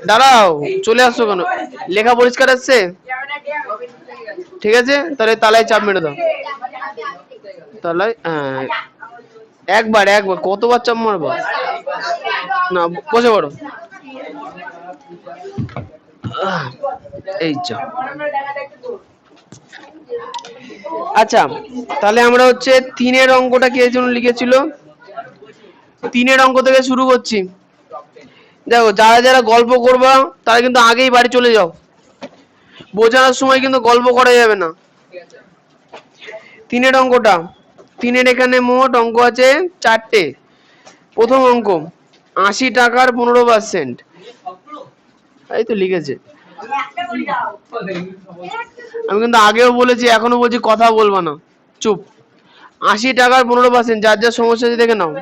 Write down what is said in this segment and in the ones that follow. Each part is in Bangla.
দাঁড়াও, চলে আসছো কেন? লেখা পরিষ্কার আসছে? ঠিক আছে, তাহলে তালায় চাপ মেরে দাও। তালায় একবার একবার কতবার চাপ মারবো? না, বসে পড়ো। এই চাপ। আচ্ছা, তাহলে আমরা হচ্ছে 3-এর অঙ্কটা কে জন্য লিখেছিল? 3-এর অঙ্ক থেকে শুরু করছি। দেখো, যারা যারা গল্প করবা তারা কিন্তু আগেই বাড়ি চলে যাও। বোঝানোর সময় কিন্তু গল্প করা যাবে না। 3-এর অঙ্কটা, 3-এর এখানে মোট অঙ্ক আছে 4টে। প্রথম অঙ্ক 80 টাকার 15%। এই তো লিখেছে। আমি কিন্তু আগেও বলেছি, এখনো বলছি, কথা বলবা না, চুপ। 80 টাকার 15%, যার যার সমস্যা আছে দেখে নাও।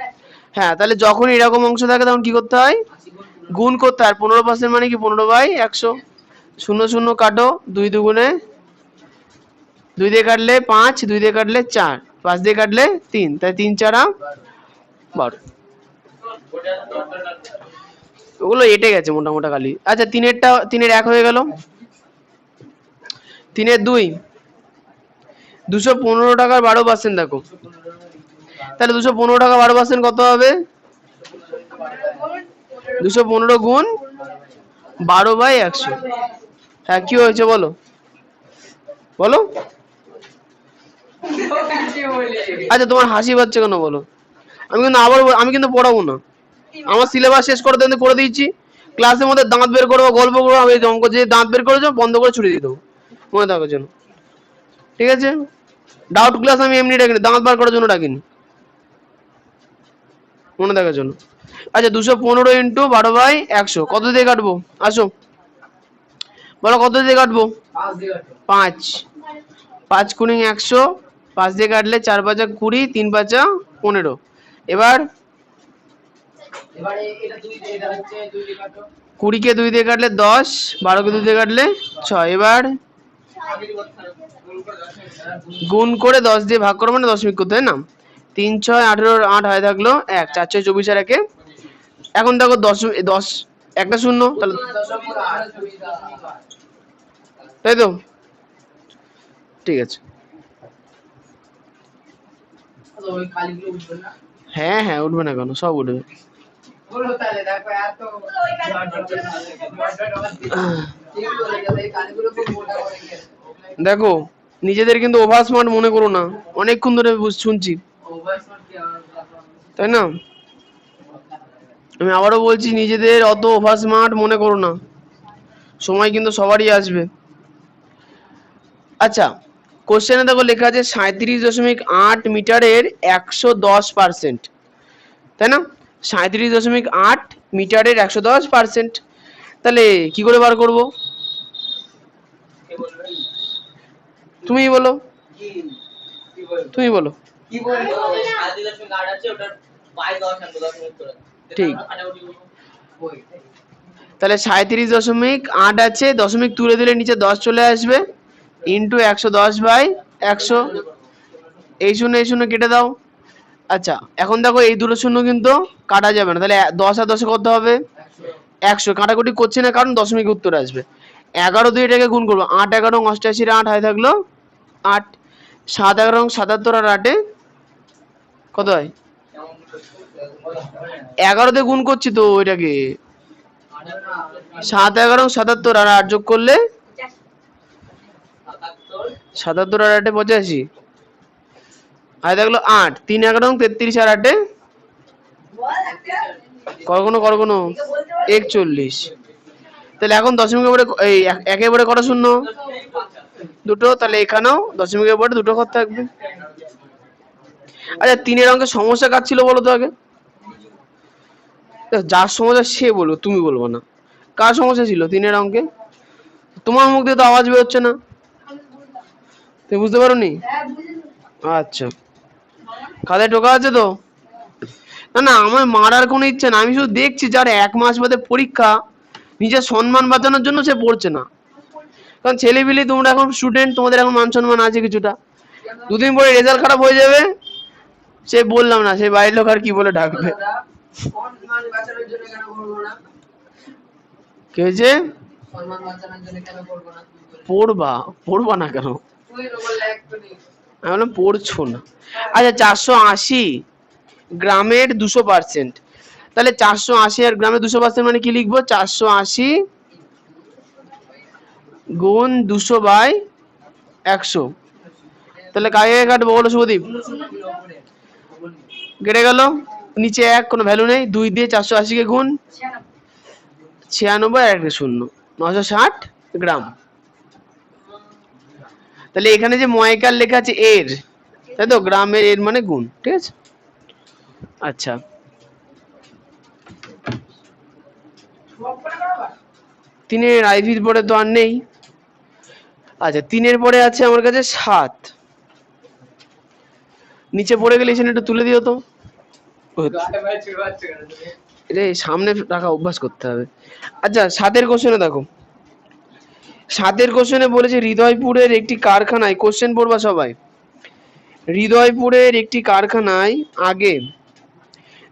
হ্যাঁ, তাহলে যখন এরকম অংশ থাকে তখন কি করতে হয়? গুণ করতে হয়। 15% মানে কি? 15/100। 0 0 কাটো, 2 দুগুণে 2 দিয়ে কাটলে 5, 2 দিয়ে কাটলে 4, 5 দিয়ে কাটলে 3, তাই 3 4 12। ওগুলো এটে গেছে মোটামোটা খালি। আচ্ছা, 3-এর 1 হয়ে গেল। 3-এর 2 215 টাকার 12%। দেখো, তাহলে 215 টাকা 12% কত হবে? 215 গুণ 12/100। হ্যাঁ, কি হয়েছে বলো বলো? আচ্ছা, তোমার হাসি পাচ্ছে কেন বলো? আমি কিন্তু পড়াবো না। আমার সিলেবাস শেষ করতে করে দিয়েছি। ক্লাসের মধ্যে দাঁত বের করবো, গল্প করবো, আমি অঙ্ক যে দাঁত বের করেছো বন্ধ করে ছুড়ে দিয়ে দেবো, মনে থাকার জন্য। ঠিক আছে? ডাউট ক্লাস আমি এমনি ডাকিনি, দাঁত বার করার জন্য ডাকিনি, মনে থাকার জন্য। আচ্ছা, 215 ইন্টু 12/100 কত দিয়ে কাটবো? আসো বলো, কত দিয়ে কাটবো? 5। 5 গুণে 100, 5 দিয়ে কাটলে 4 5 20, 3 5 15। এবার 20 কে 2 দিয়ে কাটলে 10, 12 কে 2 দিয়ে কাটলে 6। এবার গুণ করে 10 দিয়ে ভাগ করো, মানে দশমিক করতে, তাই না? 3 6 18, 8 হয়ে থাকলো 1, 4 6 24 আর 1। এখন দেখো 10 একটা শূন্য, তাহলে তাই তো? ঠিক আছে। হ্যাঁ হ্যাঁ, উঠবে না কেন? সব উঠবে। দেখো, নিজেদের কিন্তু ওভার স্মার্ট মনে করো না, অনেকক্ষণ ধরে শুনছি, তাই না? আমি আবারও বলছি, নিজেদের অত ওভার স্মার্ট মনে করো না, সময় কিন্তু সবারই আসবে। আচ্ছা, কোশ্চেনে দেখো লেখা আছে 37.8 মিটারের 110%, তাই না? 37.8 মিটারের 110%, তাহলে কি করে বার করব? তুমি বলো, তুমি বলো। ঠিক, তাহলে 37.8 আছে, দশমিক তুলে দিলে নিচে 10 চলে আসবে, ইন্টু 110/100। এই শূন্য কেটে দাও। আচ্ছা, এখন দেখো এই দুটো শূন্য কিন্তু কাটা যাবে না, তাহলে 10 আর 10 কত হবে? 100। কাটাকুটি করছি না, কারণ দশমিক উত্তর আসবে। 11 দিয়ে এটাকে গুণ করবো, 8 11 88 8 হয়ে থাকলো 8। 7 11 77 আর 8 কত হয়? 11 দিয়ে গুণ করছি তো ওইটাকে। 7 11 77 আর 8 যোগ করলে 77 আর 8 85 আর দেখলো 8। 3 11 33 আর 8 করগুনো 41। তাহলে এখন দশমিকের পরে এই একেবারে কত শূন্য? দুটো, তাহলে এখানেও দশমিকের পরে দুটো ঘর থাকবে। আচ্ছা, 3-এর অঙ্কে সমস্যা কার ছিল বলো তো আগে? যার সমস্যা সে বলবো, তুমি বলবো না। কার সমস্যা ছিল 3-এর অঙ্কে? তোমার মুখ দিয়ে তো আওয়াজ বেরোচ্ছে না, তুমি বুঝতে পারো নি? আচ্ছা, কাঁধে টোকা আছে তো? না না, আমার মারার কোনো ইচ্ছে না, আমি শুধু দেখছি যার 1 মাস বাদে পরীক্ষা, নিজের সম্মান বাঁচানোর জন্য সে পড়ছে না। কারণ ছেলেপিলি তোমরা এখন স্টুডেন্ট, তোমাদের এখন মান সম্মান আছে কিছুটা, দুদিন পরে রেজাল্ট খারাপ হয়ে যাবে, সে বললাম না, সে বাড়ির লোক আর কি বলে ডাকবে। কে যে পড়বা পড়বা না কেন? আমি বললাম পড়ছো না। আচ্ছা 480 গ্রামের 200%, তাহলে 480 আর গ্রামের 200% মানে কি লিখবো? 480 গুণ 200/100। তাহলে কাকে কাটবো বলো শুভদীপ? কেটে গেল, নিচে 1 কোনো ভ্যালু নেই, 2 দিয়ে 480 কে গুণ 96 আর 1 শূন্য, 960 গ্রাম। তাহলে এখানে যে ময়কার লেখা আছে এর, তাই তো, গ্রামের এর মানে গুণ, ঠিক আছে। আচ্ছা তিনের আইভির পরে তো আর নেই। আচ্ছা তিনের পরে আছে আমার কাছে 7, নিচে পড়ে গেলে এখানে একটু তুলে দিও তো। রে সামনে রাখা অভ্যাস করতে হবে। আচ্ছা 7-এর কোশ্চেনে দেখো, 7-এর কোশ্চেনে বলেছে হৃদয়পুরের একটি কারখানায়, কোশ্চেন পড়বা সবাই, হৃদয়পুরের একটি কারখানায় আগে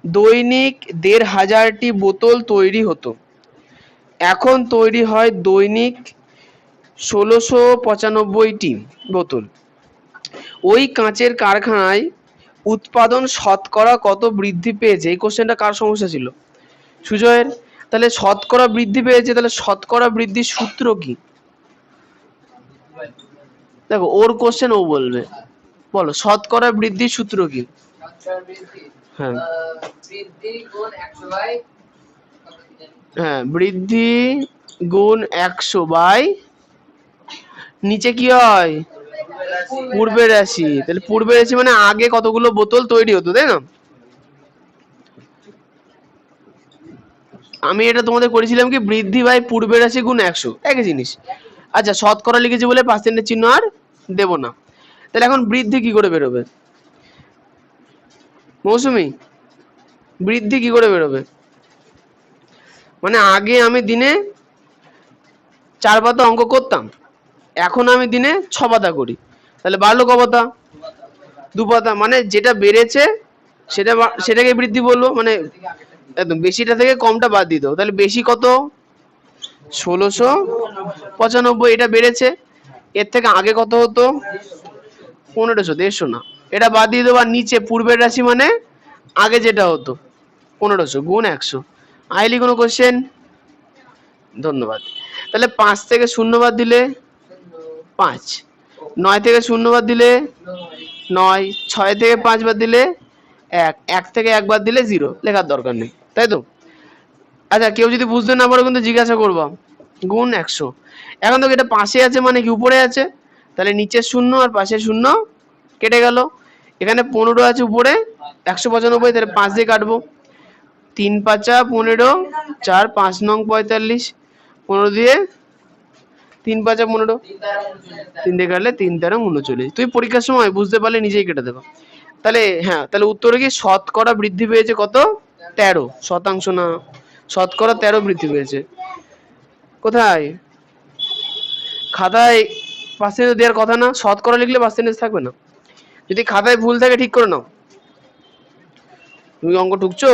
দৈনিক 1500টি বোতল তৈরি হতো, এখন তৈরি হয় দৈনিক 1695টি বোতল। ওই কাঁচের কারখানায় উৎপাদন শতকরা কত বৃদ্ধি পেয়েছে? এই কোশ্চেনটা কার সমস্যা ছিল? সুজয়ের। তাহলে শতকরা বৃদ্ধি পেয়েছে, তাহলে শতকরা বৃদ্ধির সূত্র কি? দেখো ওর কোশ্চেন ও বলবে, বলো শতকরা বৃদ্ধির সূত্র কি? হ্যাঁ হ্যাঁ, বৃদ্ধি গুণ 100 বাই নিচে কি হয়? পূর্বের রাশি। তাহলে পূর্বের রাশি মানে আগে কতগুলো বোতল তৈরি হতো, তাই না? আমি এটা তোমাদের করেছিলাম কি, বৃদ্ধি বাই পূর্বের রাশি গুণ 100, একই জিনিস। আচ্ছা শতকরা লিখেছি বলে পার্সেন্টের চিহ্ন আর দেব না। তাহলে এখন বৃদ্ধি কি করে বেরোবে মৌসুমি? বৃদ্ধি কি করে বেরোবে? মানে আগে আমি দিনে 4 পাতা অঙ্ক করতাম, এখন আমি দিনে 6 পাতা করি, তাহলে বাড়লো ক পাতা? 2 পাতা। মানে যেটা বেড়েছে সেটাকে বৃদ্ধি বলবো, মানে একদম বেশিটা থেকে কমটা বাদ দিয়ে দাও। তাহলে বেশি কত? 1695, এটা বেড়েছে। এর থেকে আগে কত হতো? 1500, 150 না, এটা বাদ দিয়ে দেবো। আর নিচে পূর্বের রাশি মানে আগে যেটা হতো 1500 গুণ 100। আইলি কোনো কোশ্চেন? ধন্যবাদ। তাহলে 5 থেকে 0 বাদ দিলে 5, 9 থেকে 0 বাদ দিলে 9, 6 থেকে 5 বাদ দিলে 1, 1 থেকে 1 বাদ দিলে 0, লেখার দরকার নেই, তাই তো? আচ্ছা কেউ যদি বুঝতে না পারো কিন্তু জিজ্ঞাসা করবা। গুণ 100, এখন তো এটা পাশে আছে মানে কি উপরে আছে, তাহলে নিচের 0 আর পাশের 0 কেটে গেল। এখানে 15 আছে উপরে 195, তাহলে 5 দিয়ে কাটবো। 3 5 15, 4 5 নং 45, 15 দিয়ে 3 5 15, 3 দিয়ে কাটলে 3 13 39। তুই পরীক্ষার সময় বুঝতে পারলে নিজেই কেটে দেবো। তাহলে হ্যাঁ, তাহলে উত্তরে কি শতকরা বৃদ্ধি পেয়েছে কত? 13%। না, শতকরা 13 বৃদ্ধি পেয়েছে। কোথায়? খাতায় পার্সেন্টেজ দেওয়ার কথা না, শতকরা লিখলে পার্সেন্টেজ থাকবে না। যদি খাতায় ভুল থাকে ঠিক করে নাও। তুমি অঙ্ক ঠুকছো?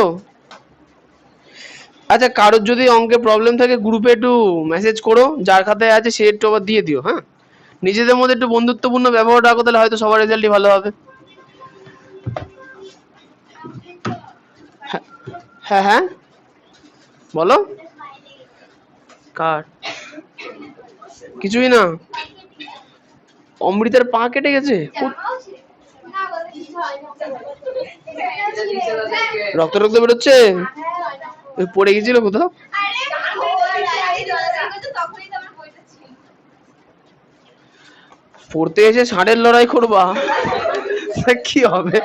আচ্ছা কারোর যদি অঙ্কে প্রবলেম থাকে গ্রুপে একটু মেসেজ করো, যার খাতায় আছে সে একটু আবার দিয়ে দিও। হ্যাঁ, নিজেদের মধ্যে একটু বন্ধুত্বপূর্ণ ব্যবহার রাখো, তাহলে হয়তো সবার রেজাল্টই ভালো হবে। হ্যাঁ হ্যাঁ বলো। কার? কিছুই না, অমৃতের পা কেটে গেছে, রক্ত রক্ত বেরোচ্ছে, পড়ে গেছিল কোথাও? পড়তে এসে ষাঁড়ের লড়াই করবা, কি হবে?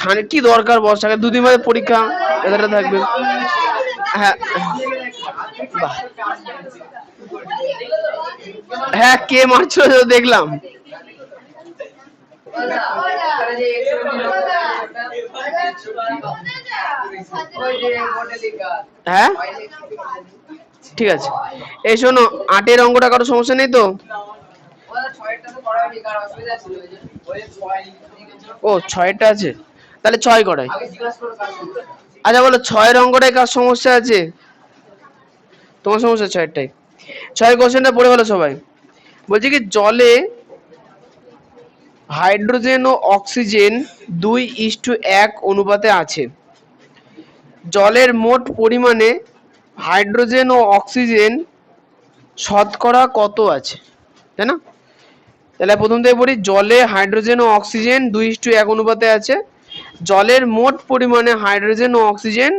ষাঁড়ের কি দরকার? বর্ষাকে 2 দিন বাদে পরীক্ষা, এটা থাকবে। হ্যাঁ বাহ, হ্যাঁ কে মারছিল দেখলাম। হ্যাঁ ঠিক আছে, এই শোনো 8-এর অঙ্কটা কারো সমস্যা নেই তো? ও 6-টা আছে, তাহলে 6 করাই। আচ্ছা বলো 6-এর অঙ্কটায় কার সমস্যা আছে? তোমার সমস্যা 6-টাই। 6 কোশ্চেনটা পড়ে ভালো সবাই। বলছি কি জলে হাইড্রোজেন ও অক্সিজেন 2:1 অনুপাতে আছে। জলের মোট পরিমাণে হাইড্রোজেন ও অক্সিজেন শতকরা কত আছে, তাই না? তাহলে প্রথম থেকে পড়ি, জলে হাইড্রোজেন ও অক্সিজেন 2:1 অনুপাতে আছে। জলের মোট পরিমাণে হাইড্রোজেন ও অক্সিজেন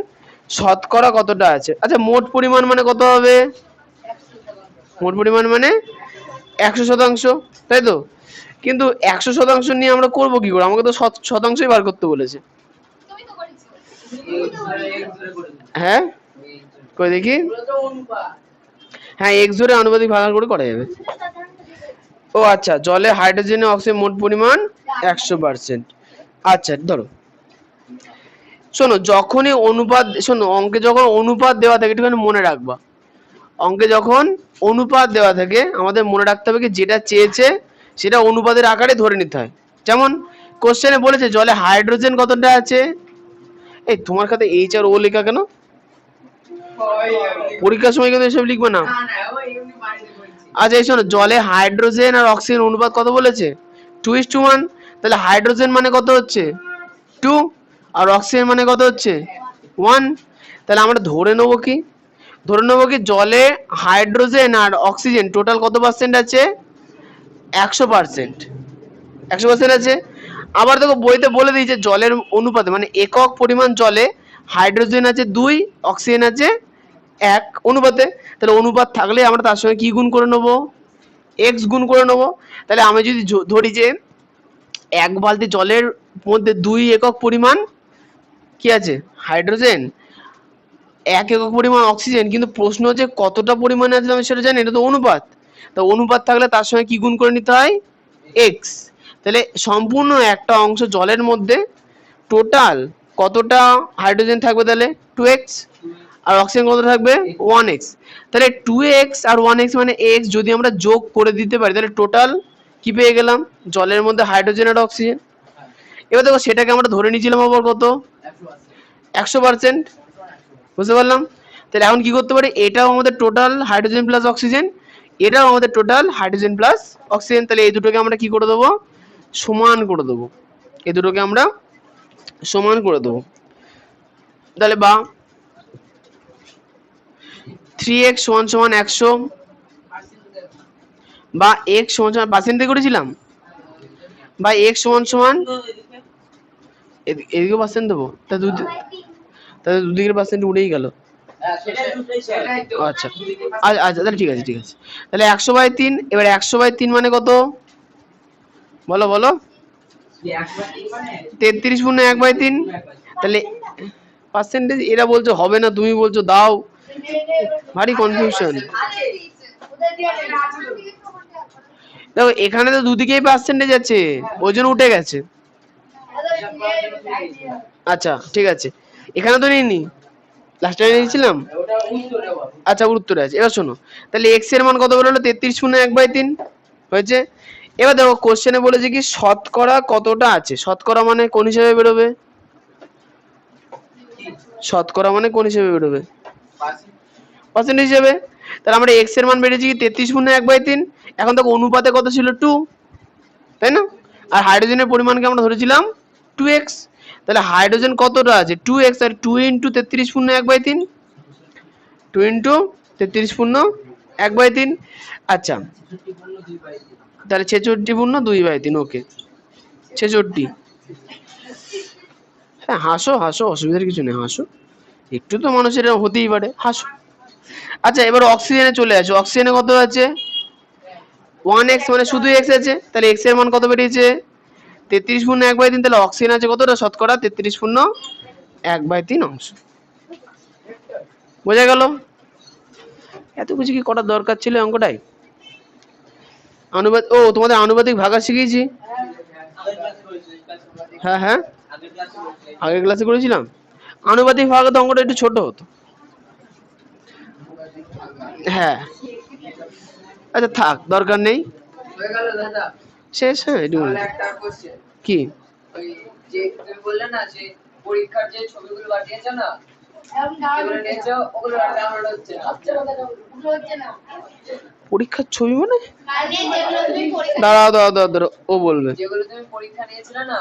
শতকরা কতটা আছে? আচ্ছা মোট পরিমাণ মানে কত হবে? মোট পরিমাণ মানে 100%, তাই তো? কিন্তু 100% নিয়ে আমরা করবো কি করে? আমাকে তো শতাংশই বার করতে বলেছে। হ্যাঁ কই দেখি, হ্যাঁ এক্স ধরে আনুপাতিক ভাগাকার করে করা যাবে। ও আচ্ছা, জলে হাইড্রোজেন ও অক্সিজেন মোট পরিমাণ 100%। আচ্ছা ধরো, শোনো যখনই অনুপাত, শোনো অঙ্কে যখন অনুপাত দেওয়া থাকে একটুখানি মনে রাখবা, অঙ্কে যখন অনুপাত দেওয়া থাকে আমাদের মনে রাখতে হবে কি যেটা চেয়েছে সেটা অনুপাতের আকারে ধরে নিতে হয়। যেমন কোশ্চেনে বলেছে জলে হাইড্রোজেন কতটা আছে। এই তোমার খাতে এইচ আর ও লেখা কেন? পরীক্ষার সময় কিন্তু এসব লিখবে না। আচ্ছা এই শোনো, জলে হাইড্রোজেন আর অক্সিজেন অনুপাত কত বলেছে? 2:1। তাহলে হাইড্রোজেন মানে কত হচ্ছে? 2, আর অক্সিজেন মানে কত হচ্ছে? 1। তাহলে আমরা ধরে নেবো কি, ধরে নেবো কি জলে হাইড্রোজেন আর অক্সিজেন টোটাল কত পার্সেন্ট আছে? 100%। 100% আছে। আবার দেখো বইতে বলে দিয়েছে জলের অনুপাতে মানে একক পরিমাণ জলে হাইড্রোজেন আছে 2, অক্সিজেন আছে 1 অনুপাতে। তাহলে অনুপাত থাকলে আমরা তার সঙ্গে কি গুণ করে নেবো? এক্স গুণ করে নেবো। তাহলে আমি যদি ধরি যে 1 বালতি জলের মধ্যে 2 একক পরিমাণ কি আছে? হাইড্রোজেন, 1 একক পরিমাণ অক্সিজেন, কিন্তু প্রশ্ন হচ্ছে কতটা পরিমাণে আছে আমি সেটা জানি, এটা তো অনুপাত। তো অনুপাত থাকলে তার সঙ্গে কি গুণ করে নিতে হয়? এক্স। তাহলে সম্পূর্ণ একটা অংশ জলের মধ্যে টোটাল কতটা হাইড্রোজেন থাকবে? তাহলে 2x, আর অক্সিজেন কত থাকবে? 1x। তাহলে 2x আর 1x মানে x যদি আমরা যোগ করে দিতে পারি তাহলে টোটাল কি পেয়ে গেলাম? জলের মধ্যে হাইড্রোজেন আর অক্সিজেন। এবার দেখো সেটাকে আমরা ধরে নিয়েছিলাম আবার কত? 100%। বুঝতে পারলাম? তাহলে এখন কি করতে পারি, এটাও আমাদের টোটাল হাইড্রোজেন প্লাস অক্সিজেন, এটাও আমাদের টোটাল হাইড্রোজেন প্লাস অক্সিজেন। তাহলে এই দুটোকে আমরা কি করে দেবো? সমান করে দেবো। এই দুটোকে আমরা সমান করে দেবো। তাহলে বা 3x = 100 বা x = পার্সেন্টে করেছিলাম, বা x = এদিকে পার্সেন্ট দেবো, তাহলে দুদিকের পার্সেন্ট উড়েই গেল। আচ্ছা আচ্ছা তাহলে ঠিক আছে, ঠিক আছে। তাহলে 100/3। এবার 100/3 মানে কত? বলো বলো। 33 পূর্ণ 1/3। তাহলে পার্সেন্টেজ এরা বলছো হবে না, তুমি বলছো দাও, ভারী কনফিউশন। দেখো এখানে তো দুদিকেই পার্সেন্টেজ আছে, ওই জন্য উঠে গেছে। আচ্ছা ঠিক আছে, এখানে তো নেই, লাস্টে নিয়েছিলাম। আচ্ছা উত্তরে আছে। এবার শোনো, তাহলে x এর মান কত বেরোলো? 33 পূর্ণ 1/3 হয়েছে। এবার দেখো কোশ্চেনে বলেছে কি শতকরা কতটা আছে। শতকরা মানে কোন হিসেবে বেরোবে? শতকরা মানে কোন হিসেবে বেরোবে? পার্সেন্ট হিসেবে। তাহলে আমরা x এর মান বেরিয়েছি কি 33 পূর্ণ 1/3। এখন দেখো অনুপাতে কত ছিল? 2, তাই না? আর হাইড্রোজেনের পরিমাণকে আমরা ধরেছিলাম 2x। তাহলে হাইড্রোজেন কতটা আছে? 2x, আর 2 × 33 পূর্ণ 1/3, 2 × 33 পূর্ণ 1/3। আচ্ছা তাহলে 66 পূর্ণ 2/3। ওকে 66। হ্যাঁ হাসো হাসো, অসুবিধার কিছু নেই, হাসো, একটু তো মানুষের হতেই পারে, হাসো। আচ্ছা এবার অক্সিজেনে চলে আসো। অক্সিজেনে কত আছে? 1x মানে শুধু x আছে। তাহলে x এর মান কত বেরিয়েছে? 33 পূর্ণ 1/3। তাহলে অক্সিজেন আছে কতটা? শতকরা 33 পূর্ণ 1/3 অংশ। বোঝা গেল? এত কিছু কি করার দরকার ছিল অঙ্কটাই? ও তোমাদের আনুপাতিক ভাগার শিখিয়েছি। হ্যাঁ হ্যাঁ আগের ক্লাসে করেছিলাম। আনুপাতিক ভাগ তো অঙ্কটা একটু ছোট হতো। হ্যাঁ, আচ্ছা থাক, দরকার নেই। হয়ে গেল দাদা। শেষ? হ্যাঁ, আর একটা কোশ্চেন, কি? ওই যে তুমি বললে না যে পরীক্ষার যে ছবিগুলো পাঠিয়েছো না, যেগুলো নিয়েছো ওগুলো ডাউনলোড হচ্ছে না। পরীক্ষার ছবি মানে? দাঁড়াও দাঁড়াও দাঁড়াও দাঁড়াও, ও বলবে। যেগুলো তুমি পরীক্ষা নিয়েছিলে না,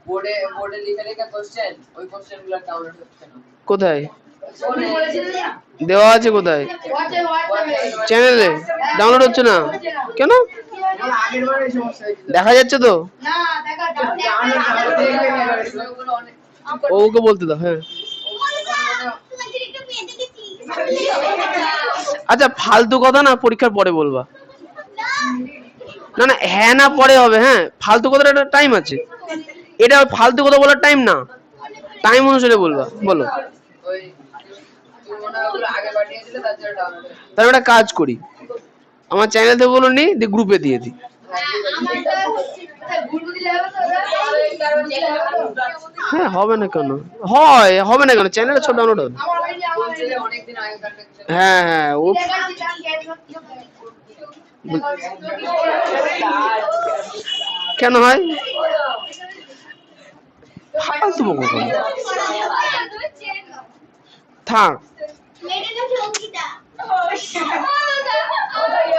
বোর্ডে বোর্ডে লিখে লিখে কোশ্চেন, ওই কোশ্চেনগুলো ডাউনলোড হচ্ছে না। কোথায় দেওয়া আছে? কোথায়? চ্যানেলে ডাউনলোড হচ্ছে না কেন? দেখা যাচ্ছে তো। ওকে বলতে দাও। হ্যাঁ, আচ্ছা ফালতু কথা না পরীক্ষার পরে বলবা। না না, হ্যাঁ না পরে হবে। হ্যাঁ, ফালতু কথার একটা টাইম আছে, এটা ফালতু কথা বলার টাইম না, টাইম অনুসারে বলবা। বলো। তাহলে একটা কাজ করি, আমার চ্যানেল থেকে বলো নি, দিয়ে গ্রুপে দিয়ে দিই। হ্যাঁ, হবে না কেন? হয়, হবে না কেন? চ্যানেলে সব ডাউনলোড হবে। হ্যাঁ হ্যাঁ, ও কেন হয়? ফালতু বকো কেন? থাক,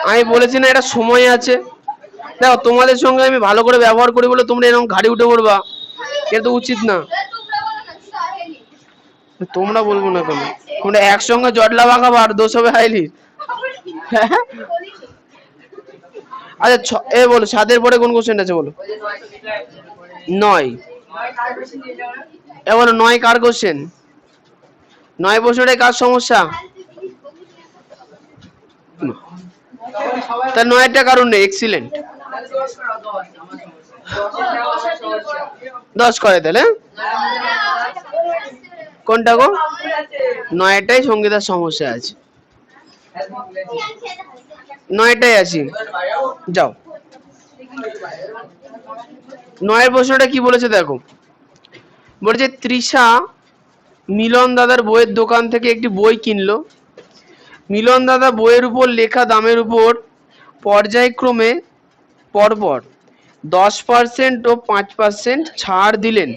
আমি বলেছি না এটা সময় আছে। দেখো, তোমাদের সঙ্গে আমি ভালো করে ব্যবহার করি বলে তোমরা এরকম ঘাড়ি উঠে পড়বা, এটা তো উচিত না। তোমরা বলবো না কেন? তোমরা একসঙ্গে জটলা বাঁকাবো আর দোষ হবে হাইলি। আচ্ছা, এ বলো, 7-এর পরে কোন কোশ্চেন আছে বলো? 9। এ বলো, 9 কার কোশ্চেন? 9 প্রশ্নটাই কার সমস্যা? তার 9টা কারণ নেই। এক্সিলেন্ট, 10 করে তাহলে। কোনটা গো? 9টাই সঙ্গীতার সমস্যা আছে, 9টাই আছি। যাও, 9-এর প্রশ্নটা কি বলেছে দেখো। বলেছে তৃষা মিলন দাদার বইয়ের দোকান থেকে একটি বই কিনলো। মিলন দাদা বইয়ের উপর লেখা দামের উপর পর্যায়ক্রমে পরপর 10% ও 5% ছাড় দিলেন।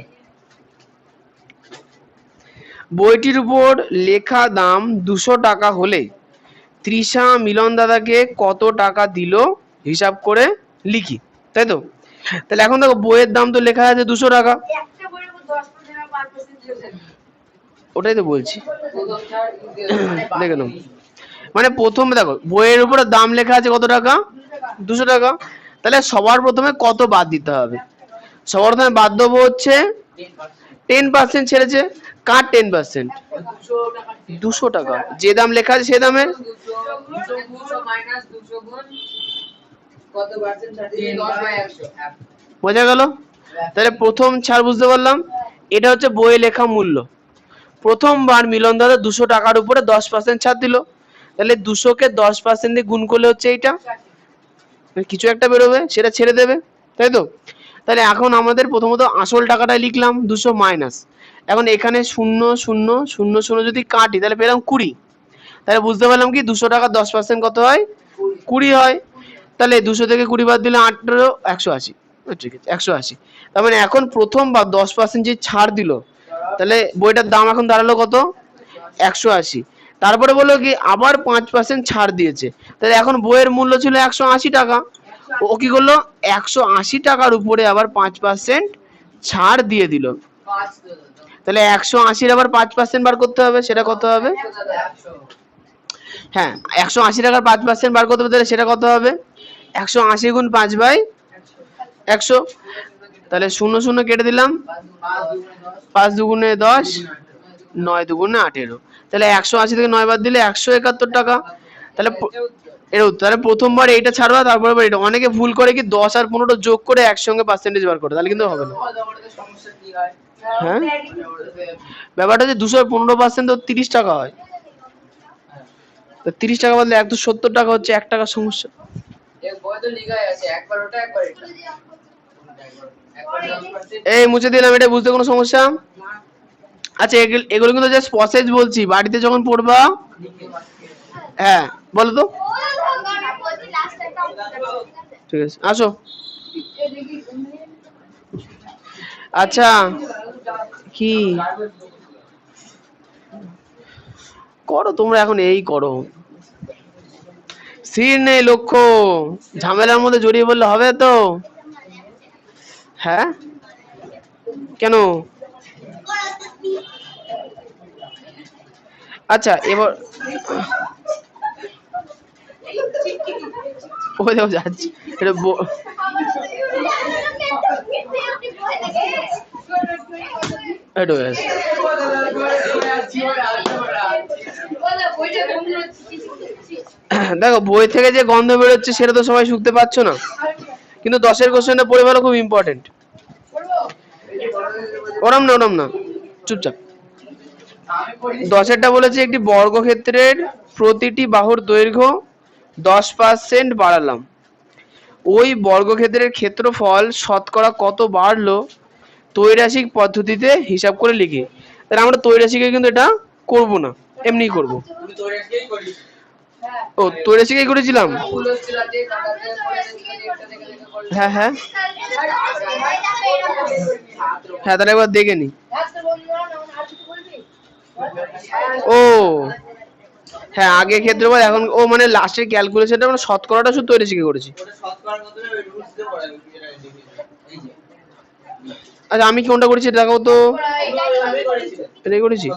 বইটির উপর লেখা দাম 200 টাকা হলে তৃষা মিলন দাদাকে কত টাকা দিল হিসাব করে লিখি, তাই তো? তাহলে এখন দেখো, বইয়ের দাম তো লেখা আছে 200 টাকা, ওটাই তো বলছি। দেখে নাও, মানে প্রথমে দেখো বইয়ের উপরে দাম লেখা আছে কত টাকা? 200 টাকা। তাহলে সবার প্রথমে কত বাদ দিতে হবে? সবার প্রথমে বাদ দেবো হচ্ছে 10% ছেড়েছে। কার 10%? 200 টাকা, যে দাম লেখা আছে সে দামের। বোঝা গেল? তাহলে প্রথম ছাড় বুঝতে পারলাম, এটা হচ্ছে বইয়ে লেখা মূল্য। প্রথমবার মিলন দাদা 200 টাকার উপরে 10% ছাড় দিল, তাহলে 200-কে 10% দিয়ে গুণ করলে হচ্ছে এইটা, কিছু একটা বেরোবে, সেটা ছেড়ে দেবে, তাই তো? তাহলে এখন আমাদের প্রথমত আসল টাকাটা লিখলাম 200 মাইনাস, এখন এখানে 0 0 0 0 যদি কাটি তাহলে পেলাম 20। তাহলে বুঝতে পারলাম কি 200 টাকা 10% কত হয়? 20 হয়। তাহলে 200 থেকে 20 বাদ দিলে 18, 180। ঠিক আছে, 180। তার মানে এখন প্রথমবার 10% যে ছাড় দিল, তাহলে বইটার দাম এখন দাঁড়ালো কত? 180। তারপরে বললো কি আবার 5% ছাড় দিয়েছে, তাহলে এখন বইয়ের মূল্য ছিল 180 টাকা। ও কি করলো? 180 টাকার উপরে আবার 5% ছাড় দিয়ে দিল। তাহলে 180-র আবার 5% বার করতে হবে, সেটা কত হবে? হ্যাঁ, 180 টাকার 5% বার করতে হবে, তাহলে সেটা কত হবে? 180 গুণ 5/100। তাহলে 0 0 কেটে দিলাম, 5 দুগুণে 10, 9 দুগুণে 18। তাহলে 180 থেকে 9 বাদ দিলে 171 টাকা। তাহলে এর উত্তর। তাহলে প্রথমবার এইটা ছাড়বা, তারপরে এটা। অনেকে ভুল করে কি 10 আর 15টা যোগ করে একসঙ্গে পার্সেন্টেজ বার করে, তাহলে কিন্তু হবে না। হ্যাঁ, ব্যাপারটা হচ্ছে 215% তো 30 টাকা হয়, 30 টাকা বদলে 170 টাকা হচ্ছে 1 টাকার সমস্যা। এই মুছে দিলাম, এটা বুঝতে কোনো সমস্যা? আচ্ছা, এগুলো কিন্তু জাস্ট প্রসেস বলছি, বাড়িতে যখন পড়বা। হ্যাঁ, বলো তো। ঠিক আছে, আসো। আচ্ছা, কি করো তোমরা এখন? এই করো, স্থির নেই লক্ষ্য, ঝামেলার মধ্যে জড়িয়ে বললে হবে তো? হ্যাঁ, কেন? আচ্ছা এবার ওই দেখো যাচ্ছি, এটা এটা ব্যাস। দেখো বই থেকে যে গন্ধ বেরোচ্ছে সেটা তো সবাই শুনতে পাচ্ছ না, কিন্তু 10-এর কোশ্চেনটা পড়ে ভালো, খুব ইম্পর্টেন্ট। ওরম না, ওরম না, চুপচাপ। 10-এরটা বলেছে একটি বর্গক্ষেত্রের প্রতিটি বাহুর দৈর্ঘ্য 10% বাড়ালাম, ওই বর্গক্ষেত্রের ক্ষেত্রফল শতকরা কত বাড়লো ত্রৈরাশিক পদ্ধতিতে হিসাব করে লিখি। তাহলে আমরা ত্রৈরাশিকে কিন্তু এটা করব না, এমনি করব। ও ত্রৈরাশিকেই করেছিলাম। হ্যাঁ হ্যাঁ হ্যাঁ, তাহলে একবার দেখে নি। ও হ্যাঁ, আগে ক্ষেত্রফল, এখন ও মানে লাস্টের ক্যালকুলেশনটা মানে শতকরাটা শুধু ত্রৈরাশিকে করেছি। আচ্ছা আমি কোনটা করেছি দেখাও তো। এটাই করেছি।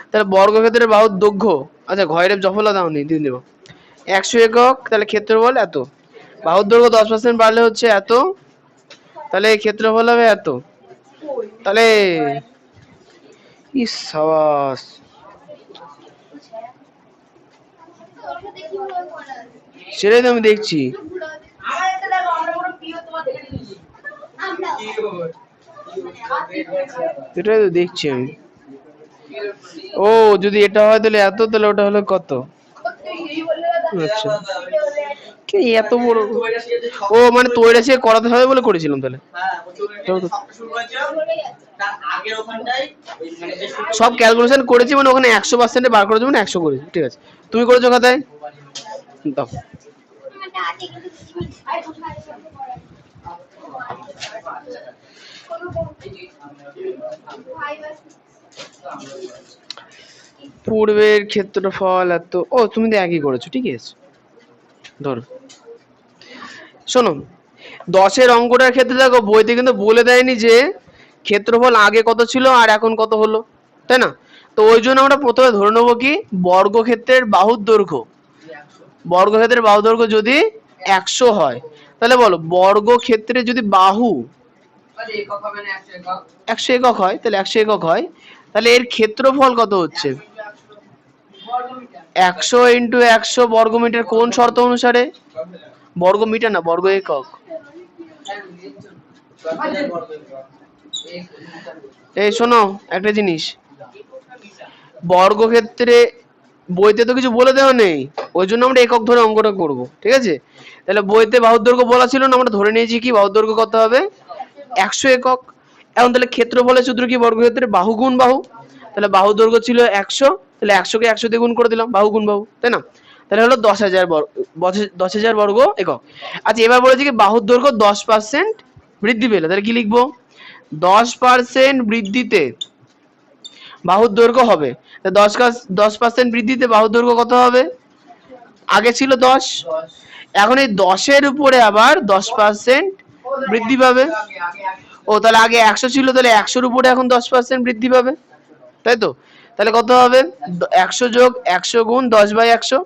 তাহলে বর্গক্ষেত্রের বাহুর দৈর্ঘ্য, আচ্ছা ঘরের জফলা দাওনি, দিয়ে দেবো 100 একক, তাহলে ক্ষেত্রফল এত, বাহুর দৈর্ঘ্য 10% বাড়লে হচ্ছে এত, তাহলে ক্ষেত্রফল হবে এত। তাহলে ইস সাবাস, সেটাই তো আমি দেখছি। এটাই তো দেখছি আমি। ও যদি এটা হয় তাহলে এত, তাহলে ওটা হলো কত? আচ্ছা, কি এত বড়? ও মানে ত্রৈরাশি করাতে হবে বলে করেছিলাম তাহলে। সব ক্যালকুলেশন করেছি, মানে ওখানে 100% বার করে দেবো, মানে 100 করেছি। ঠিক আছে, তুমি করেছো খাতায় দাও। পূর্বের ক্ষেত্রফল এত, ও তুমি তো একই করেছো, ঠিক আছে ধরো। শোনো, 10-এর অঙ্কটার ক্ষেত্রে দেখো বইতে কিন্তু বলে দেয়নি যে ক্ষেত্রফল আগে কত ছিল আর এখন কত হলো, তাই না? তো ওই জন্য আমরা প্রথমে ধরে নেবো কি, বর্গক্ষেত্রের বাহুর দৈর্ঘ্য, বর্গক্ষেত্রের বাহু দৈর্ঘ্য যদি 100 হয়, তাহলে বলো বর্গক্ষেত্রে যদি বাহু 100 একক হয়, তাহলে 100 একক হয়, তাহলে এর ক্ষেত্রফল কত হচ্ছে? 100 ইন্টু 100 বর্গমিটার, কোন শর্ত অনুসারে? বর্গ মিটার না, বর্গ একক। এই শোনো একটা জিনিস, বর্গক্ষেত্রে বইতে তো কিছু বলে দেওয়া নেই, ওই জন্য আমরা একক ধরে অঙ্কটা করব, ঠিক আছে? তাহলে বইতে বাহুর দৈর্ঘ্য বলা ছিল না, আমরা ধরে নিয়েছি কি বাহুর দৈর্ঘ্য কত হবে? 100 একক। এখন তাহলে ক্ষেত্রফলের সূত্র কি? বর্গক্ষেত্রের বাহু গুণ বাহু, তাহলে বাহুর দৈর্ঘ্য ছিল 100, তাহলে 100 কে 100 দিয়ে গুণ করে দিলাম, বাহু গুণ বাহু, তাই না? তাহলে হলো 10,000 বর্গ, 10,000 বর্গ একক। আচ্ছা এবার বলেছি কি বাহুর দৈর্ঘ্য 10% বৃদ্ধি পেলে, তাহলে কি লিখবো? 10% বৃদ্ধিতে বাহুর দৈর্ঘ্য হবে, 10% বৃদ্ধিতে বাহুর দৈর্ঘ্য কত হবে? আগে ছিল 10, এখন এই 10-এর উপরে আবার 10% বৃদ্ধি পাবে। ও তাহলে আগে 100 ছিল, তাহলে 100-র উপরে এখন 10% বৃদ্ধি পাবে, তাই তো? তাহলে কত হবে? 100 যোগ 100 গুণ 10/100,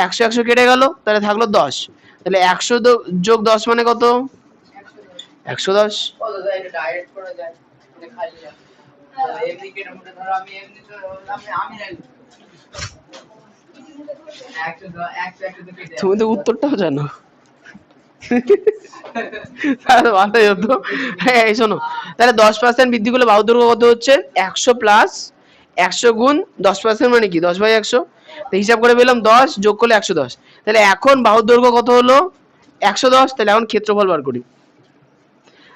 100 কেটে গেল, তাহলে থাকলো 10, তাহলে 100 যোগ 10 মানে কত? 110। তুমি তো উত্তরটাও জানো। ভালোই হতো। হ্যাঁ শোনো, তাহলে 10% বৃদ্ধি করলে বাহুর দৈর্ঘ্য কত হচ্ছে? 100 প্লাস 100 গুণ 10% মানে কি? 10/100। তো হিসাব করে পেলাম 10 যোগ করলে 110, তাহলে এখন বাহুর দৈর্ঘ্য কত হলো? 110। তাহলে এখন ক্ষেত্রফল বার করি,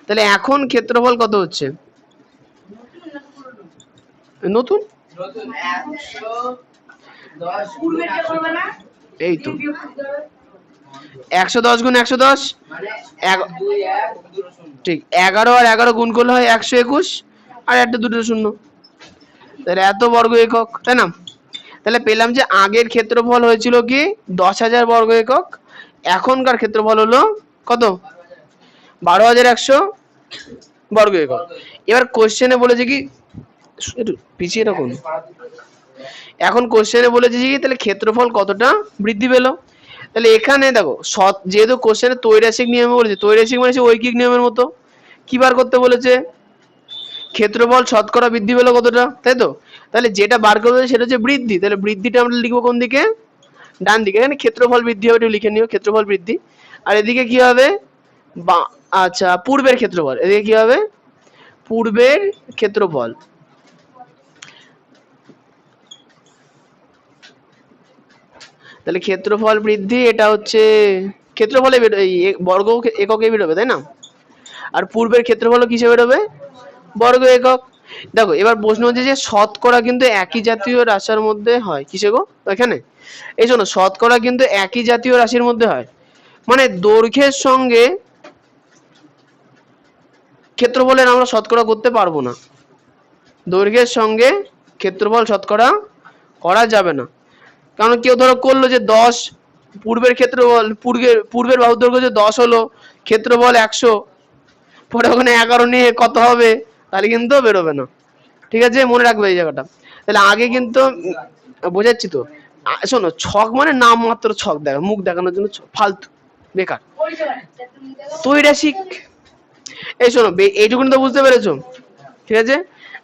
তাহলে এখন ক্ষেত্রফল কত হচ্ছে? নতুন এই তো 110 গুণ 110, ঠিক 11 আর 11 গুণ করলে হয় 121, আর একটা দুটো শূন্য, তাহলে এত বর্গ একক, তাই না? তাহলে পেলাম যে আগের ক্ষেত্রফল হয়েছিল কি 10,000 বর্গ একক, এখনকার ক্ষেত্রফল হলো কত? 12,100 বর্গ একক। এবার কোশ্চেনে বলেছে কি, একটু পিছিয়ে রাখুন, এখন কোশ্চেনে বলেছে কি তাহলে ক্ষেত্রফল কতটা বৃদ্ধি পেল। তাহলে এখানে দেখো যেহেতু কোশ্চেনে ত্রৈরাসিক নিয়মে বলেছে, ত্রৈরাসিক মানে ঐকিক নিয়মের মতো, কি বার করতে বলেছে? ক্ষেত্রফল শতকরা বৃদ্ধি পেলো কতটা, তাই তো? তাহলে যেটা বার করবে সেটা হচ্ছে বৃদ্ধি, তাহলে বৃদ্ধিটা আমরা লিখবো কোন দিকে? ডান দিকে। এখানে ক্ষেত্রফল বৃদ্ধি হবে, একটু লিখে নিও ক্ষেত্রফল বৃদ্ধি। আর এদিকে কি হবে? আচ্ছা, পূর্বের ক্ষেত্রফল, এদিকে কি হবে? পূর্বের ক্ষেত্রফল। তাহলে ক্ষেত্রফল বৃদ্ধি, এটা হচ্ছে ক্ষেত্রফলে বর্গ এককে বেরোবে, তাই না? আর পূর্বের ক্ষেত্রফল কিসে বেরোবে? বর্গ একক। দেখো এবার প্রশ্ন হচ্ছে যে শতকরা কিন্তু একই জাতীয় রাশির মধ্যে হয়, কিসে গো? এখানে এই জন্য শতকরা কিন্তু একই জাতীয় রাশির মধ্যে হয়, মানে দৈর্ঘ্যের সঙ্গে ক্ষেত্রফলের আমরা শতকরা করতে পারবো না, দৈর্ঘ্যের সঙ্গে ক্ষেত্রফল শতকরা করা যাবে না। কারণ কেউ ধরো করলো যে 10, পূর্বের ক্ষেত্রফল পূর্বের বাহুর দৈর্ঘ্য যে 10 হলো, ক্ষেত্রফল 100, পরে ওখানে 11 নিয়ে কত হবে, তাহলে কিন্তু বেরোবে না। ঠিক আছে, মনে রাখবে এই জায়গাটা। তাহলে আগে কিন্তু বোঝাচ্ছি তো, শোনো ছক মানে নাম মাত্র ছক, দেখা মুখ দেখানোর জন্য ফালতু বেকার ত্রৈরাসিক। এই শোনো এইটুকুনি তো বুঝতে পেরেছো? ঠিক আছে,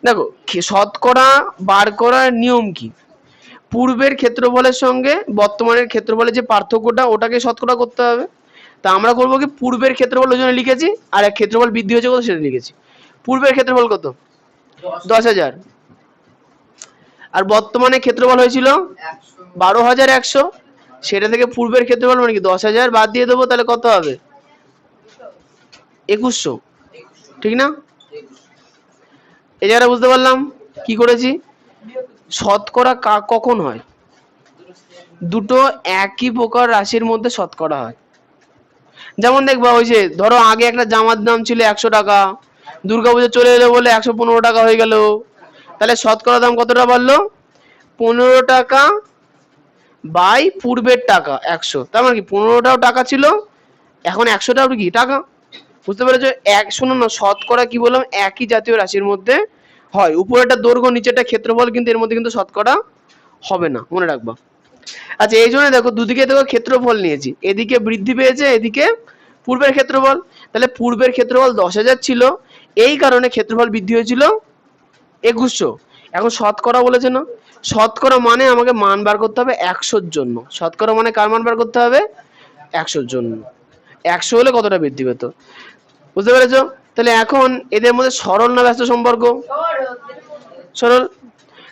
দেখো শতকরা বার করার নিয়ম কি? পূর্বের ক্ষেত্রফলের সঙ্গে বর্তমানের ক্ষেত্রফলের যে পার্থক্যটা, ওটাকে শতকরা করতে হবে। তা আমরা করবো কি, পূর্বের ক্ষেত্রফল ওই জন্য লিখেছি, আর এক ক্ষেত্রফল বৃদ্ধি হয়েছে কত সেটা লিখেছি। পূর্বের ক্ষেত্রফল কত? 10,000, আর বর্তমানে ক্ষেত্রফল হয়েছিল 12,100, সেটা থেকে পূর্বের ক্ষেত্রফল মানে কি 10,000 বাদ দিয়ে দেবো, তাহলে কত হবে? 2,100, ঠিক না? এই জায়গাটা বুঝতে পারলাম কি করেছি। শতকরা কখন হয়? দুটো একই প্রকার রাশির মধ্যে শতকরা হয়। যেমন দেখবা ওই যে ধরো আগে একটা জামার দাম ছিল 100 টাকা, দুর্গাপুজো চলে এলো বলে 115 টাকা হয়ে গেল, তাহলে শতকরা দাম কতটা বাড়লো? 15 টাকা বাই পূর্বের টাকা 100, তার মানে কি 15টাও টাকা ছিল, এখন 100টাও কি টাকা। বুঝতে পেরেছো? শোনো না, শতকরা কি বললাম, একই জাতীয় রাশির মধ্যে হয়। উপরেরটা দৈর্ঘ্য, নিচেরটা ক্ষেত্রফল, কিন্তু এর মধ্যে কিন্তু শতকরা হবে না, মনে রাখবা। আচ্ছা, এই জন্য দেখো দুদিকে দেখো ক্ষেত্রফল নিয়েছি, এদিকে বৃদ্ধি পেয়েছে, এদিকে পূর্বের ক্ষেত্রফল। তাহলে পূর্বের ক্ষেত্রফল 10,000 ছিল, এই কারণে ক্ষেত্রফল বৃদ্ধি হয়েছিল 2,100। এখন শতকরা বলেছে না, শতকরা মানে আমাকে মান বার করতে হবে 100-র জন্য। শতকরা মানে কার মান বার করতে হবে? 100-র জন্য। 100 হলে কতটা বৃদ্ধি পেত, বুঝতে পেরেছো? তাহলে এখন এদের মধ্যে সরল না ব্যস্ত সম্পর্ক? সরল।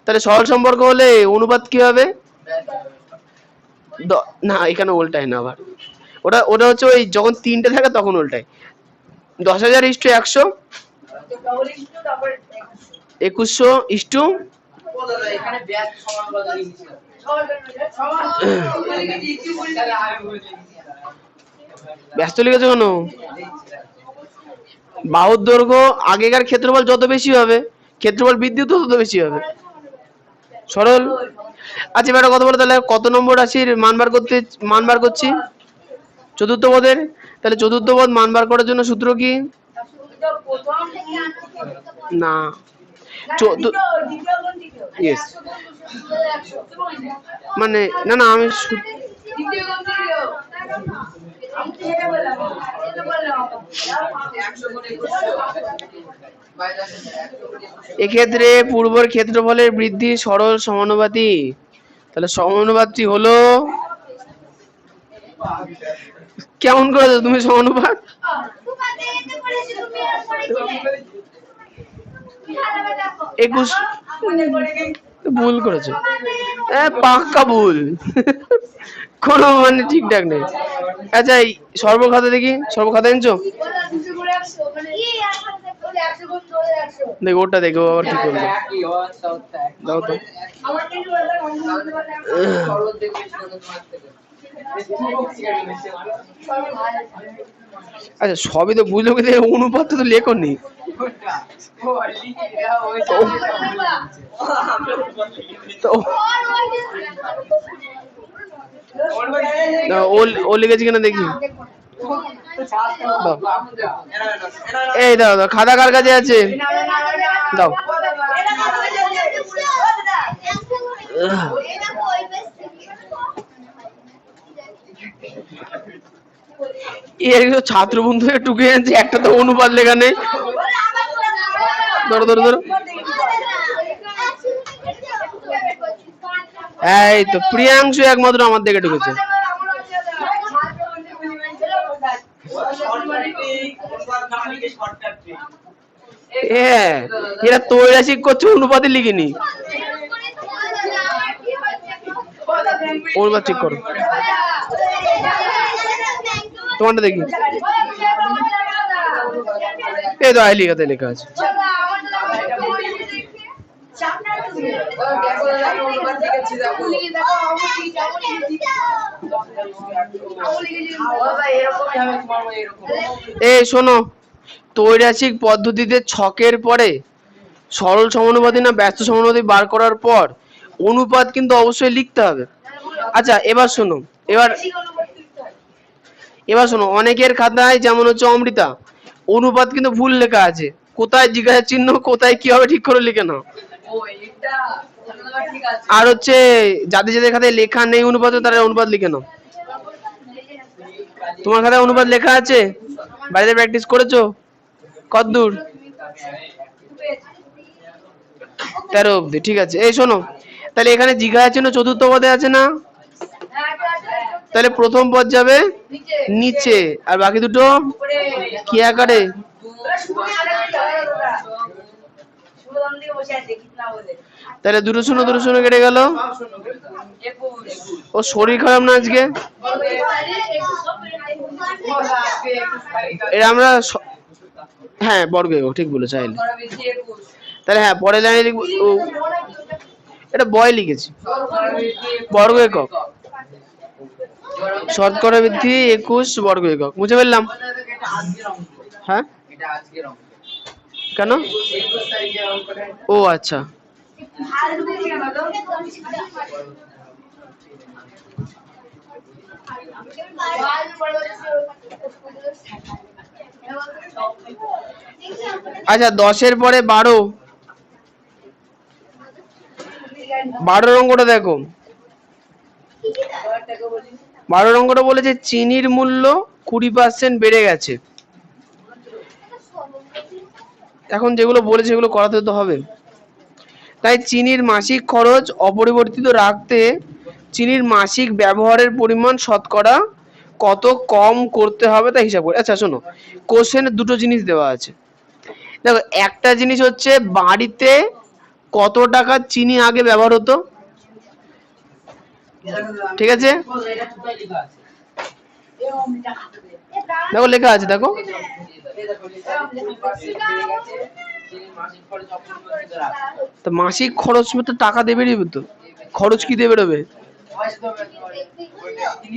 তাহলে সরল সম্পর্ক হলে অনুপাত কি হবে? না, এখানে উল্টায় না আবার, ওটা ওটা হচ্ছে ওই যখন তিনটে থাকে তখন উল্টায়। 10,000:100, 2,100 ব্যস্ত লিখেছো কেন? বাহুর দৈর্ঘ্য আগেকার ক্ষেত্রফল যত বেশি হবে, ক্ষেত্রফল বৃদ্ধি তত বেশি হবে, সরল। আচ্ছা, এবার কথা বলো, তাহলে কত নম্বর রাশির মান বার করছি? চতুর্থ পদের। তাহলে চতুর্থ পদ মান বার করার জন্য সূত্র কি? না, মানে না না, আমি এক্ষেত্রে পূর্বের ক্ষেত্রফলের বৃদ্ধি সরল সমানুপাতি। তাহলে সমানুপাতটি হলো, কেমন করেছো তুমি সমানুপাত? ভুল করেছো, পাক্কা ভুল, কোনো মানে ঠিকঠাক নেই। আচ্ছা, এই সর্বখাতা দেখি, সর্বখাতা এনেছো? দেখো ওটা দেখো আবার কি করবে, দাও তো। আচ্ছা সবই তো বুঝলো, কিন্তু অনুপাত তো লেখো নি। তো ও লিখেছি কিনা দেখি। দাও। এই দাও দাও, খাতা কার কাছে আছে? দাও। এর ছাত্র বন্ধু টুকে আনছে, একটা তো অনুপাত লেখা নেই। ধরো ধরো ধরো। এই তো প্রিয়াংশু একমাত্র আমার দিকে ঢুকেছে। এরা তৈরাসিক করছে, অনুপাতে লিখিনি। অনুপাত ঠিক করো, তোমারটা দেখি। এই তো আইলিগাতে লেখা আছে। এই শোনো, তৈরাসিক পদ্ধতিতে ছকের পরে সরল সমানুপাতি না ব্যস্ত সমানুপাতি বার করার পর অনুপাত কিন্তু অবশ্যই লিখতে হবে। আচ্ছা এবার শোনো, এবার শোনো, অনেকের খাতায় যেমন হচ্ছে অমৃতা, অনুপাত কিন্তু ভুল লেখা আছে। কোথায় জিজ্ঞাসা চিহ্ন, কোথায় কি হবে ঠিক করে লিখে নাও। আর হচ্ছে যাদের যাদের খাতায় লেখা নেই অনুপাত, তারা অনুপাত লিখে নাও। তোমার খাতায় অনুপাত লেখা আছে? বাড়িতে প্র্যাকটিস করেছো? কতদূর? 13 অব্দি, ঠিক আছে। এই শোনো, তাহলে এখানে জিজ্ঞাসা চিহ্ন চতুর্থ পদে আছে না? তাহলে প্রথম পদ যাবে নিচে, আর বাকি দুটো কি আকারে? তাহলে দুটো শূন্য কেটে গেল। ও শরীর খারাপ না আজকে? এটা আমরা হ্যাঁ বর্গ একক ঠিক বলে চাইলে। তাহলে হ্যাঁ পরের লাইনে লিখবো, এটা বয় লিখেছি, বর্গ একক, শতকরা বৃদ্ধি 21 বর্গ একক। বুঝে ফেললাম? হ্যাঁ কেন? ও আচ্ছা, আচ্ছা 10-এর পরে 12, 12 অঙ্কটা দেখো। 12 অঙ্কটা বলেছে চিনির মূল্য 20% বেড়ে গেছে। এখন যেগুলো বলেছে সেগুলো করাতে তো হবে। তাই চিনির মাসিক খরচ অপরিবর্তিত রাখতে চিনির মাসিক ব্যবহারের পরিমাণ শতকরা কত কম করতে হবে তা হিসাব করে। আচ্ছা শোনো, কোশ্চেনে দুটো জিনিস দেওয়া আছে। দেখো একটা জিনিস হচ্ছে বাড়িতে কত টাকা চিনি আগে ব্যবহার হতো, ঠিক আছে? দেখো লেখা আছে, দেখো তো মাসিক খরচ তো টাকা দেবে তো, খরচ কি দেবে রবে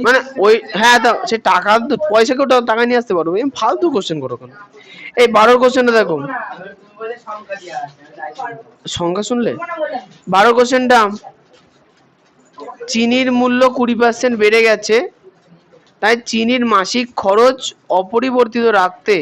মানে ওই হ্যাঁ, তো সে টাকা তো পয়সা কেউ টাকা নিয়ে আসতে পারবে, ফালতু কোশ্চেন করো কেন? এই 12 কোশ্চেনটা দেখো, সংখ্যা শুনলে 12 কোশ্চেনটা, চিনির মূল্য 20% বেড়ে গেছে, তাই চিনির মাসিক খরচ অপরিবর্তিত রাখতে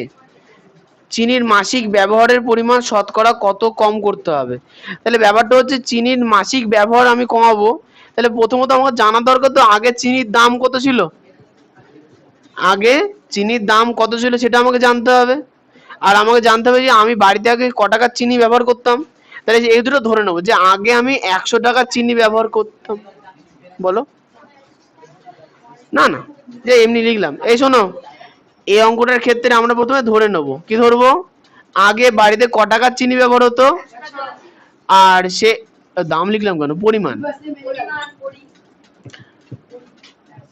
চিনির মাসিক ব্যবহারের পরিমাণ শতকরা কত কম করতে হবে। তাহলে ব্যাপারটা হচ্ছে চিনির মাসিক ব্যবহার আমি কমাবো, তাহলে প্রথমত আমাকে জানা দরকার তো আগে চিনির দাম কত ছিল। আগে চিনির দাম কত ছিল সেটা আমাকে জানতে হবে, আর আমাকে জানতে হবে যে আমি বাড়িতে আগে ক টাকার চিনি ব্যবহার করতাম। তাহলে এই দুটো ধরে নেবো যে আগে আমি 100 টাকার চিনি ব্যবহার করতাম। বলো না না, যে এমনি লিখলাম। এই শোনো, এই অঙ্কটার ক্ষেত্রে আমরা প্রথমে ধরে নেব, কি ধরবো? আগে বাড়িতে ক টাকার চিনি ব্যবহার হতো, আর সে দাম লিখলাম কেন, পরিমাণ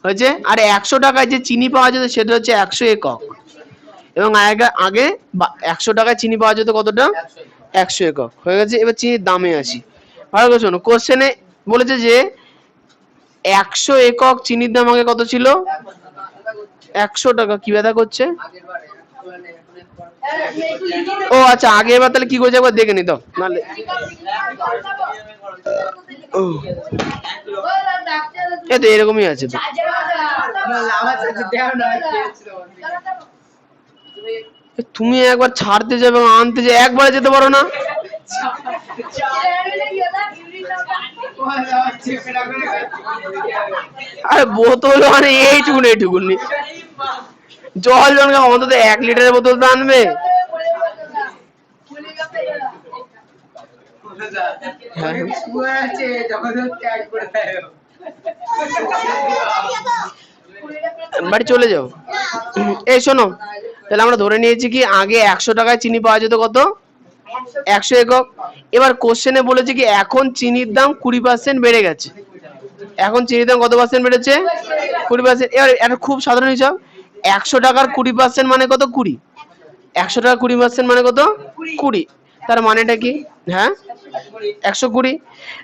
হয়েছে। আর 100 টাকায় যে চিনি পাওয়া যেত সেটা হচ্ছে 100 একক, এবং আগে 100 টাকায় চিনি পাওয়া যেত কতটা, 100 একক। হয়ে গেছে। এবার চিনির দামে আসি। ভালো করে শোনো, কোশ্চেনে বলেছে যে 100 একক চিনির দাম আগে কত ছিল? 100 টাকা। কি ব্যথা করছে? ও আচ্ছা, আগে এবার তাহলে কি করেছে একবার দেখে নি তো, নাহলে ও এ তো এরকমই আছে তো। তুমি একবার ছাড়তে যাবে আনতে যাবে, একবারে যেতে পারো না? আরে বোতল মানে এইটুকুন এইটুকুন জল জল অন্তত 1 লিটারের বোতল তো আনবে। বাড়ি চলে যাও। এই শোনো, তাহলে আমরা ধরে নিয়েছি কি আগে 100 টাকায় চিনি পাওয়া যেত কত? 100 একক। এবার কোশ্চেনে বলেছে কি এখন চিনির দাম 20% বেড়ে গেছে। এখন চিনির দাম কত পার্সেন্ট বেড়েছে? 20%। এবার এটা খুব সাধারণ হিসাব, 100 টাকার 20% মানে কত? 20। 100 টাকা 20% মানে কত? 20। তার মানেটা কি? হ্যাঁ, 120।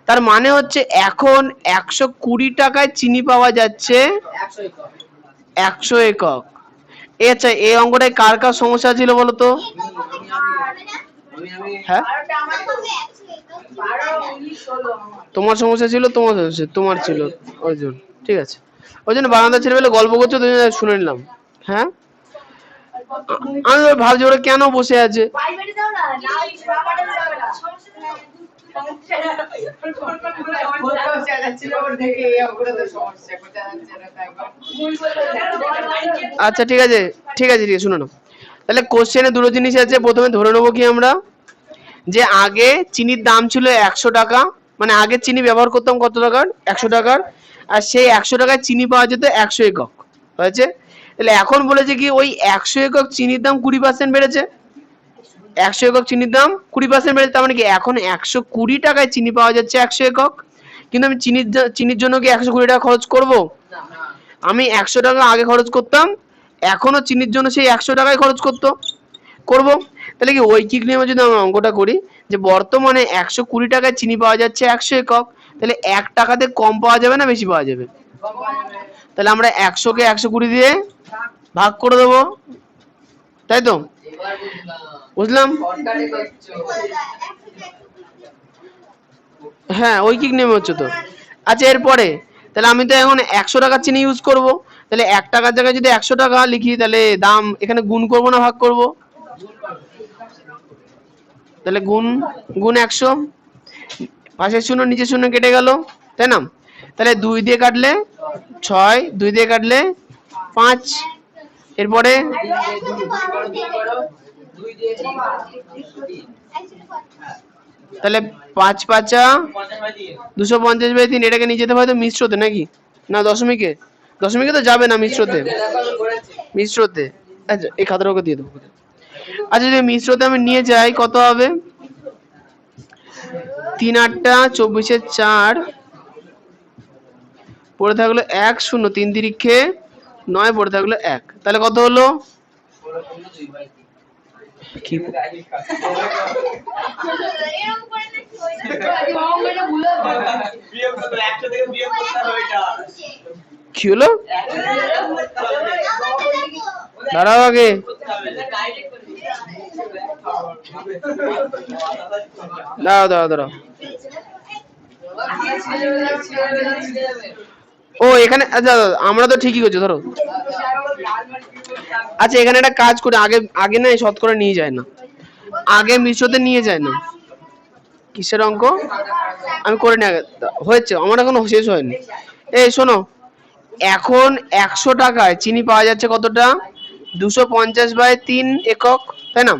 তার মানে হচ্ছে এখন 120 টাকায় চিনি পাওয়া যাচ্ছে 100 একক। আচ্ছা, এই অঙ্কটায় কার কার সমস্যা ছিল বলো তো? হ্যাঁ, তোমার সমস্যা ছিল, তোমার ছিল ওই জন্য। ঠিক আছে, ওই জন্য বারান্দা ছেড়ে বেলে গল্প করছো, তুমি শুনে নিলাম। হ্যাঁ, আমি ভাবছি ওরা কেন বসে আছে। আচ্ছা ঠিক আছে, ঠিক আছে, ঠিক আছে, শুনে নাও। তাহলে কোশ্চেনে দুটো জিনিস আছে। প্রথমে ধরে নেবো কি আমরা, যে আগে চিনির দাম ছিল 100 টাকা, মানে আগে চিনি ব্যবহার করতাম কত টাকার? 100 টাকার। আর সেই 100 টাকায় চিনি পাওয়া যেত 100 একক। হয়েছে? তাহলে এখন বলেছে কি ওই 100 একক চিনির দাম 20% বেড়েছে। 100 একক চিনির দাম 20% বেড়েছে। তার মানে কি এখন 120 টাকায় চিনি পাওয়া যাচ্ছে 100 একক। কিন্তু আমি চিনির জন্য কি 120 টাকা খরচ করব? আমি 100 টাকা আগে খরচ করতাম, এখনো চিনির জন্য সেই 100 টাকায় খরচ করব। তাহলে কি ঐকিক নিয়মে যদি আমরা অঙ্কটা করি, যে বর্তমানে 120 টাকায় চিনি পাওয়া যাচ্ছে 100 একক, তাহলে 1 টাকাতে কম পাওয়া যাবে না বেশি পাওয়া যাবে? তাহলে আমরা 100 কে 120 দিয়ে ভাগ করে দেবো, তাই তো? বুঝলাম? হ্যাঁ, ঐকিক নিয়মে হচ্ছে তো। আচ্ছা, এরপরে তাহলে আমি তো এখন 100 টাকার চিনি ইউজ করব। তাহলে 1 টাকার জায়গায় যদি 100 টাকা লিখি, তাহলে দাম এখানে গুণ করব না ভাগ করব? তাহলে গুণ 100, পাশের শূন্য নিচের শূন্য কেটে গেল, তাই না? তাহলে 2 দিয়ে কাটলে 6, 2 দিয়ে কাটলে 5। এরপরে তাহলে 5 5 250/3। এটাকে নিয়ে যেতে হয় তো মিশ্রতে, নাকি না দশমিকে? দশমিকে তো যাবে না, মিশ্রতে। আচ্ছা, এই খাতাটা ওকে দিয়ে দেবো। আচ্ছা, যদি মিশ্রতে আমি নিয়ে যাই কত হবে? 3 8 24 4 পড়ে থাকলো 1 0, 3 তিরিক্ষে 9 পড়ে থাকলো 1। তাহলে কত হলো? কি হলো? দাঁড়াও আগে, দাঁড়াও। ও এখানে, আচ্ছা আমরা তো ঠিকই করছি, ধরো। আচ্ছা, এখানে একটা কাজ করে, আগে না শতকরা নিয়ে যায় না, আগে মিশ্রতে নিয়ে যায় না। কিসের অঙ্ক? আমি করে নিয়ে হয়েছে, আমার এখনো শেষ হয়নি। এই শোনো, এখন 100 টাকায় চিনি পাওয়া যাচ্ছে কতটা? 250/3 একক, তাই না?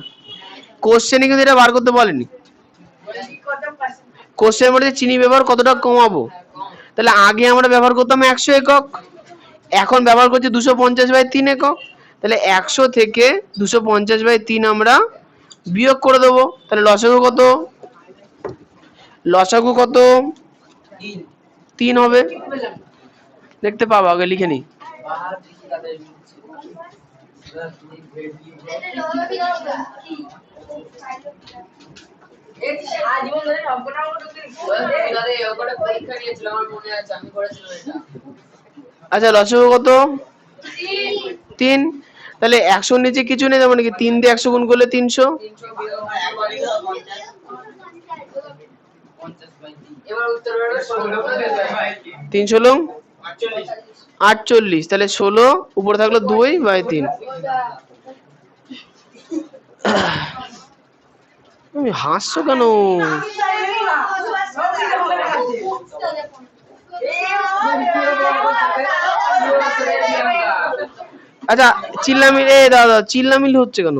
কোশ্চেনে কিন্তু এটা বার করতে বলেনি। কোশ্চেনের মধ্যে চিনি ব্যবহার কতটা কমাবো। তাহলে আগে আমরা ব্যবহার করতাম 100 একক, এখন ব্যবহার করছি 250/3 একক। তাহলে 100 থেকে 250/3 আমরা বিয়োগ করে দেবো। তাহলে লসাগু কত? 3 হবে। দেখতে পাবো, আগে লিখে নি। পরীক্ষা নিয়েছিল আমার মনে আছে, আমি করেছিলাম এটা। আচ্ছা লসাগু কত? 3। তাহলে 100 নিচে কিছু নেই, তার মানে কি 3 দিয়ে 100 গুণ করলে 300। 300 বিয়োগ 50। এবার উত্তর বেরোবে 16। 3 16 48। তাহলে 16 উপরে থাকলো 2/3। তুমি হাসছো কেন? আচ্ছা চিল্লামিল, এ দাদা চিল্লামিল হচ্ছে কেন?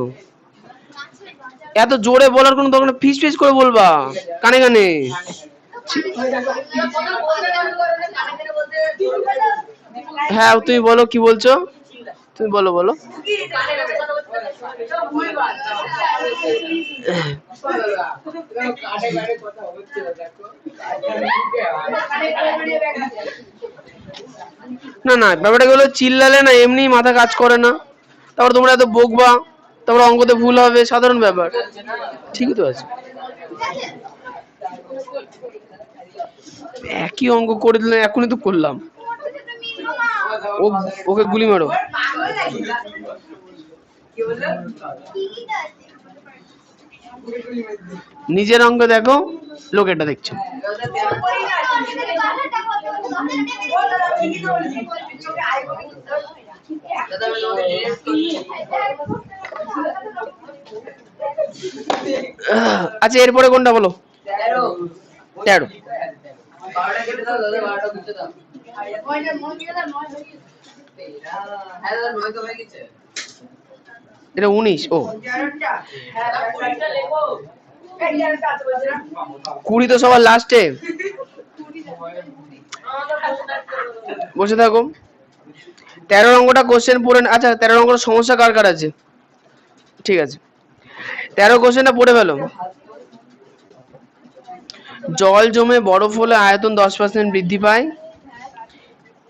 এত জোরে বলার কোনো দরকার নেই, ফিস ফিস করে বলবা কানে কানে। হ্যাঁ তুমি বলো কি বলছো, তুমি বলো বলো। না না ব্যাপারটা হলো চিল্লালে না এমনি মাথা কাজ করে না, তারপর তোমরা এত বকবা, তারপর অঙ্কতে ভুল হবে, সাধারণ ব্যাপার। ঠিকই তো আছে, একই অঙ্ক করে দিলে, এখনই তো করলাম। ওকে গুলি মারো। নিজের অঙ্ক দেখো, লোকেরটা দেখছো। আচ্ছা এরপরে কোনটা বলো? 13। এটা 19। ও 20 তো সবার লাস্টে। বসে থাকো। 13 অঙ্কটা কোশ্চেন পড়ে। আচ্ছা 13 অঙ্কটা সমস্যা কার কার আছে? ঠিক আছে 13 কোশ্চেনটা পড়ে ফেলো। জল জমে বরফ হলে আয়তন 10% বৃদ্ধি পায়।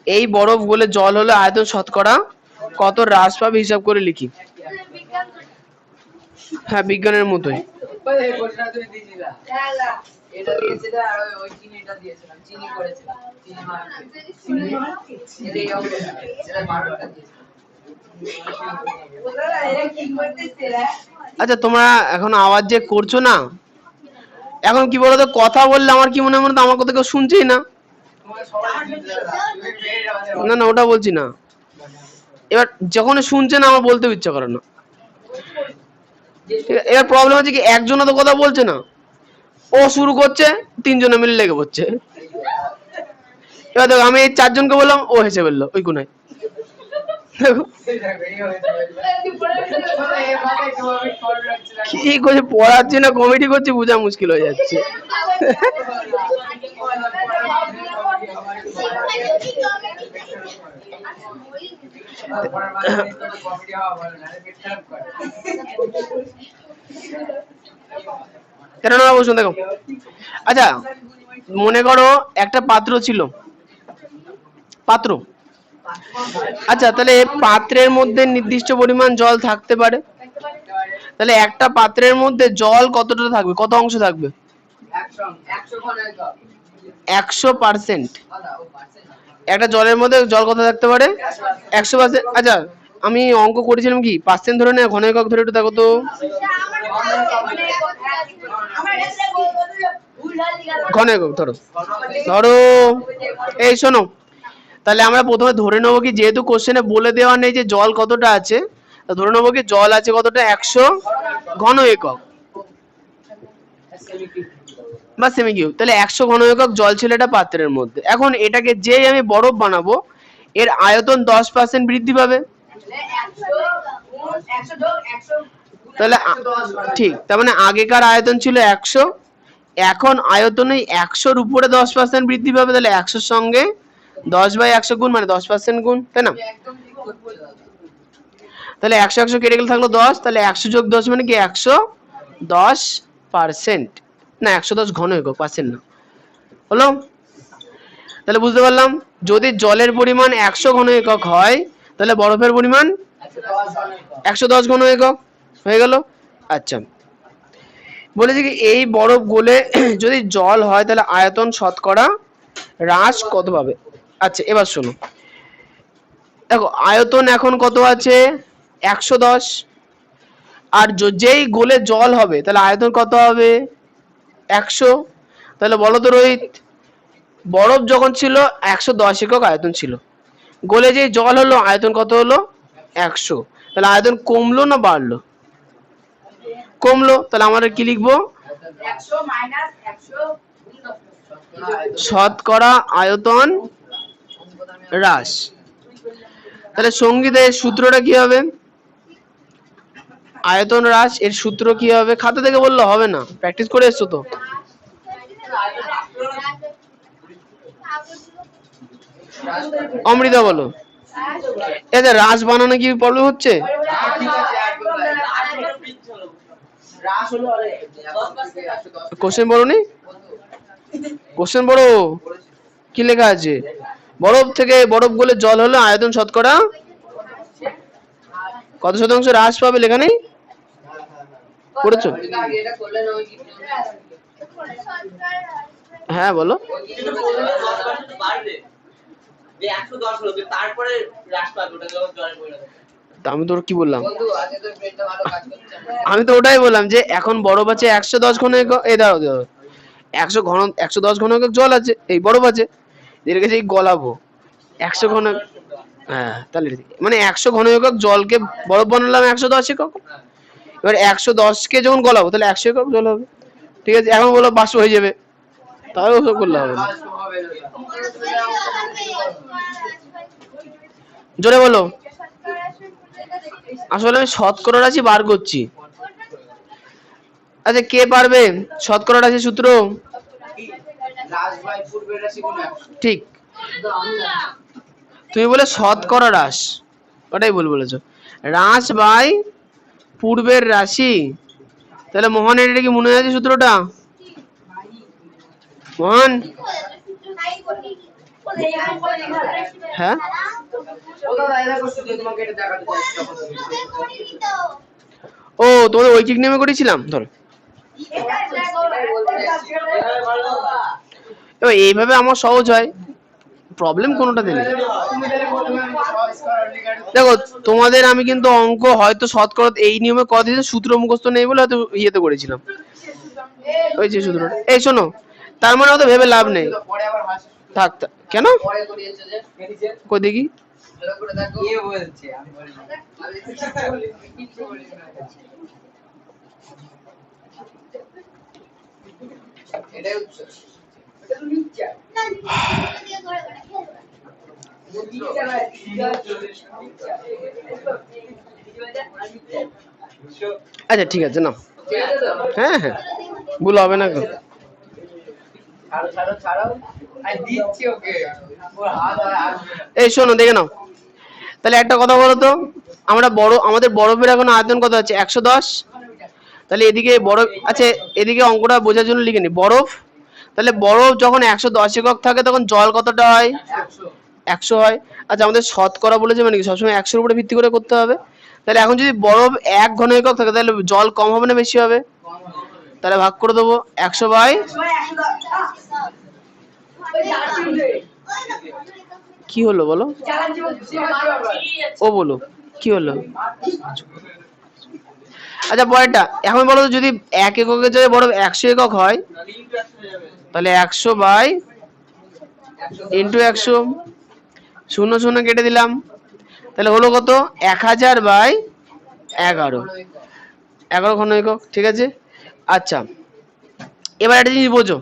এই বরফ গলে জল হলে আয়তন শতকরা কত হ্রাস পাবে হিসাব করে লিখি। হ্যাঁ বিজ্ঞানের মতোই। আচ্ছা তোমরা এখন আওয়াজ যে করছো না, এখন কি বলতো, কথা বললে আমার কি মনে মনে আমার কথা কেউ শুনছেই না। না না ওটা বলছি না, এবার যখন শুনছে না আমার বলতে ইচ্ছা করে না। এবার প্রবলেম হচ্ছে কি, একজনও তো কথা বলছে না, ও শুরু করছে, 3 জনে মিলে লেগে পড়ছে। এবার দেখো আমি এই 4 জনকে বললাম, ও হেসে বললো ওই কোনায়। কি করছে, পড়াচ্ছি না কমেডি করছি, বোঝা মুশকিল হয়ে যাচ্ছে। কেন না বসুন দেখো। আচ্ছা মনে করো একটা পাত্র ছিল, পাত্র। আচ্ছা তাহলে পাত্রের মধ্যে নির্দিষ্ট পরিমাণ জল থাকতে পারে, তাহলে একটা পাত্রের মধ্যে জল কতটা থাকবে, কত অংশ থাকবে? 100%। একটা জলের মধ্যে জল কত থাকতে পারে? 100%। আচ্ছা আমি অঙ্ক করেছিলাম কি পার্সেন্ট ধরে না ঘন একক ধরে, একটু দেখো তো। ঘন একক ধরো, ধরো এই শোনো, তাহলে আমরা প্রথমে ধরে নেবো কি, যেহেতু কোশ্চেনে বলে দেওয়া নেই যে জল কতটা আছে, ধরে নেবো কি জল আছে কতটা, 100 ঘন একক বা সেমি কিউব। তাহলে 100 ঘন একক জল ছিল এটা পাত্রের মধ্যে। এখন এটাকে যেই আমি বরফ বানাবো, এর আয়তন 10% বৃদ্ধি পাবে। তাহলে ঠিক, তার মানে আগেকার আয়তন ছিল 100, এখন আয়তন এই 100-র উপরে 10% বৃদ্ধি পাবে। তাহলে 100-র সঙ্গে 10/100 গুণ, মানে 10% গুণ, তাই না? তাহলে 100 100 কেটে গেলে থাকলো 10, তাহলে 100 যোগ 10 মানে কি 110%, না 110 ঘন একক, পার্সেন্ট না, হলো? তাহলে বুঝতে পারলাম যদি জলের পরিমাণ 100 ঘন একক হয়, তাহলে বরফের পরিমাণ 110 ঘন একক হয়ে গেল। আচ্ছা বলেছে কি এই বরফ গলে যদি জল হয় তাহলে আয়তন শতকরা হ্রাস কত পাবে। আচ্ছা এবার শোনো, দেখো আয়তন এখন কত আছে 110, আর যেই গলে জল হবে তাহলে আয়তন কত হবে 100। তাহলে বলো তো রোহিত, বরফ যখন ছিল 110 একক আয়তন ছিল, গলে যে জল হলো আয়তন কত হলো 100, তাহলে আয়তন কমলো না বাড়লো? কমলো। তাহলে আমরা কি লিখবো, 100 মাইনাস 100 শতকরা আয়তন হ্রাস। তাহলে সঙ্গীতের সূত্রটা কি হবে, আয়তন হ্রাস এর সূত্র কি হবে, খাতা থেকে বললে হবে না, প্র্যাকটিস করে এসছো তো। অমৃতা বলো, এতে হ্রাস বানানো কি প্রবলেম হচ্ছে? কোশ্চেন বলোনি, কোশ্চেন বড় কি লেখা আছে, বরফ থেকে বরফ গলে জল হলে আয়তন শতকরা কত শতাংশ হ্রাস পাবে লেখা নেই, পড়েছো? হ্যাঁ বলো। আমি তোর কি বললাম, আমি তো ওটাই বললাম যে এখন বরফ আছে 110 ঘন একক, এই দাঁড়াও দাঁড়াও 110 ঘন একক জল আছে, এই বরফ আছে, এর কাছে গলাবো 100 ঘন, হ্যাঁ তাহলে মানে 100 ঘন একক জলকে বরফ বানালাম 110 একক, এবার 110 কে যখন গলাবো তাহলে 100 একক জল হবে। ঠিক আছে, এখন বলো বাষ্প হয়ে যাবে, তাহলে ওসব করলে হবে না। জোরে বলো, আসলে আমি শতকরা রাশি বার করছি। আচ্ছা কে পারবে শতকরা রাশি সূত্র? ঠিক, তুমি বলে শতকরা হ্রাস, ওটাই ভুল বলেছো, হ্রাস বাই পূর্বের রাশি। তাহলে মোহনের এটা কি মনে আছে সূত্রটা? মোহন, হ্যাঁ ও তোমাদের ঐকিক নেমে করেছিলাম, ধরো এইভাবে আমার সহজ হয়, প্রবলেম কোনোটাতে নেই। দেখো তোমাদের আমি কিন্তু অঙ্ক হয়তো শতকরা এই নিয়মে করা দিয়েছে, সূত্র মুখস্থ নেই বলে হয়তো ইয়েতে করেছিলাম, ওই যে সূত্রটা। এই শোনো, তার মানে অত ভেবে লাভ নেই, থাক কেন কই দেখি, আচ্ছা ঠিক আছে না, হ্যাঁ হ্যাঁ ভুল হবে না। এই শোনো দেখে নাও, তাহলে একটা কথা বলো তো, আমরা আমাদের বরফের এখন আয়তন কত আছে 110, তাহলে এদিকে বরফ আছে, এদিকে অঙ্কটা বোঝার জন্য লিখে নি বরফ, তাহলে বরফ যখন 110 একক থাকে তখন জল কতটা হয় 100 হয়। আচ্ছা আমাদের শতকরা বলেছে মানে কি সবসময় 100-এর উপরে ভিত্তি করে করতে হবে, তাহলে এখন যদি বরফ 1 ঘন একক থাকে তাহলে জল কম হবে না বেশি হবে, তাহলে ভাগ করে দেবো 100 বাই, কি হলো বলো, ও বলো কি হলো। আচ্ছা পরেরটা এখন বলো, যদি 1 এককের জায়গায় বরফ 100 একক হয় তাহলে 100 বাই ইন্টু 100, 0 0 কেটে দিলাম, তাহলে হলো কত 1000 বাই 11 ঘন একক। ঠিক আছে, আচ্ছা এবার একটা জিনিস বোঝো,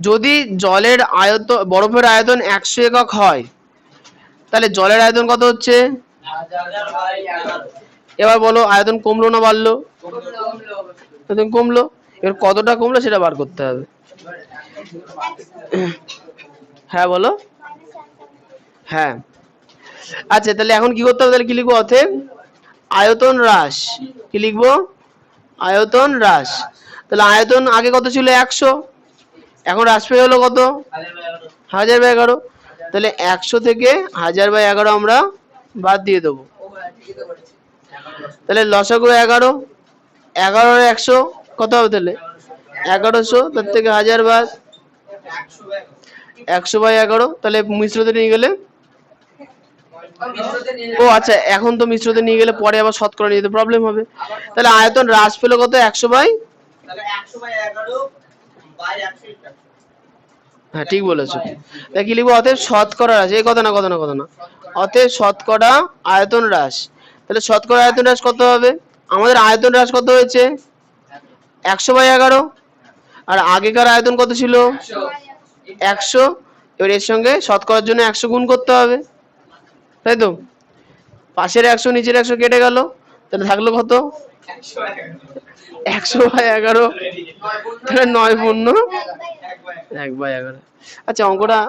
যদি জলের আয়তন বরফের আয়তন 100 একক হয় তাহলে জলের আয়তন কত হচ্ছে, এবার বলো আয়তন কমলো না বাড়লো, আয়তন কমলো, এবার কতটা কমলো সেটা বার করতে হবে। হ্যাঁ বলো, হ্যাঁ আচ্ছা তাহলে এখন কি করতে হবে, তাহলে কি লিখবো, অতএব আয়তন হ্রাস, কি লিখবো আয়তন হ্রাস। তাহলে আয়তন আগে কত ছিল 100, এখন হ্রাস পেয়ে হলো কত 1000/11, তাহলে 100 থেকে 1000/11 আমরা বাদ দিয়ে দেবো, তাহলে লসাগু 11, 11 আর 100 কত হবে তাহলে 1100, তার থেকে 1000 বাদ 100/11, তাহলে মিশ্রতে নিয়ে গেলে ও আচ্ছা, এখন তো মিশ্রতে নিয়ে গেলে পরে আবার শতকরা নিয়ে যেতে প্রবলেম হবে, তাহলে আয়তন হ্রাস পেল কত 100 বাই, হ্যাঁ ঠিক বলেছো। তাই কি লিখবো, অতএব শতকরা হ্রাস, এই কথা না কথা না কথা না, অতএব শতকরা আয়তন হ্রাস। তাহলে শতকরা আয়তন হ্রাস কত হবে, আমাদের আয়তন হ্রাস কত হয়েছে 100/11, আর আগেকার আয়তন কত ছিল 100, এবার এর সঙ্গে শতকরার জন্য 100 গুণ করতে হবে, তাই তো, পাশের 100 নিচের 100 কেটে গেল, তাহলে থাকলো কত 100/11, তাহলে 9×1/11। আচ্ছা অঙ্কটা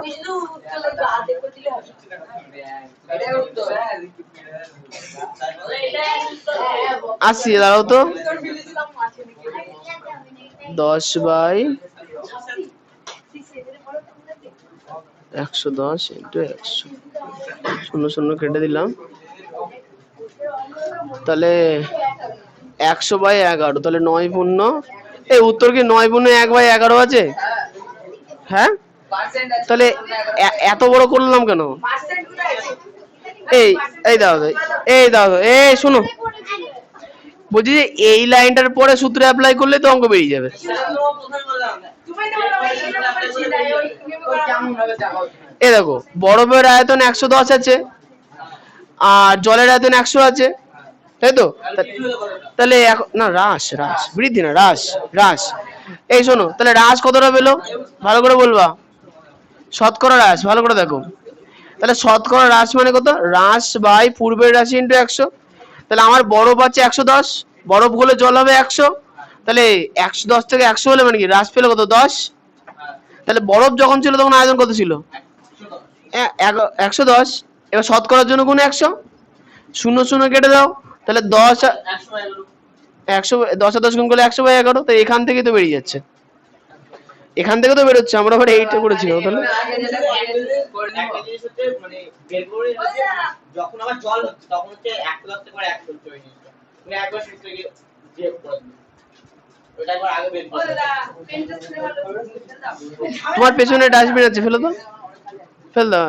আসছি, দাঁড়াও তো, 10/110 × 100, 0 কেটে দিলাম, তাহলে 100/11, তাহলে 9×, এই উত্তর কি 9×1/11 আছে? হ্যাঁ, তাহলে এত বড় করলাম কেন? এই এই দাও এই শোনো, বলছি যে এই লাইনটার পরে সূত্র অ্যাপ্লাই করলে তো অঙ্ক বেরিয়ে যাবে। এই দেখো, বরফের আয়তন 110 আছে আর জলের আয়তন 100 আছে, তাই তো, তাহলে না হ্রাস বৃদ্ধি না হ্রাস, এই শোনো, তাহলে হ্রাস কতটা পেলো ভালো করে বলবা, শতকরা হ্রাস, ভালো করে দেখো, তাহলে শতকরা হ্রাস মানে কত, হ্রাস বাই পূর্বের রাশি ইন্টু 100, তাহলে আমার বরফ আছে 110, বরফ গলে জল হবে 100, তাহলে 110 থেকে 100 হলে মানে কি হ্রাস পেলো কত 10, তাহলে বরফ যখন ছিল তখন আয়তন কত ছিল 110, এবার শতকরার জন্য গুণ 100, 0 কেটে দাও, তাহলে 10 গুণ করলে 100/11, তো এখান থেকে তো বেরিয়ে যাচ্ছে, এখান থেকে তো বেরোচ্ছে, আমরা আবার এইটা করেছিলাম, তাহলে যখন আবার জল হচ্ছে তখন হচ্ছে 110 থেকে 100 তৈরি হচ্ছে, মানে একবার সূত্র গিয়ে বিয়োগ করে দিই, ওটা একবার আগে বের করে তোমার পেছনে ডাস্টবিন আছে, ফেলো তো, ফেল দাও,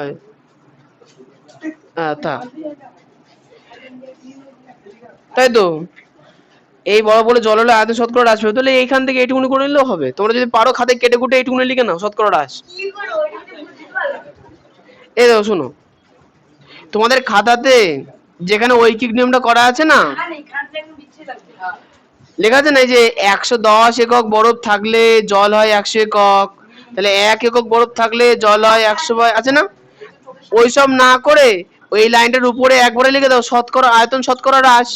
তা তাই তো, এই বড় বলে জল হলে আয়তন শতকরা হ্রাস হবে, তাহলে এইখান থেকে এইটুকুনি করে নিলেও হবে, তোমরা যদি পারো খাতে কেটে কুটে এইটুকুনি লিখে নাও শতকরা হ্রাস। এই দেখো শোনো, তোমাদের খাতাতে যেখানে ঐকিক নিয়মটা করা আছে না, লেখা আছে না, এই যে 110 একক বরফ থাকলে জল হয় 100 একক, তাহলে 1 একক বরফ থাকলে জল হয় 100, আছে না, ওইসব না করে ওই লাইনটার উপরে একবারে লিখে দাও শতকরা আয়তন শতকরা হ্রাস।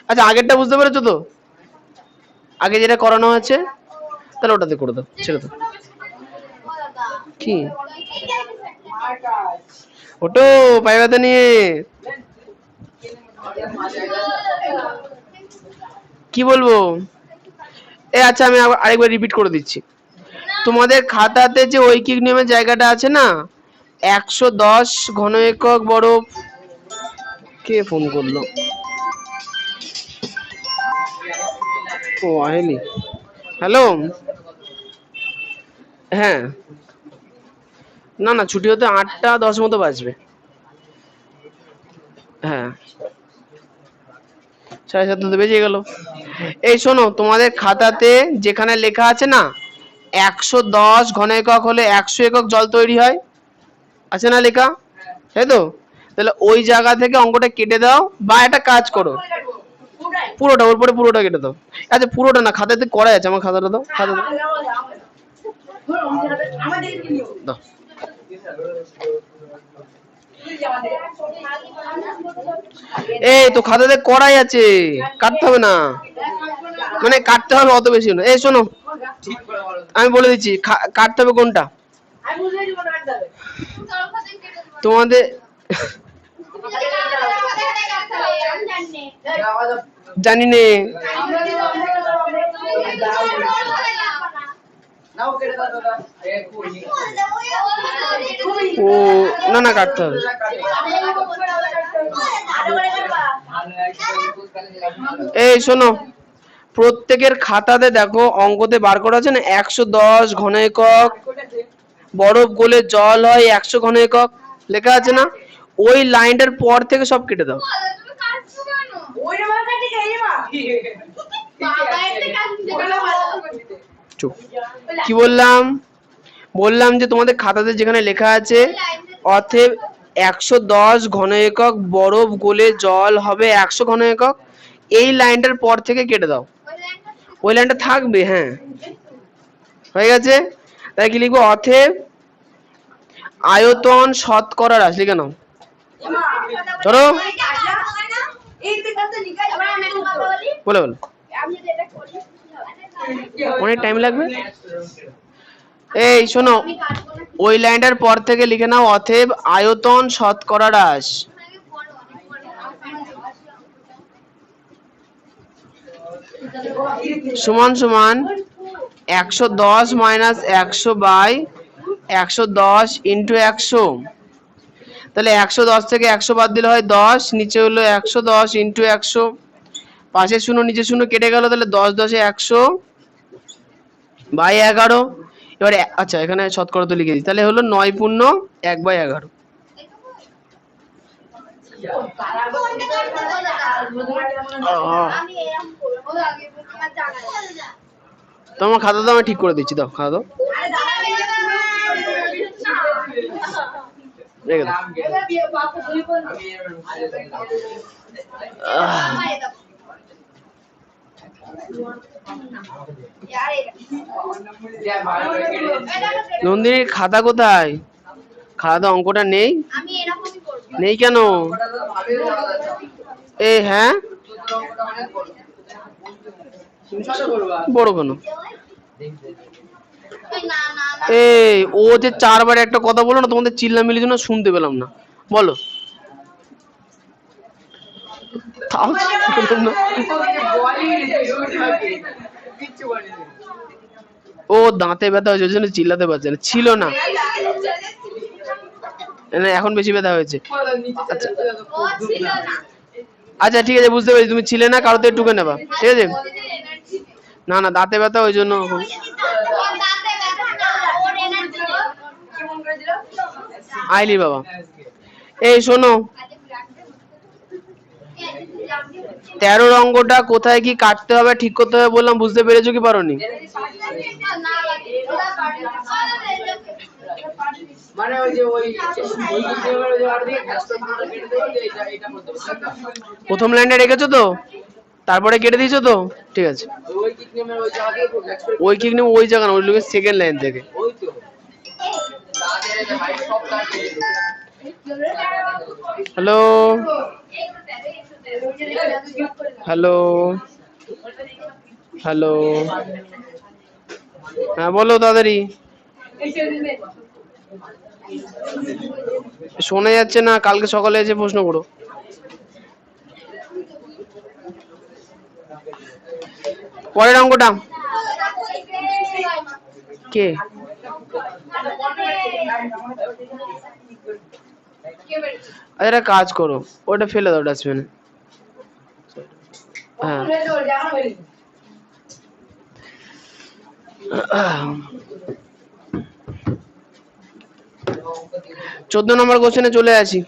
আচ্ছা আগেরটা বুঝতে পেরেছো তো, আগে যেটা করানো হয়েছে, তাহলে ওটাতে করে দাও, ছেড়ে দাও, কি ওটো পায়ে ব্যথা নিয়ে কি বলবো, আচ্ছা আমি আরেকবার রিপিট করে দিচ্ছি, তোমাদের খাতাতে যে ঐকিক নিয়মের জায়গাটা আছে না, 110 ঘন একক বরফ, কে ফোন করলো, ও আহেলি, হ্যালো, হ্যাঁ না ছুটি হতে 8:10 মতো বাজবে, হ্যাঁ 7:30 বেজে গেল। এই শোনো, তোমাদের খাতাতে যেখানে লেখা আছে না 110 ঘন একক হলে 100 একক জল তৈরি হয়, আছে না লেখা, তাই তো, তাহলে ওই জায়গা থেকে অঙ্কটা কেটে দাও, বা একটা কাজ করো পুরোটা, ওর পরে পুরোটা কেটে দাও, আচ্ছা পুরোটা না, খাতাতে করা আছে, আমার খাতাটা দাও, খাতা দাও, এই তো খাতাতে করাই আছে, কাটতে হবে না, মানে কাটতে হবে অত বেশি না, এই শোনো আমি বলে দিচ্ছি কাটতে হবে কোনটা, তোমাদের জানি নে, ও না কাটতে হবে, এই শোনো প্রত্যেকের খাতাতে দেখো অঙ্কতে বার করা আছে না 110 ঘন একক বরফ গলে জল হয় 100 ঘন একক লেখা আছে না, ওই লাইনটার পর থেকে সব কেটে দাও। চুপ। কি বললাম? বললাম যে তোমাদের খাতাতে যেখানে লেখা আছে অতএব 110 ঘন একক বরফ গলে জল হবে 100 ঘন একক, এই লাইনটার পর থেকে কেটে দাও। ওই লাইনটা থাকবে, হ্যাঁ হয়ে গেছে। তাই কি লিখবো? অতএব আয়তন শতকরা রাশি লিখে নাও। ধরো বলে বলো, অনেক টাইম লাগবে। এই শোনো, ওই লাইনটার পর থেকে লিখে নাও অতএব আয়তন শতকরা হ্রাস সমান সমান 110 মাইনাস 100 বাই 110 ইন্টু 100। তাহলে 110 থেকে 100 বাদ দিলে হয় 10, নিচে হলো 110 ইন্টু 100, পাশে শূন্য নিচে শূন্য কেটে গেল, তাহলে 10 10 100 বাই 11। এবারে আচ্ছা এখানে শতকরা তো লিখে দিই, তাহলে হলো 9 পূর্ণ 1/11। তোমার খাতা তো আমি ঠিক করে দিচ্ছি, দাও খাতা দাও, রেখে দাও। নন্দিনীর খাতা কোথায়? খাতা অঙ্কটা নেই? নেই কেন? এ হ্যাঁ বড় কেন? এই ও যে 4 বার একটা কথা বলো না, তোমাদের চিল্লামিল্লির জন্য শুনতে পেলাম না, বলো। ও দাঁতে ব্যথা হয়েছে ওই জন্য চিল্লাতে পারছে না, ছিল না এখন বেশি ব্যথা হয়েছে। আচ্ছা আচ্ছা ঠিক আছে, বুঝতে পেরেছি তুমি ছিলে না, কারোতে টুকে নেবা, ঠিক আছে। না না দাঁতে ব্যথা ওই জন্য। আইলি বাবা। এই শোনো, 13 অঙ্কটা কোথায় কি কাটতে হবে ঠিক করতে হবে বললাম, বুঝতে পেরেছো কি পারোনি? মানে ওই যে ওই প্রথম লাইনটা রেখেছো তো, তারপরে কেটে দিয়েছো তো, ঠিক আছে। ওই কিক নেম ওই জায়গা না, ওই লোকের সেকেন্ড লাইন থেকে। হ্যালো হ্যালো হ্যালো, হ্যাঁ বলো তাড়াতাড়ি, শোনা যাচ্ছে না, কালকে সকালে এসে প্রশ্ন করো। পরের অঙ্কটা কে? আচ্ছা একটা কাজ করো, ওটা ফেলে দাও ডাস্টবিনে। হ্যাঁ 14 নম্বর কোশ্চেনে চলে আসি।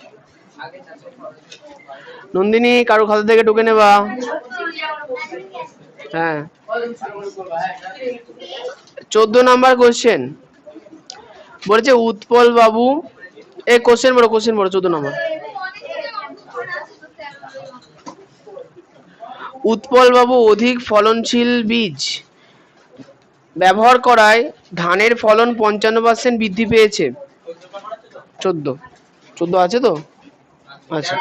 নন্দিনী কারো খাতা থেকে ঢুকে নেবা। হ্যাঁ 14 নম্বর কোশ্চেন বলেছে উৎপল বাবু, এই কোশ্চেন বড় 14 নম্বর। উৎপল বাবু অধিক ফলনশীল বীজ ব্যবহার করায় ধানের ফলন 55% বৃদ্ধি পেয়েছে। 14 আছে তো, আচ্ছা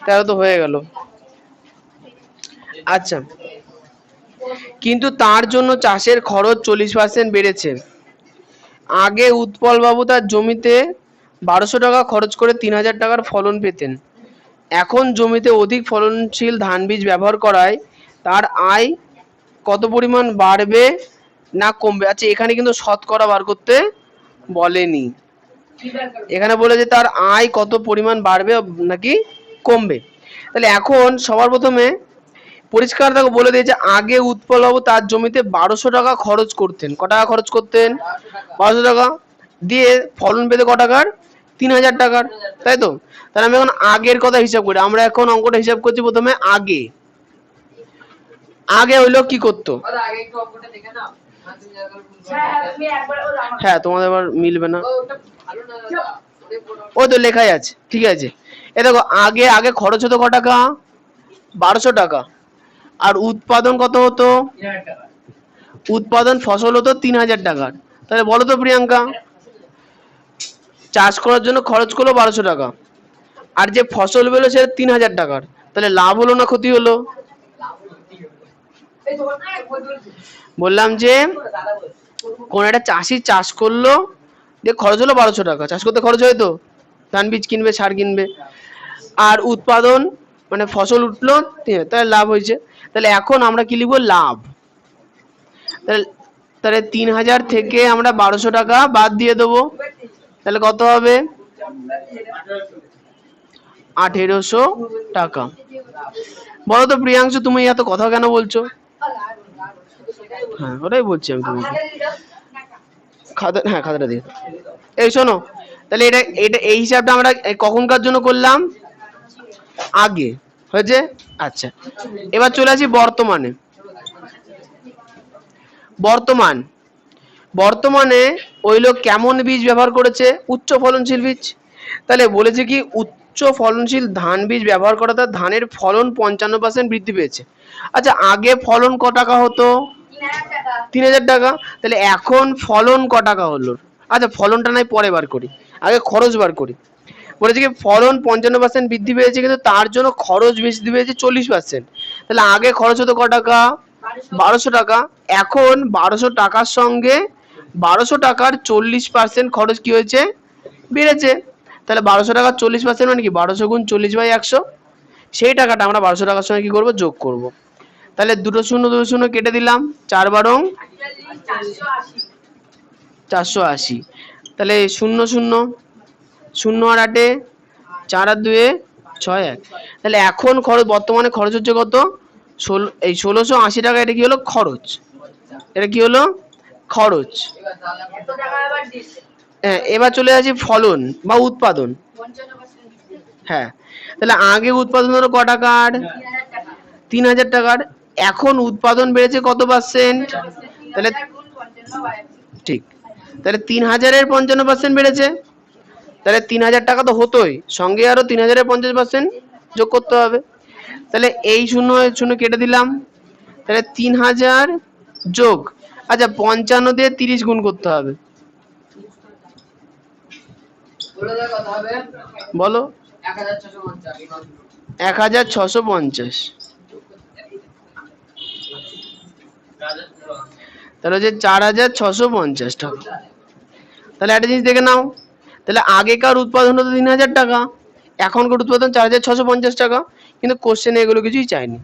13 তো হয়ে গেল। আচ্ছা কিন্তু তার জন্য চাষের খরচ 40% বেড়েছে। আগে উৎপল বাবু তার জমিতে 1200 টাকা খরচ করে 3000 টাকার ফলন পেতেন, এখন জমিতে অধিক ফলনশীল ধান বীজ ব্যবহার করায় তার আয় কত পরিমাণ বাড়বে না কমবে? আচ্ছা এখানে কিন্তু শতকরা বার করতে বলেনি, এখানে বলেছে তার আয় কত পরিমাণ বাড়বে নাকি কমবে। তাহলে এখন সবার প্রথমে পরিষ্কার দেখো বলে দিয়েছে, আগে উৎপল বাবু তার জমিতে 1200 টাকা খরচ করতেন। ক টাকা খরচ করতেন? 1200 টাকা। দিয়ে ফলন পেতে ক টাকার? 3000 টাকার, তাই তো? তাহলে আমি এখন আগের কথা হিসাব করি। আমরা এখন অঙ্কটা হিসাব করছি প্রথমে আগে। আগে হইলো কি করতো? আগে একটু অঙ্কটা দেখে নাও। হ্যাঁ, তোমাদের আবার মিলবে না। ওটা ভালো না দাদা, ও তো লেখাই আছে, ঠিক আছে। এ দেখো, আগে আগে খরচ হতো ক টাকা? 1200 টাকা। আর উৎপাদন কত হতো? উৎপাদন ফসল হতো 3000 টাকার। তাহলে বলো তো প্রিয়াঙ্কা, চাষ করার জন্য খরচ করলো 1200 টাকা, আর যে ফসল বেরোলো সেটা 3000 টাকার। তাহলে লাভ হলো না ক্ষতি হলো? বললাম যে কোন একটা চাষি চাষ করলো, দিয়ে খরচ হলো 1200 টাকা। চাষ করতে খরচ হয় তো, ধান বীজ কিনবে, সার কিনবে, আর উৎপাদন মানে ফসল উঠলো, তাহলে লাভ হয়েছে। তাহলে এখন আমরা কি লিখবো? লাভ। তাহলে তাহলে 3000 থেকে আমরা 1200 টাকা বাদ দিয়ে দেবো, তাহলে কত হবে? 1800 টাকা। বলো তো প্রিয়াংশু, তুমি এত কথা কেন বলছো? হ্যাঁ, ওটাই বলছি আমি তোমাকে। খাতাটা দিয়ে দাও। এই শোনো, তাহলে এটা এটা এই হিসাবটা আমরা কখনকার জন্য করলাম? আগে। হয়েছে? আচ্ছা, এবার চলে আসি বর্তমানে। বর্তমানে ওই লোক কেমন বীজ ব্যবহার করেছে? উচ্চ ফলনশীল বীজ। তাহলে বলেছে কি, উচ্চ ফলনশীল ধান বীজ ব্যবহার করা, তার ধানের ফলন 55% বৃদ্ধি পেয়েছে। আচ্ছা, আগে ফলন ক টাকা হতো? 3000 টাকা। তাহলে এখন ফলন ক টাকা হলো? আচ্ছা, ফলনটা নাই পরে বার করি, আগে খরচ বার করি। বলেছে কি, ফলন 55% বৃদ্ধি পেয়েছে, কিন্তু তার জন্য খরচ বৃদ্ধি পেয়েছে 40%। তাহলে আগে খরচ হতো ক টাকা? 1200 টাকা। এখন 1200 টাকার সঙ্গে 1200 টাকার 40% খরচ কি হয়েছে? বেড়েছে। তাহলে 1200 টাকার 40% মানে কি? 1200 গুণ 40/100। সেই টাকাটা আমরা 1200 টাকার সঙ্গে কি করব? যোগ করব। তাহলে দুটো শূন্য কেটে দিলাম, 4 বারং 480। তাহলে 0 0 0 আর 8 4 আর 2 6 1। তাহলে এখন খরচ, বর্তমানে খরচ হচ্ছে কত? 1680 টাকা। এটা কি হলো? খরচ। এটা কি হলো? খরচ। হ্যাঁ, এবার চলে আসি ফলন বা উৎপাদন। হ্যাঁ, তাহলে আগে উৎপাদন হলো ক টাকার? 3000 টাকার। এখন উৎপাদন বেড়েছে কত পার্সেন্ট? তাহলে ঠিক, তাহলে 3000-এর 55% বেড়েছে। তাহলে 3000 টাকা তো হতোই, সঙ্গে আরো 3000-এর 50% যোগ করতে হবে। তাহলে এই 0 0 কেটে দিলাম, তাহলে 3000 যোগ, আচ্ছা 55 দিয়ে 30 গুণ করতে হবে। বলো। 1650। তাহলে হচ্ছে 4650 টাকা। তাহলে একটা জিনিস দেখে নাও, তাহলে আগেকার উৎপাদন হতো 3000 টাকা, এখনকার উৎপাদন 4650 টাকা। কিন্তু কোশ্চেনে এগুলো কিছুই চাইনি।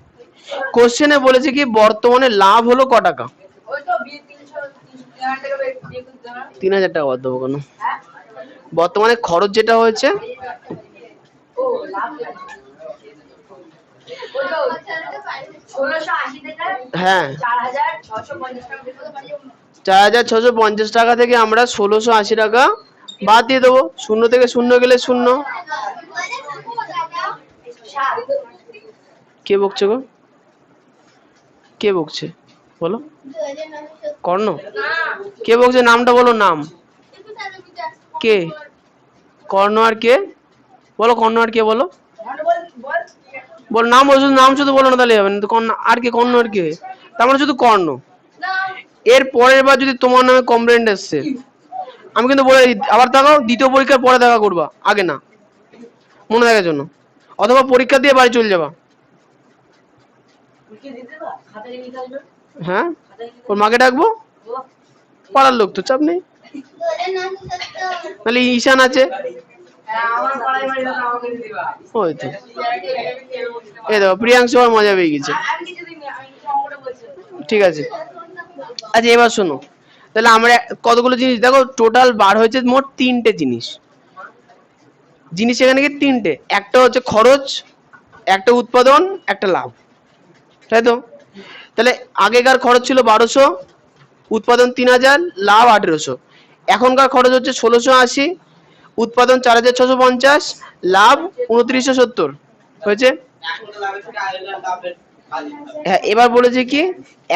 কোশ্চেনে বলেছে কি, বর্তমানে লাভ হলো ক টাকা? 3000 টাকা বাদ দেবো কেন? বর্তমানে খরচ যেটা হয়েছে, হ্যাঁ 4650 টাকা থেকে আমরা 1680 টাকা বাদ দিয়ে দেবো। 0 থেকে 0 গেলে 0। কে বকছে গো? কে বকছে বলো? কর্ণ? কে বকছে? নামটা বলো, নাম কে? কর্ণ আর কে? বলো, কর্ণ আর কে বলো? বল নাম, শুধু নাম শুধু বলো না, তাহলে হবে না। কর্ণ আর কে? কর্ণ আর কে? তার মানে শুধু কর্ণ। এর পরের বার যদি তোমার নামে কমপ্লেন্ট এসছে, আমি কিন্তু বলে আবার দেখাও, দ্বিতীয় পরীক্ষার পরে দেখা করবা, আগে না, মনে রাখার জন্য। অথবা পরীক্ষা দিয়ে বাড়ি চলে যাবা। হ্যাঁ, ওর মাকে ডাকবো, পাড়ার লোক তো, চাপ নেই। তাহলে ঈশান আছে, ওই তো। এই দেখো, প্রিয়াংশু আর মজা পেয়ে গেছে। ঠিক আছে, আচ্ছা এবার শোনো, তাহলে আমরা কতগুলো জিনিস দেখো, টোটাল বার হয়েছে মোট 3টে জিনিস। এখানে কি 3টে, একটা হচ্ছে খরচ, একটা উৎপাদন, একটা লাভ। তাই তো? তাহলে আগেকার খরচ ছিল 1200, উৎপাদন 3000, লাভ 1800। এখনকার খরচ হচ্ছে 1680, উৎপাদন 4650, লাভ 2970 হয়েছে। এখন তো লাভের থেকে আগেকার লাভের কাজই হবে। হ্যাঁ, এবার বলেছে কি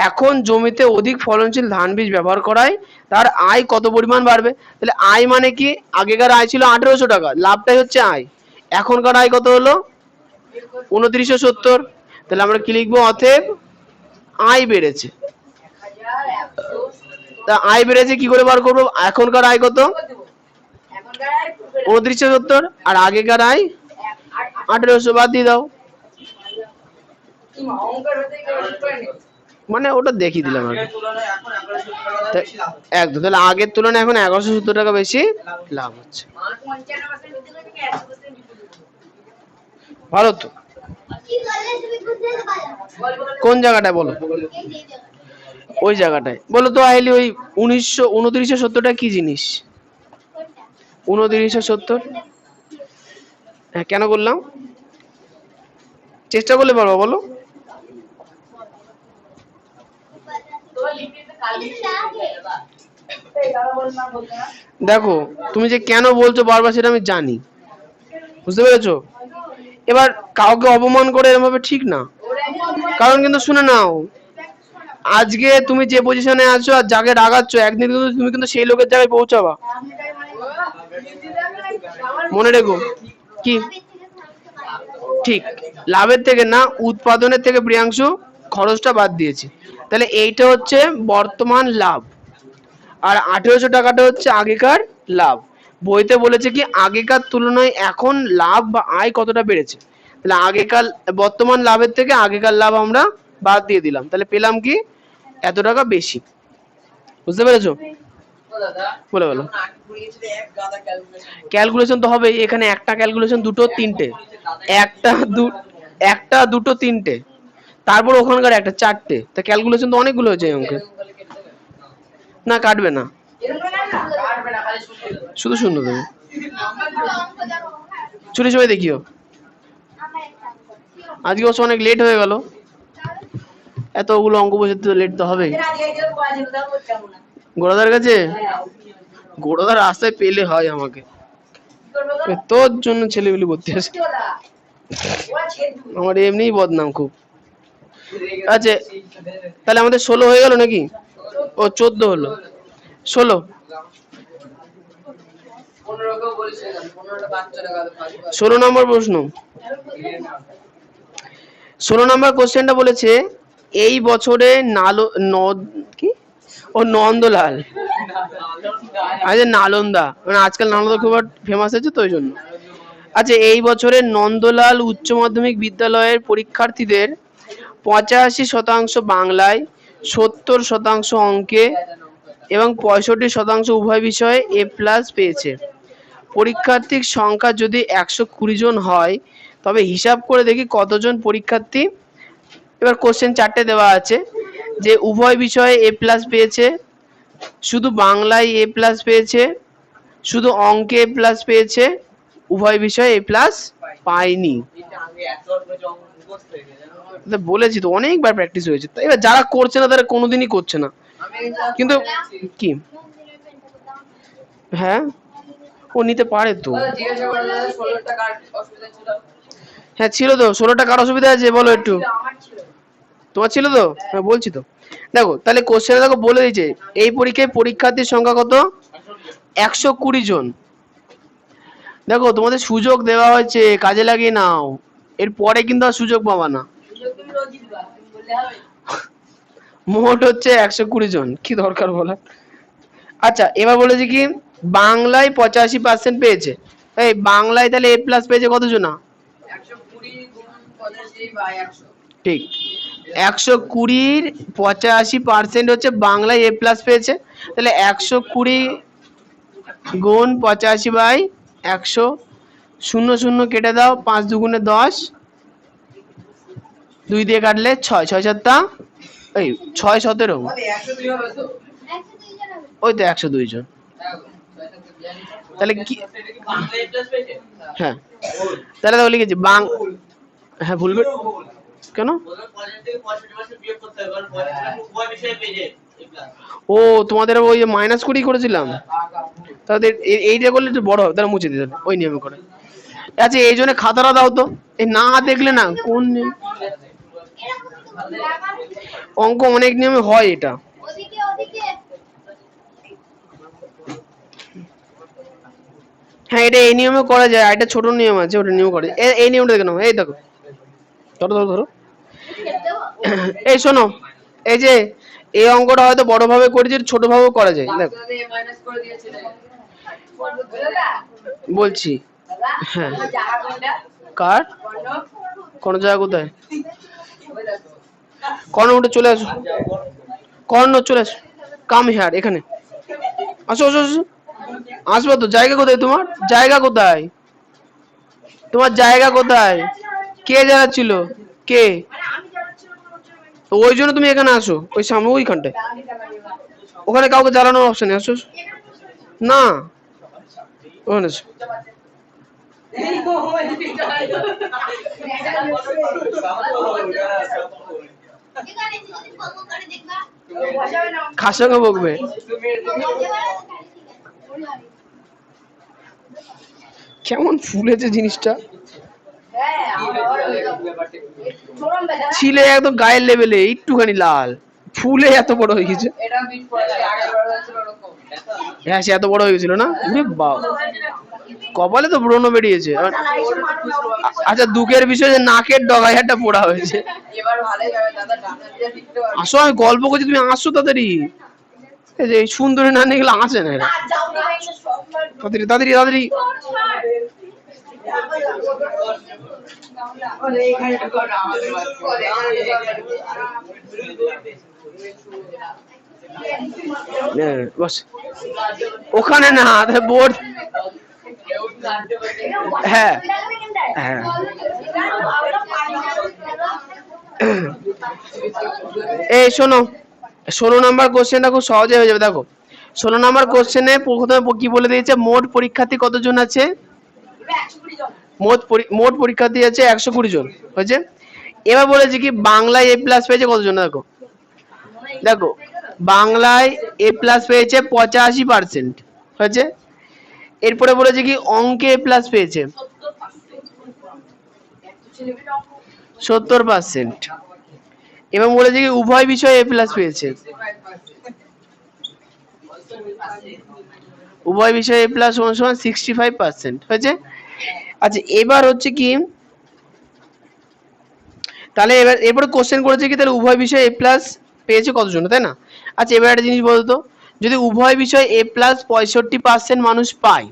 এখন জমিতে অধিক ফলনশীল ধান বীজ ব্যবহার করায় তার আয় কত পরিমাণ বাড়বে। তাহলে আয় মানে কি, আগেকার আয় ছিল 1800 টাকা, লাভটাই হচ্ছে আয়। এখনকার আয় কত হলো? 2970। তাহলে আমরা কি লিখবো? অতএব আয় বেড়েছে। তা আয় বেড়েছে কি করে বার করবো? এখনকার আয় কত? 2970, আর আগেকার আয় 1800, বাদ দিয়ে দাও। মানে ওটা দেখিয়ে দিলাম আর কি। আগের তুলনায় এখন 1170 টাকা তা- বেশি লাভ হচ্ছে। একদম, তাহলে আগের তুলনায় এখন 1170 টাকা বেশি লাভ হচ্ছে। ভালো তো। কোন জায়গাটায় বলো? ওই জায়গাটায় বলো তো আইলি। ওই 2970 কি জিনিস? 2970, হ্যাঁ কেন বললাম? চেষ্টা করলে পারবো, বলো। দেখো তুমি যে কেন বলছো বারবার সেটা আমি জানি, বুঝতে পেরেছো? এবার কাউকে অপমান করে এরকম ভাবে ঠিক না। কারণ কিন্তু শুনে নাও, আজকে তুমি যে পজিশনে আছো আর যাকে রাগাচ্ছ, একদিন কিন্তু তুমি কিন্তু সেই লোকের জায়গায় পৌঁছাবা। মনে রেখো কি, ঠিক লাভের থেকে না, উৎপাদনের থেকে প্রিয়াংশু খরচটা বাদ দিয়েছি। তাহলে এইটা হচ্ছে বর্তমান লাভ, আর 1800 টাকাটা হচ্ছে আগেকার লাভ। বইতে বলেছে কি আগেকার তুলনায় এখন লাভ বা আয় কতটা বেড়েছে। তাহলে আগেকার বর্তমান লাভের থেকে আগেকার লাভ আমরা বাদ দিয়ে দিলাম, তাহলে পেলাম কি এত টাকা বেশি। বুঝতে পেরেছো? ও দাদা, বলে বলো। যখন আগে ঘুরিয়েছিল এক গাদা ক্যালকুলেশন ক্যালকুলেশন তো হবে, এখানে একটা ক্যালকুলেশন, দুটো, তিনটে, একটা দুটো তিনটে, তারপর ওখানকার একটা, চারটে। তা ক্যালকুলেশন তো অনেকগুলো হয়েছে এই অঙ্কে। কেটে দেবে না কাটবে না, কাটবে না, খালি শুনে দেবে। শুধু শূন্য দেবে। ছুটির সময় দেখিও। আজকে অবশ্য অনেক লেট হয়ে গেল, এতগুলো অঙ্ক বসাতে তো লেট তো হবেই। গোড়াদার কাছে, গোড়াদার রাস্তায় পেলে হয় আমাকে, তোর জন্য ছেলেগুলি ভর্তি আছে। আমার এমনিই বদনাম খুব। আচ্ছা তাহলে আমাদের 16 হয়ে গেল নাকি? ও 14 হলো, 16। 15 কেও বলেছিলাম, 15টা বাচ্চারা গাদা ফাঁসবে। 16 নম্বর প্রশ্ন। 16 নম্বর কোশ্চেনটা বলেছে এই বছরে কি ও নন্দলাল, আচ্ছা নালন্দা, মানে আজকাল নালন্দা খুব ফেমাস আছে তো ওই জন্য। আচ্ছা এই বছরে নন্দলাল উচ্চ মাধ্যমিক বিদ্যালয়ের পরীক্ষার্থীদের 85% বাংলায়, 70% অঙ্কে এবং 65% উভয় বিষয়ে A+ পেয়েছে। পরীক্ষার্থীর সংখ্যা যদি 120 জন হয় তবে হিসাব করে দেখি কতজন পরীক্ষার্থী। এবার কোশ্চেন চারটে দেওয়া আছে যে উভয় বিষয়ে A+ পেয়েছে, শুধু বাংলায় A+ পেয়েছে, শুধু অঙ্কে A+ পেয়েছে, উভয় বিষয়ে A+ পায়নি। এটা আগে একবার যখন মুখস্থ হয়ে গেছে জানো? বলেছি তো অনেকবার প্র্যাকটিস হয়েছে। তো এবার যারা করছে না তারা কোনোদিনই করছে না, আমি এটা কিন্তু কি হ্যাঁ ও নিতে পারে তো। দাদা জিজ্ঞাসা করে দাদা 16টা কার অসুবিধা ছিল? হ্যাঁ ছিল তো, 16টা কার অসুবিধা আছে বলো একটু। আমার ছিল। তোমার ছিল তো? হ্যাঁ বলছি তো। দেখো তাহলে কোশ্চেনে দেখো বলে দিয়েছে এই পরীক্ষায় পরীক্ষার্থীর সংখ্যা কত? 120 জন। দেখো তোমাদের সুযোগ দেওয়া হয়েছে, কাজে লাগিয়ে নাও, এর পরে কিন্তু আর সুযোগ পাবা না। সুযোগ তুমি রোজই দিবা, তুমি বললে হবে? মোট হচ্ছে 120 জন, কি দরকার বলার। আচ্ছা এবার বলেছি কি বাংলায় 85% পেয়েছে। এই বাংলায় তাহলে A+ পেয়েছে কতজন? 120 গুণ 85 বাই 100। ঠিক, 120-র 85% হচ্ছে বাংলায় A+ পেয়েছে। তাহলে 120 গুণ 85/100, 0 0 কেটে দাও, 5 দুগুণে 10, 2 দিয়ে কাটলে 6, 6 7 এই 6 17, আমাদের 102 হবে তো? ওই তো 102 জন। তাহলে কি এটা কি বাংলা A+ পেয়েছে? হ্যাঁ তাহলে দেখো লিখেছি হ্যাঁ ভুল করে কেন? প্রথমে 50 থেকে 65% বিয়োগ করতে হবে, কারণ 50% উভয় বিষয়ে পেয়েছে এ প্লাস। ও তোমাদের ওই -20 করেছিলাম, তাদের এইটা করলে একটু বড় হবে, তাহলে মুছে দিতে হবে ওই নিয়মে করে। আচ্ছা এই জন্য খাতাটা দাও তো, এই না দেখলে না কোন নিয়ম, অঙ্ক অনেক নিয়মে হয় এটা। হ্যাঁ এটা এই নিয়মে করা যায়, আর একটা ছোট নিয়ম আছে ওটা নিয়ম করে, এই নিয়মটা দেখে নাও, এই দেখো, ধরো ধরো ধরো, এই শোনো, এই যে এই অঙ্কটা হয়তো বড় ভাবে করেছি, ছোট ভাবেও করা যায়, দেখো বাচ্চাদের মাইনাস করে দিয়েছিলে বলছি। হ্যাঁ জায়গা কোনটা কার কর্ণ কোন জায়গা কোথায়, ওই দেখো কর্ণ উঠে চলে আসো, কর্ণ চলে আসো, কাম হেয়ার, এখানে আসো আসো আসো, আসবো তো, জায়গা কোথায় তোমার, জায়গা কোথায়, তোমার জায়গা কোথায়, কে যাচ্ছিল, কে, তো ওই জন্য তুমি এখানে আসো, ওই সামনে ওইখানটায়, ওখানে কাউকে জ্বালানোর অপশন নেই, আসো আসো। না ওখানে আসো। কার সঙ্গে বকবে, কেমন ফুলেছে জিনিসটা, ছিলে একদম গায়ের লেভেলে, একটুখানি লাল, ফুলে এত বড় হয়ে গেছে। এটা বিট পড়েছে আগে বড় হয়েছিল ওরকম হ্যাঁ সে এত বড় হয়ে গেছিল না, ওরে বাবা, কপালে তো ব্রণ বেরিয়েছে। আচ্ছা দুঃখের বিষয় যে নাকের ডগায় একটা পোড়া হয়েছে। এবার ভালোই হবে দাদা, ডাক্তার দিয়ে লিখতে পারবে। আসো আমি গল্প করছি, তুমি আসো তাড়াতাড়ি, এই যে এই সুন্দরী না নিয়ে আসে না এরা, তাড়াতাড়ি তাড়াতাড়ি তাড়াতাড়ি, হ্যাঁ, বস ওখানে না, বোর্ড, হ্যাঁ হ্যাঁ, এই শোনো 16 নাম্বার কোশ্চেনটা খুব সহজে হয়ে যাবে, দেখো 16 নাম্বার কোশ্চেনে প্রথমে কি বলে দিয়েছে, মোট পরীক্ষার্থী কতজন আছে, মোট পরীক্ষার্থী আছে 120 জন হয়েছে। এবার বলেছে কি বাংলায় এ প্লাস পেয়েছে কতজন, দেখো দেখো বাংলায় এ প্লাস পেয়েছে 85% হয়েছে। এরপরে বলেছে কি অঙ্কে এ প্লাস পেয়েছে 70%, এবং বলেছে কি উভয় বিষয়ে এ প্লাস পেয়েছে, উভয় বিষয়ে এ প্লাস সমান সমান 65% হয়েছে। আচ্ছা এবার হচ্ছে কি, তাহলে এবার এরপরে কোশ্চেন করেছে কি তাহলে উভয় বিষয়ে এ প্লাস পেয়েছে কতজন, তাই না? আচ্ছা এবার একটা জিনিস বলতো, যদি উভয় বিষয়ে এ প্লাস 65% মানুষ পায়,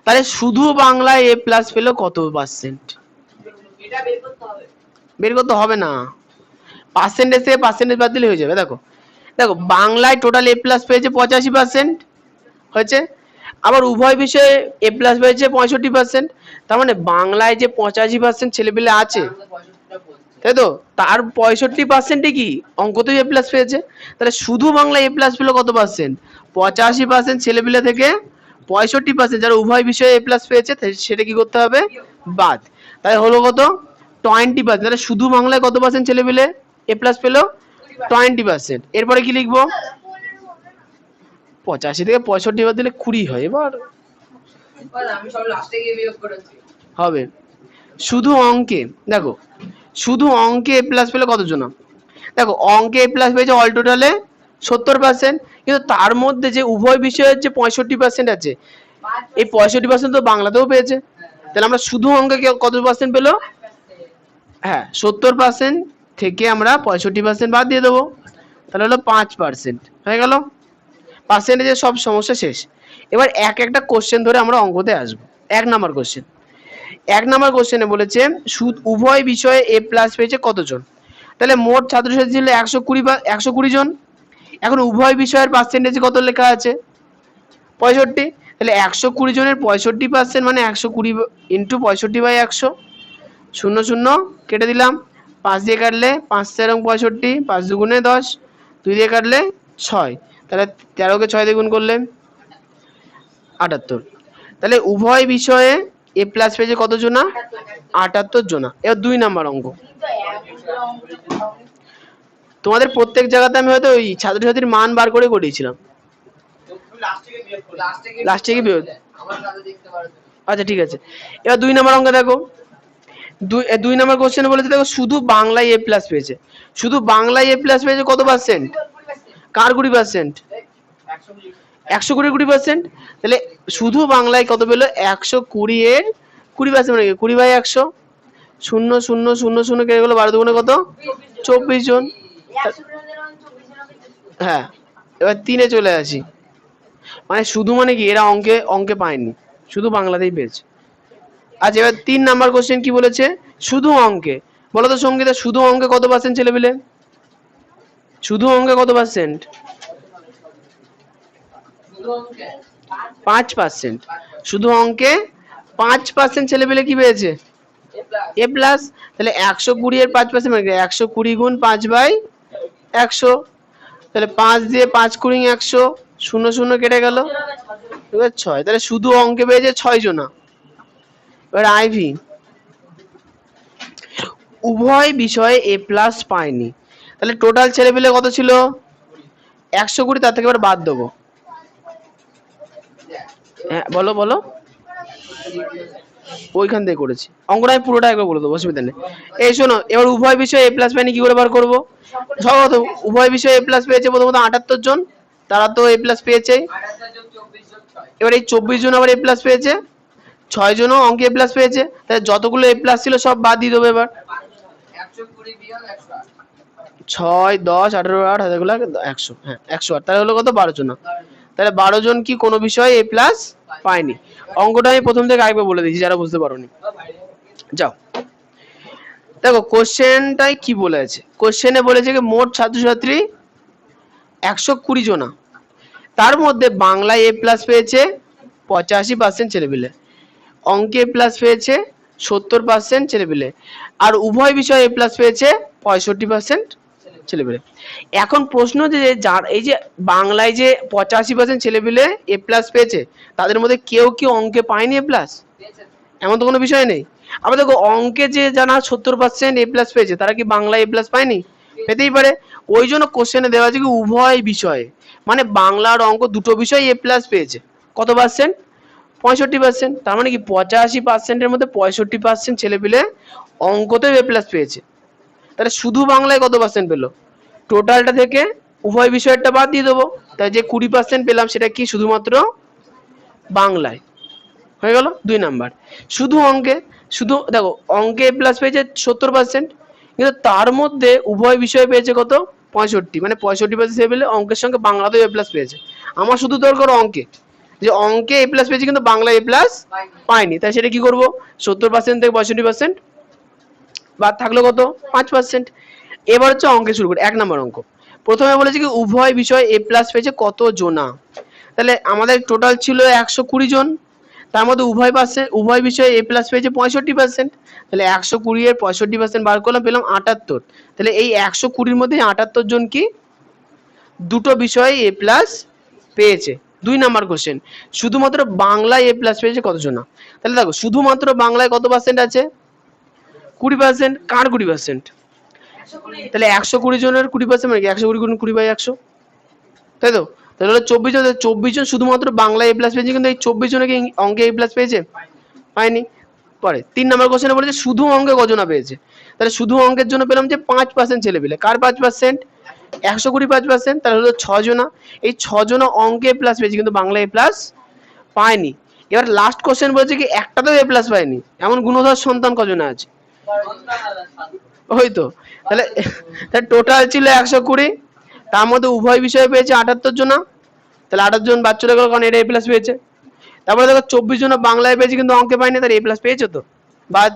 তাহলে শুধু বাংলায় এ প্লাস পেলো কত পার্সেন্ট, এটা বের করতে হবে। বের করতে হবে না, পার্সেন্টেজ থেকে পার্সেন্টেজ বাদ দিলে হয়ে যাবে। দেখো দেখো বাংলায় টোটাল এ প্লাস পেয়েছে 85% হয়েছে, আবার উভয় বিষয়ে এ প্লাস পেয়েছে 65%, তার মানে বাংলায় যে 85% ছেলেপেলে আছে, তাই তো, তার 65% কি অঙ্কতেই এ প্লাস পেয়েছে, তাহলে শুধু বাংলায় এ প্লাস পেলো কত পার্সেন্ট, 85% ছেলেপেলে থেকে 65% যারা উভয় বিষয়ে এ প্লাস পেয়েছে সেটা কি করতে হবে, বাদ, তাই হলো কত 20%, তাহলে শুধু বাংলায় কত পার্সেন্ট ছেলেপেলে এ প্লাস পেলো 20%। এরপরে কি লিখবো, 85 থেকে 65 বাদ দিলে 20 হয়, এবার আমি সব লাস্টে গিয়ে বিয়োগ করেছি। হবে। শুধু অঙ্কে দেখো, শুধু অঙ্কে এ প্লাস পেলে কতজন, দেখো অঙ্কে এ প্লাস পেয়েছে অল টোটালে 70%, কিন্তু তার মধ্যে যে উভয় বিষয়ের যে 65% আছে, এই 65% তো বাংলাতেও পেয়েছে, তাহলে আমরা শুধু অঙ্কে কত পার্সেন্ট পেলো, হ্যাঁ 70% থেকে আমরা 65% বাদ দিয়ে দেবো, তাহলে হলো 5% হয়ে গেল, পার্সেন্টেজের সব সমস্যা শেষ। এবার এক একটা কোশ্চেন ধরে আমরা অঙ্কতে আসবো। 1 নাম্বার কোশ্চেন, 1 নাম্বার কোশ্চেনে বলেছে উভয় বিষয়ে এ প্লাস পেয়েছে কতজন, তাহলে মোট ছাত্রছাত্রী ছিল 120 জন, এখন উভয় বিষয়ের পার্সেন্টেজ কত লেখা আছে 65, তাহলে 120 জনের 65% মানে 120 ইন্টু 65/100, 0 0 কেটে দিলাম, 5 দিয়ে কাটলে 5 4 65, 5 দুগুণে 10, 2 দিয়ে কাটলে 6, তাহলে 13 কে 6 দিয়ে গুণ করলে 78, তাহলে উভয় বিষয়ে এ প্লাস পেয়েছে কত জনা? 78 জনা। এবার 2 নাম্বার অঙ্ক। তোমাদের প্রত্যেক জায়গাতে আমি হয়তো ওই ছাত্রছাত্রীর মান বার করে করিয়েছিলাম। তুমি লাস্ট থেকে বিয়োগ করো। লাস্টে কি বিয়োগ? আমার কাছে দেখতে পারো। আচ্ছা ঠিক আছে। এবার 2 নাম্বার অঙ্ক দেখো। 2 নাম্বার কোশ্চেনে বলেছে দেখো শুধু বাংলায় এ প্লাস পেয়েছে। শুধু বাংলায় এ প্লাস পেয়েছে কত পার্সেন্ট? কার 20%? 120%। তাহলে শুধু বাংলায় কত পেলো? 120 এর 20% মানে 20/100। 0 0 0 0 কেটে গেলো, 12 দুগুণে কত? 24 জন। হ্যাঁ, এবার 3-এ চলে আসি। মানে শুধু মানে কি এরা অঙ্কে অঙ্কে পায়নি, শুধু বাংলাতেই পেয়েছে। আচ্ছা এবার 3 নাম্বার কোশ্চেন কি বলেছে? শুধু অঙ্কে। বলো তো সঙ্গীতা, শুধু অঙ্কে কত পার্সেন্ট ছেলে পেলে? শুধু অঙ্কে কত পার্সেন্ট? 5%। শুধু অঙ্কে 5% ছেলে পেলে কি পেয়েছে? এ প্লাস। তাহলে 120 এর 5% মানে 120 গুণ 5/100। তাহলে 5 দিয়ে 5 কুড়ি 100, 0 0 কেটে গেল, এবার 6। তাহলে শুধু অঙ্কে পেয়েছে 6 জনা। এবার আইভি উভয় বিষয়ে এ প্লাস পায়নি। তাহলে টোটাল ছেলে পেলে কত ছিল? 120। তার থেকে এবার বাদ দেবো। হ্যাঁ বলো বলো। ওইখান থেকে করেছি অঙ্কটা, আমি পুরোটা একবার বলে দেবো, অসুবিধা নেই। এই শোনো, এবার উভয় বিষয়ে এ প্লাস পায়নি কি করে বার করবো? স্বাগত। উভয় বিষয়ে এ প্লাস পেয়েছে প্রথমত 78 জন, তারা তো এ প্লাস পেয়েছে। 28 জন 24 জন 6। এবার এই 24 জন আবার এ প্লাস পেয়েছে, 6 জনও অঙ্কে এ প্লাস পেয়েছে। তাহলে যতগুলো এ প্লাস ছিল সব বাদ দিয়ে দেবো এবার। 120 বিয়োগ 108। 6 10 18 8 হাজারগুলো 100, হ্যাঁ 108। তাহলে হলো কত? 12 জন। তাহলে 12 জন কি কোনো বিষয়ে এ প্লাস পায়নি। অঙ্কটা আমি প্রথম থেকে আরেকবার বলে দিচ্ছি যারা বুঝতে পারোনি। যাও দেখো কোশ্চেনটাই কি বলেছে। কোশ্চেনে বলেছে কি মোট ছাত্রছাত্রী 120 জনা, তার মধ্যে বাংলায় এ প্লাস পেয়েছে 85% ছেলেপিলে, অঙ্কে এ প্লাস পেয়েছে 70% ছেলেপিলে, আর উভয় বিষয়ে এ প্লাস পেয়েছে 65% ছেলেপিলে। এখন প্রশ্ন যে যার এই যে বাংলায় যে 85% ছেলেপিলে এ প্লাস পেয়েছে, তাদের মধ্যে কেউ কি অঙ্কে পায়নি এ প্লাস? এমন তো কোনো বিষয় নেই। আবার দেখো অঙ্কে যে জানা 70% এ প্লাস পেয়েছে, তারা কি বাংলায় এ প্লাস পায়নি? পেতেই পারে। ওই জন্য কোশ্চেনে দেওয়া আছে কি উভয় বিষয়ে, মানে বাংলা আর অঙ্ক দুটো বিষয় এ প্লাস পেয়েছে। কত পার্সেন্ট? 65%। তার মানে কি 85%-এর মধ্যে 65% ছেলে পেলে অঙ্কতেও এ প্লাস পেয়েছে। তাহলে শুধু বাংলায় কত পার্সেন্ট পেলো? টোটালটা থেকে উভয় বিষয়েরটা বাদ দিয়ে দেবো। তাই যে 20% পেলাম সেটা কি শুধুমাত্র বাংলায় হয়ে গেল 2 নাম্বার। শুধু অঙ্কে, শুধু দেখো অঙ্কে এ প্লাস পেয়েছে 70%, কিন্তু তার মধ্যে উভয় বিষয়ে পেয়েছে কত? 65, মানে 65% ছেলে পেলে অঙ্কের সঙ্গে বাংলাতেও এ প্লাস পেয়েছে। আমার শুধু দরকার অঙ্কে, যে অঙ্কে এ প্লাস পেয়েছে কিন্তু বাংলা এ প্লাস পাইনি, তাই সেটা কি করব? 70% থেকে 65% বাদ থাকলো কত? 5%। এবার হচ্ছে অঙ্কে শুরু করি। 1 নম্বর অঙ্ক প্রথমে বলেছে কি উভয় বিষয়ে এ প্লাস পেয়েছে কত জনা। তাহলে আমাদের টোটাল ছিল 120 জন, তার মধ্যে উভয় বিষয়ে এ প্লাস পেয়েছে 65%। তাহলে 120 এর 65% বার করলাম, পেলাম 78। তাহলে এই 120-র মধ্যে 78 জন কি দুটো বিষয়ে এ প্লাস পেয়েছে। 2 নাম্বার কোশ্চেন, শুধুমাত্র বাংলায় এ প্লাস পেয়েছে কত জনা? তাহলে দেখো শুধুমাত্র বাংলায় কত পার্সেন্ট আছে? 20%। কার 20%? তাহলে 120 জনের 20% মানে 120 গুণ 20/100, তাই তো? তাহলে হলো 24 জন। 24 জন শুধুমাত্র বাংলায় এ প্লাস পেয়েছে, কিন্তু এই 24 জনে কি অঙ্কে এ প্লাস পেয়েছে? পায়নি। পরে 3 নম্বর কোশ্চেনে বলেছে শুধু অঙ্কে কজনা পেয়েছে। তাহলে শুধু অঙ্কের জন্য পেলাম যে 5% ছেলে পেলে। কার 5%? 120 5%, তাহলে হলো 6 জনা। এই 6 জনা অঙ্কে এ প্লাস পেয়েছে কিন্তু বাংলায় এ প্লাস পায়নি। এবার লাস্ট কোশ্চেন বলেছে কি একটাতেও এ প্লাস পায়নি এমন গুণধর সন্তান কজনা আছে? ওই তো। তাহলে টোটাল ছিল 120, তার মধ্যে উভয় বিষয়ে পেয়েছে 78 জনা। তাহলে 28 জন বাদ চলে গেল, কারণ এটা এ প্লাস পেয়েছে। তারপরে দেখো 24 জন বাংলায় পেয়েছে কিন্তু অঙ্কে পায়নি, তাহলে এ প্লাস পেয়েছে তো, বাদ।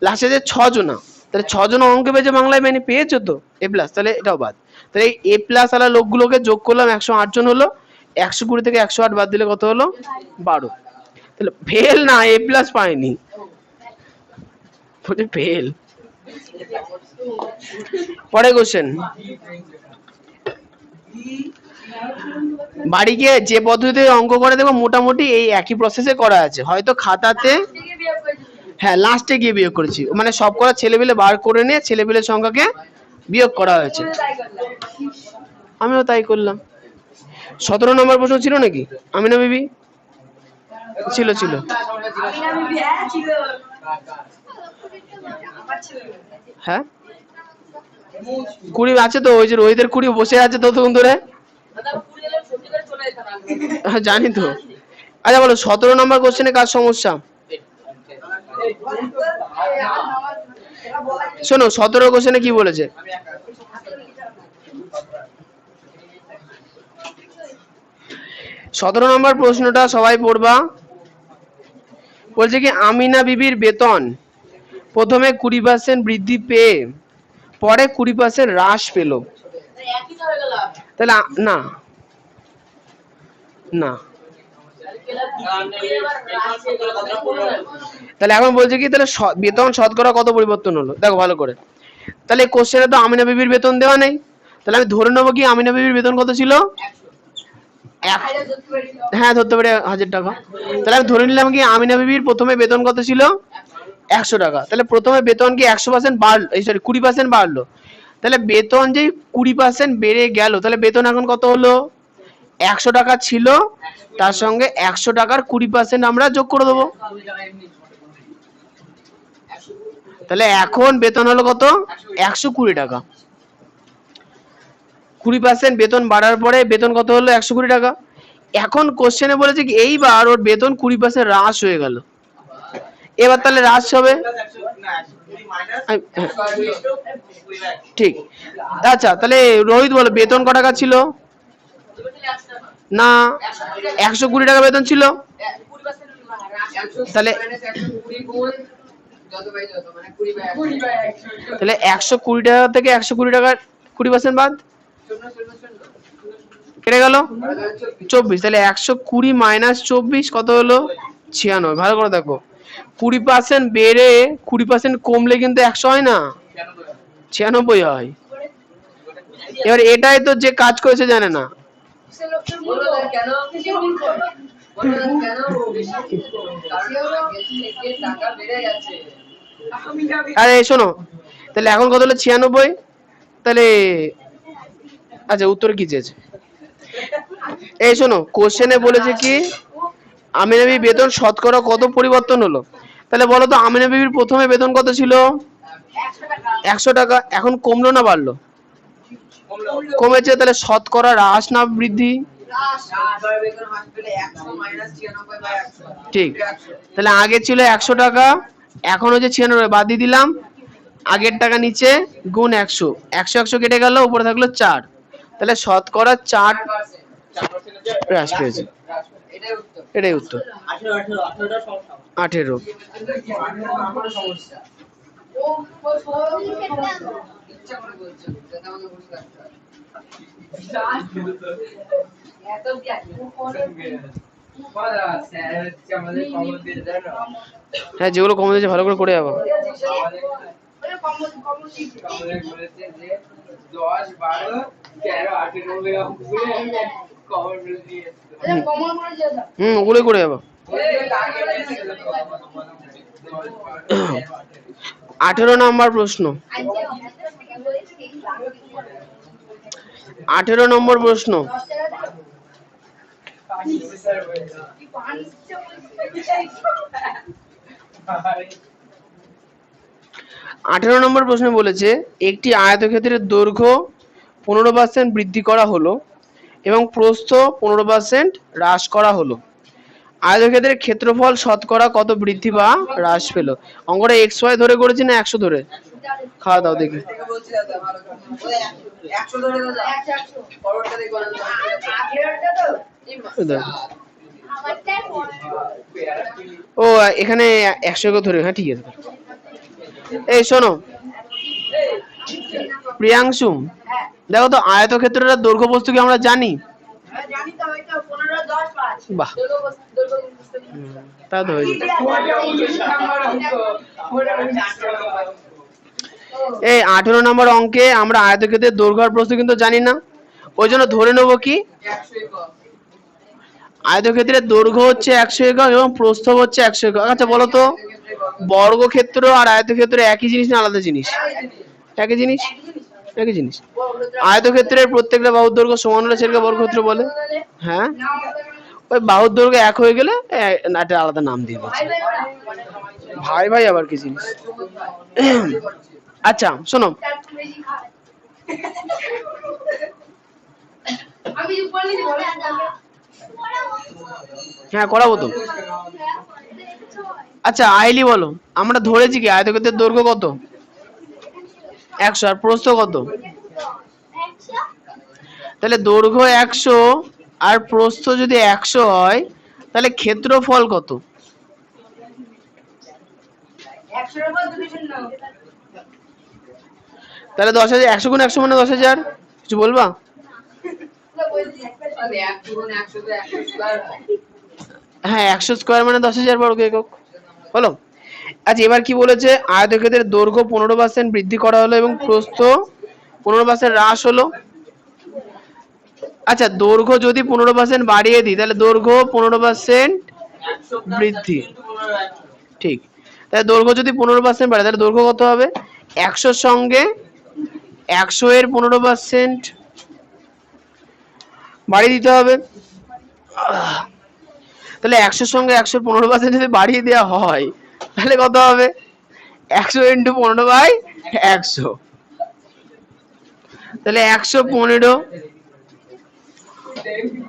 লাস্টে যে 6 জনা, তাহলে 6 জন অঙ্কে পেয়েছে বাংলায় পায়নি, পেয়েছে তো এ প্লাস, তাহলে এটাও বাদ। তাহলে এই এ প্লাস আলা লোকগুলোকে যোগ করলাম, 108 জন হলো। 120 থেকে 108 বাদ দিলে কত হলো? 12। তাহলে ফেল না, এ প্লাস পায়নি, ফেল। পরে কোশ্চেন, বাড়ি গিয়ে যে পদ্ধতিতে অঙ্ক করে দেবো মোটামুটি এই একই প্রসেসে করা আছে, হয়তো খাতাতে হ্যাঁ লাস্টে গিয়ে বিয়োগ করেছি, মানে সব করা ছেলেপিলে বার করে নিয়ে ছেলেপিলের সংখ্যাকে বিয়োগ করা হয়েছে। আমিও তাই করলাম। 17 নম্বর প্রশ্ন ছিল নাকি? আমিনা বিবি ছিল ছিল। হ্যাঁ 20 আছে তো, ওই যে রোহিতের 20 বসে আছে ততক্ষণ ধরে। হ্যাঁ জানি তো। আচ্ছা বলো 17 নম্বর কোশ্চেনে কার সমস্যা? শোনো 17 কোশ্চেনে কি বলেছে, সতেরো নম্বর প্রশ্নটা সবাই পড়বা। বলছে কি আমিনা বিবির বেতন প্রথমে 20% বৃদ্ধি পেয়ে পরে 20% হ্রাস পেল, তাহলে না না তাহলে এখন বলছে কি তাহলে বেতন শতকরা কত পরিবর্তন হলো, দেখো ভালো করে। তাহলে কোশ্চেনে তো আমিনা বিবির বেতন দেওয়া নেই, তাহলে আমি ধরে নেবো কি আমিনা বিবির বেতন কত ছিল? হ্যাঁ ধরতে পারি 1000 টাকা। তাহলে আমি ধরে নিলাম কি আমিনা বিবির প্রথমে বেতন কত ছিল? 100 টাকা। তাহলে প্রথমে বেতন কি 100% বাড়লো, এই সরি 20% বাড়লো, তাহলে বেতন যে 20% বেড়ে গেল, তাহলে বেতন এখন কত হলো? 100 টাকা ছিল, তার সঙ্গে 100 টাকার 20% আমরা যোগ করে দেবো, তাহলে এখন বেতন হলো কত? 120 টাকা। 20% বেতন বাড়ার পরে বেতন কত হলো? 120 টাকা। এখন কোশ্চেনে বলেছে কি এইবার ওর বেতন 20% হ্রাস হয়ে গেল, এবার তাহলে হ্রাস হবে ঠিক। আচ্ছা তাহলে রোহিত বলো বেতন কত টাকা ছিল? না 120 টাকা বেতন ছিল, তাহলে 120 টাকা থেকে 120 টাকার 20% বাদ কেটে গেল 24, তাহলে 120 মাইনাস 24 কত হলো? 96। ভালো করে দেখো 20% বেড়ে 20% কমলে কিন্তু 100 হয় না, 96 হয়। এবার এটাই তো যে কাজ করেছে জানে না। আরে শোনো তাহলে এখন কত হলো? 96। তাহলে আচ্ছা উত্তরে কি চেয়েছে? এই শোনো কোশ্চেনে বলেছে কি আমিনা বিবির বেতন শতকরা কত পরিবর্তন হলো, তাহলে বলো তো আমিনা বিবির প্রথমে বেতন কত ছিল? 100 টাকা। এখন কমলো না বাড়লো? কমেছে, তাহলে শতকরা হ্রাস না বৃদ্ধি? ঠিক। তাহলে আগে ছিল 100 টাকা, এখন হচ্ছে 96, বাদ দিয়ে দিলাম, আগের টাকা নিচে গুণ 100, 100 100 কেটে গেল, উপরে থাকলো 4, তাহলে শতকরা 4 হ্রাস পেয়েছে। এটাই উত্তর 18। হ্যাঁ যেগুলো কমন দিয়েছে ভালো করে করে যাবো। 10 12 13 18 ওগুলোই করে যাবো। 18 নম্বর প্রশ্ন, 18 নম্বর প্রশ্ন, 18 নম্বর প্রশ্নে বলেছে একটি আয়তক্ষেত্রের দৈর্ঘ্য 15% বৃদ্ধি করা হলো এবং প্রস্থ 15% হ্রাস করা হলো, আয়তক্ষেত্রের ক্ষেত্রফল শতকরা কত বৃদ্ধি বা হ্রাস পেল? অঙ্কটা XY ধরে করেছি না 100 ধরে? খাওয়া দাও দেখি। ও এখানে 100 ধরে, হ্যাঁ ঠিক আছে। এই শোনো প্রিয়াংশু দেখো তো আয়তক্ষেত্রের দৈর্ঘ্য বস্তু কি আমরা জানি? বাহ তা তো এই 18 নম্বর অঙ্কে আমরা আয়তক্ষেত্রের দৈর্ঘ্য আর প্রস্থ কিন্তু জানি না, ওই জন্য ধরে নেবো কি 100 একক। আয়তক্ষেত্রের দৈর্ঘ্য হচ্ছে 100 একক এবং প্রস্থ হচ্ছে 100 একক। আচ্ছা বলো তো, বর্গক্ষেত্র আর আয়তক্ষেত্র একই জিনিস না আলাদা জিনিস? একই জিনিস, একই জিনিস। আয়তক্ষেত্রের প্রত্যেকটা বাহুর দৈর্ঘ্য সমান হলে সেটাকে বর্গক্ষেত্র বলে। হ্যাঁ, ওই বাহুর দৈর্ঘ্য এক হয়ে গেলে একটা আলাদা নাম দিয়ে দিচ্ছে। ভাই ভাই আবার কি জিনিস? আচ্ছা শোনো, হ্যাঁ করাবো তো। আচ্ছা আইলি বলো, আমরা ধরেছি কি আয়তক্ষেত্রের দৈর্ঘ্য কত? 100 আর প্রস্থ কত? তাহলে দৈর্ঘ্য 100 আর প্রস্থ যদি 100 হয় তাহলে ক্ষেত্রফল কত? তাহলে 10,000, 100 গুণ 100 মানে 10,000। কিছু বলবা? হ্যাঁ 100 স্কোয়ার মানে 10,000 বর্গ একক। বলো। আচ্ছা এবার কি বলেছে, আয়তক্ষেত্রের দৈর্ঘ্য 15% বৃদ্ধি করা হলো এবং প্রস্থ 15% হ্রাস হলো। আচ্ছা দৈর্ঘ্য যদি 15% বাড়িয়ে দিই তাহলে দৈর্ঘ্য 15% বৃদ্ধি, ঠিক। তাহলে দৈর্ঘ্য যদি 15% বাড়ে তাহলে দৈর্ঘ্য কত হবে? 100 সঙ্গে 100 এর 15% বাড়িয়ে দিতে হবে। তাহলে 100 সঙ্গে 100 15% যদি বাড়িয়ে দেওয়া হয় তাহলে কত হবে? 100 ইন্টু 15/100, তাহলে 115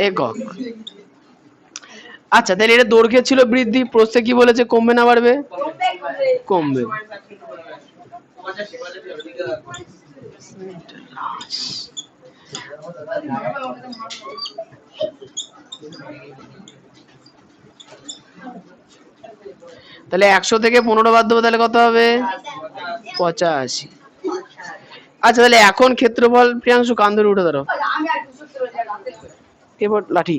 একক। আচ্ছা তাহলে এটা দৈর্ঘ্যে ছিল বৃদ্ধি, প্রস্থে কি বলেছে, কমবে না বাড়বে? কমবে। তাহলে 100 থেকে 15 বাদ দেবো তাহলে কত হবে? 85। আচ্ছা তাহলে এখন ক্ষেত্রফল, প্রিয়াংশু কান ধরে উঠে দাঁড়াও, এবার লাঠি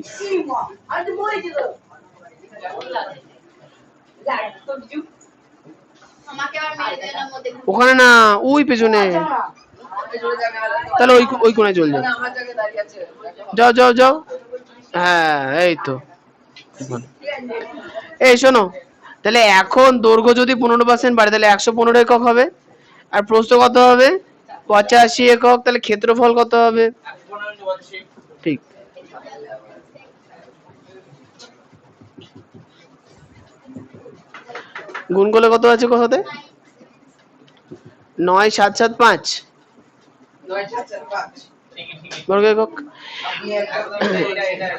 ওখানে না, ওই পেছনে, তাহলে ওই ওই কোণায় চলে যাও, যাও যাও যাও। হ্যাঁ এই তো। এই শোনো, তাহলে এখন দৈর্ঘ্য যদি 15% বাড়ে তাহলে 115 একক হবে, আর প্রস্থ কত হবে? 85 একক। তাহলে ক্ষেত্রফল কত হবে? ঠিক। গুণ করলে কত আছে কথাতে? 9 7 7 5 বর্গ একক।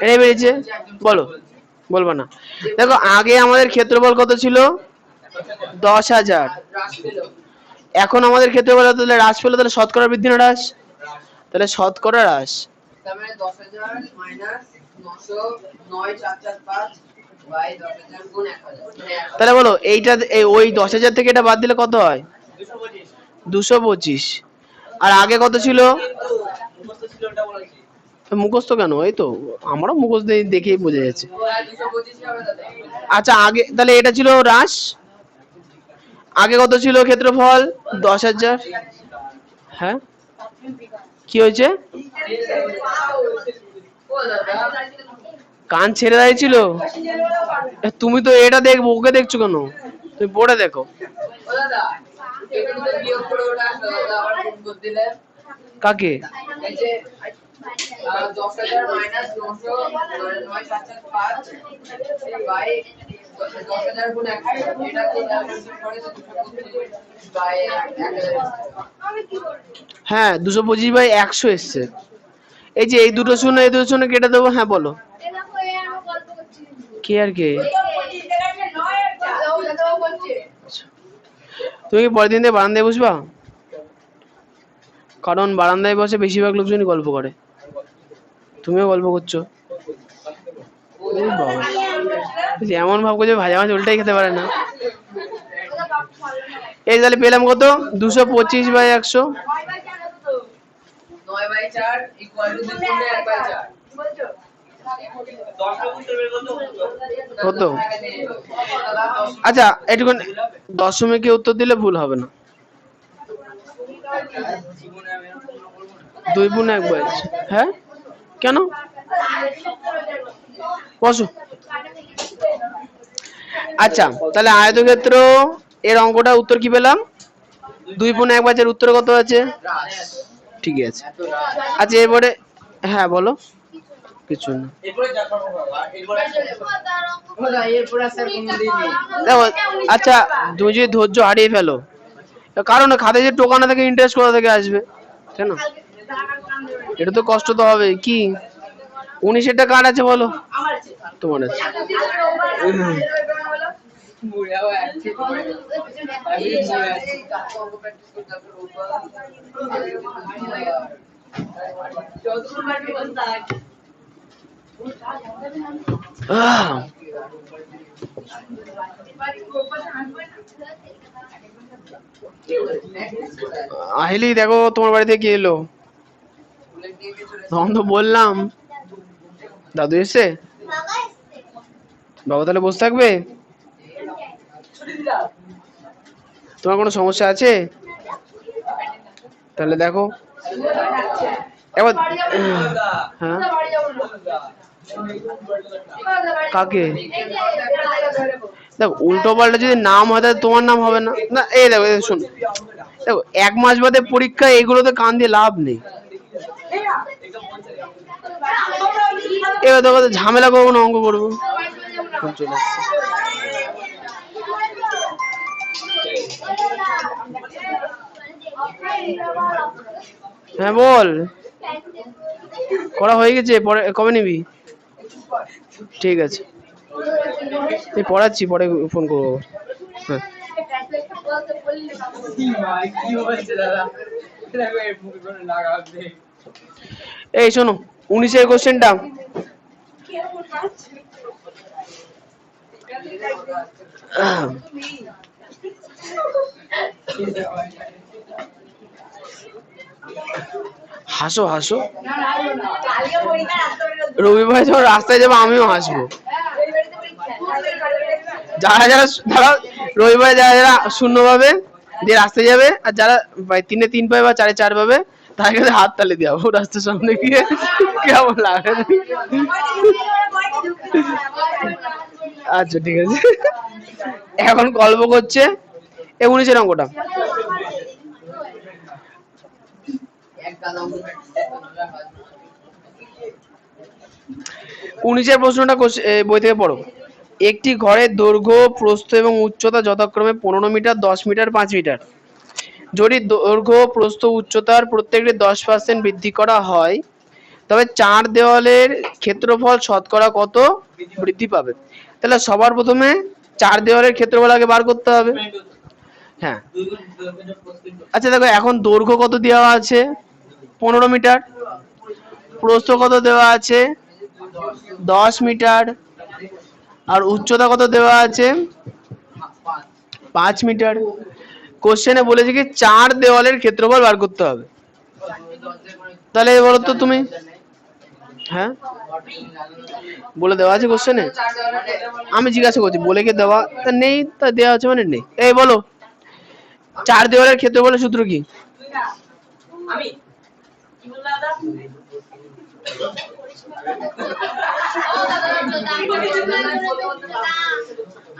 এটাই বেরিয়েছে। বলো, বলবা না? দেখো আগে আমাদের ক্ষেত্রফল কত ছিল? 10,000। এখন আমাদের ক্ষেত্রফল তাহলে হ্রাস পেলো, তাহলে শতকরা বৃদ্ধি না হ্রাস? তাহলে শতকরা হ্রাস। তাহলে বলো এইটা, ওই 10,000 থেকে এটা বাদ দিলে কত হয়? 225। আর আগে কত ছিল? মুখস্থ কেন, এই তো আমারও মুখস্থ দেখেই বোঝা যাচ্ছে। আচ্ছা আগে তাহলে এটা ছিল হ্রাস, আগে কত ছিল ক্ষেত্রফল? 10,000। হ্যাঁ কি হয়েছে? কান ছেড়ে দাঁড়িয়েছিল? তুমি তো এটা দেখবো, ওকে দেখছো কেন? তুমি বোর্ডে দেখো। কাকে? হ্যাঁ 225/100 এসছে। এই যে এই দুটো শূন্য এই দুটো শূন্য কেটে দেবো। হ্যাঁ বলো। কে আর কে? তুমি কি পরের দিন থেকে বারান্দায় বসবা? কারণ বারান্দায় বসে বেশিরভাগ লোকজনই গল্প করে, তুমিও গল্প করছো। এমন ভাব করছে ভাজা মাছ উল্টাই খেতে পারে না। এই তাহলে পেলাম কত? 225/100। কত? আচ্ছা এটুকু দশমিকে উত্তর দিলে ভুল হবে না। 2 গুণ 1/, হ্যাঁ কেন? বসো। আচ্ছা, তাহলে আয়তক্ষেত্র এর অঙ্কটা উত্তর কি পেলাম? 2/1/, উত্তর কত আছে? ঠিক আছে। আচ্ছা এরপরে, হ্যাঁ বলো। কিছু না। দেখো, আচ্ছা তুমি যদি ধৈর্য হারিয়ে ফেলো, কারণ খাতে যে টোকানো থেকে ইন্টারেস্ট কোথা থেকে আসবে, তাই না? এটা তো কষ্ট তো হবে। কি 19-এরটা কার আছে বলো? তোমার আছে। আহিলি, দেখো তোমার বাড়িতে কে এলো। তখন তো বললাম দাদু এসে। বাবা তাহলে বসে থাকবে? তোমার কোনো সমস্যা আছে? তাহলে দেখো এবার, হ্যাঁ কাকে? দেখো উল্টো পাল্টা যদি নাম হয় তাহলে তোমার নাম হবে না। না এই দেখো শোন, দেখো 1 মাস বাদে পরীক্ষা, এগুলোতে কান দিয়ে লাভ নেই। এবার দেখো ঝামেলা করবো না, অঙ্ক করবো। চলে আসছে। হ্যাঁ বল। করা হয়ে গেছে, পরে কবে নিবি? ঠিক আছে, এই পড়াচ্ছি, পরে ফোন করবো। হ্যাঁ এই শোনো, 19-এর কোশ্চেনটা। হাসো হাসো, রবিবার যখন রাস্তায় যাবো আমিও হাসবো। যারা যারা ধরো রবিবারে যারা যারা 0 পাবে যে রাস্তায় যাবে, আর যারা 3-এ 3 পাবে বা 4-এ 4 পাবে তার কাছে হাত তালি দেওয়া রাস্তার সামনে গিয়ে। কেমন লাগে? আচ্ছা ঠিক আছে, এখন গল্প করছে। 19-এর অঙ্কটা। 19-এর প্রশ্নটা বই থেকে পড়ো। একটি ঘরের দৈর্ঘ্য, প্রস্থ এবং উচ্চতা যথাক্রমে 15 মিটার, 10 মিটার, 5 মিটার। যদি দৈর্ঘ্য, প্রস্থ, উচ্চতার প্রত্যেকটি 10% বৃদ্ধি করা হয়, তবে 4 দেওয়ালের ক্ষেত্রফল শতকরা কত বৃদ্ধি পাবে? তাহলে সবার প্রথমে 4 দেওয়ালের ক্ষেত্রফল আগে বার করতে হবে। হ্যাঁ আচ্ছা দেখো, এখন দৈর্ঘ্য কত দেওয়া আছে? 15 মিটার। প্রস্থ কত দেওয়া আছে? 10 মিটার। আর উচ্চতা কত দেওয়া আছে? 5 মিটার। কোশ্চেনে বলেছে কি 4 দেওয়ালের ক্ষেত্রফল বার করতে হবে। তাহলে বলো তো তুমি। হ্যাঁ বলে দেওয়া আছে কোশ্চেনে? আমি জিজ্ঞাসা করছি, বলে কি দেওয়া তা নেই? তা দেওয়া আছে মানে নেই। এই বলো, 4 দেওয়ালের ক্ষেত্রফলের সূত্র কি?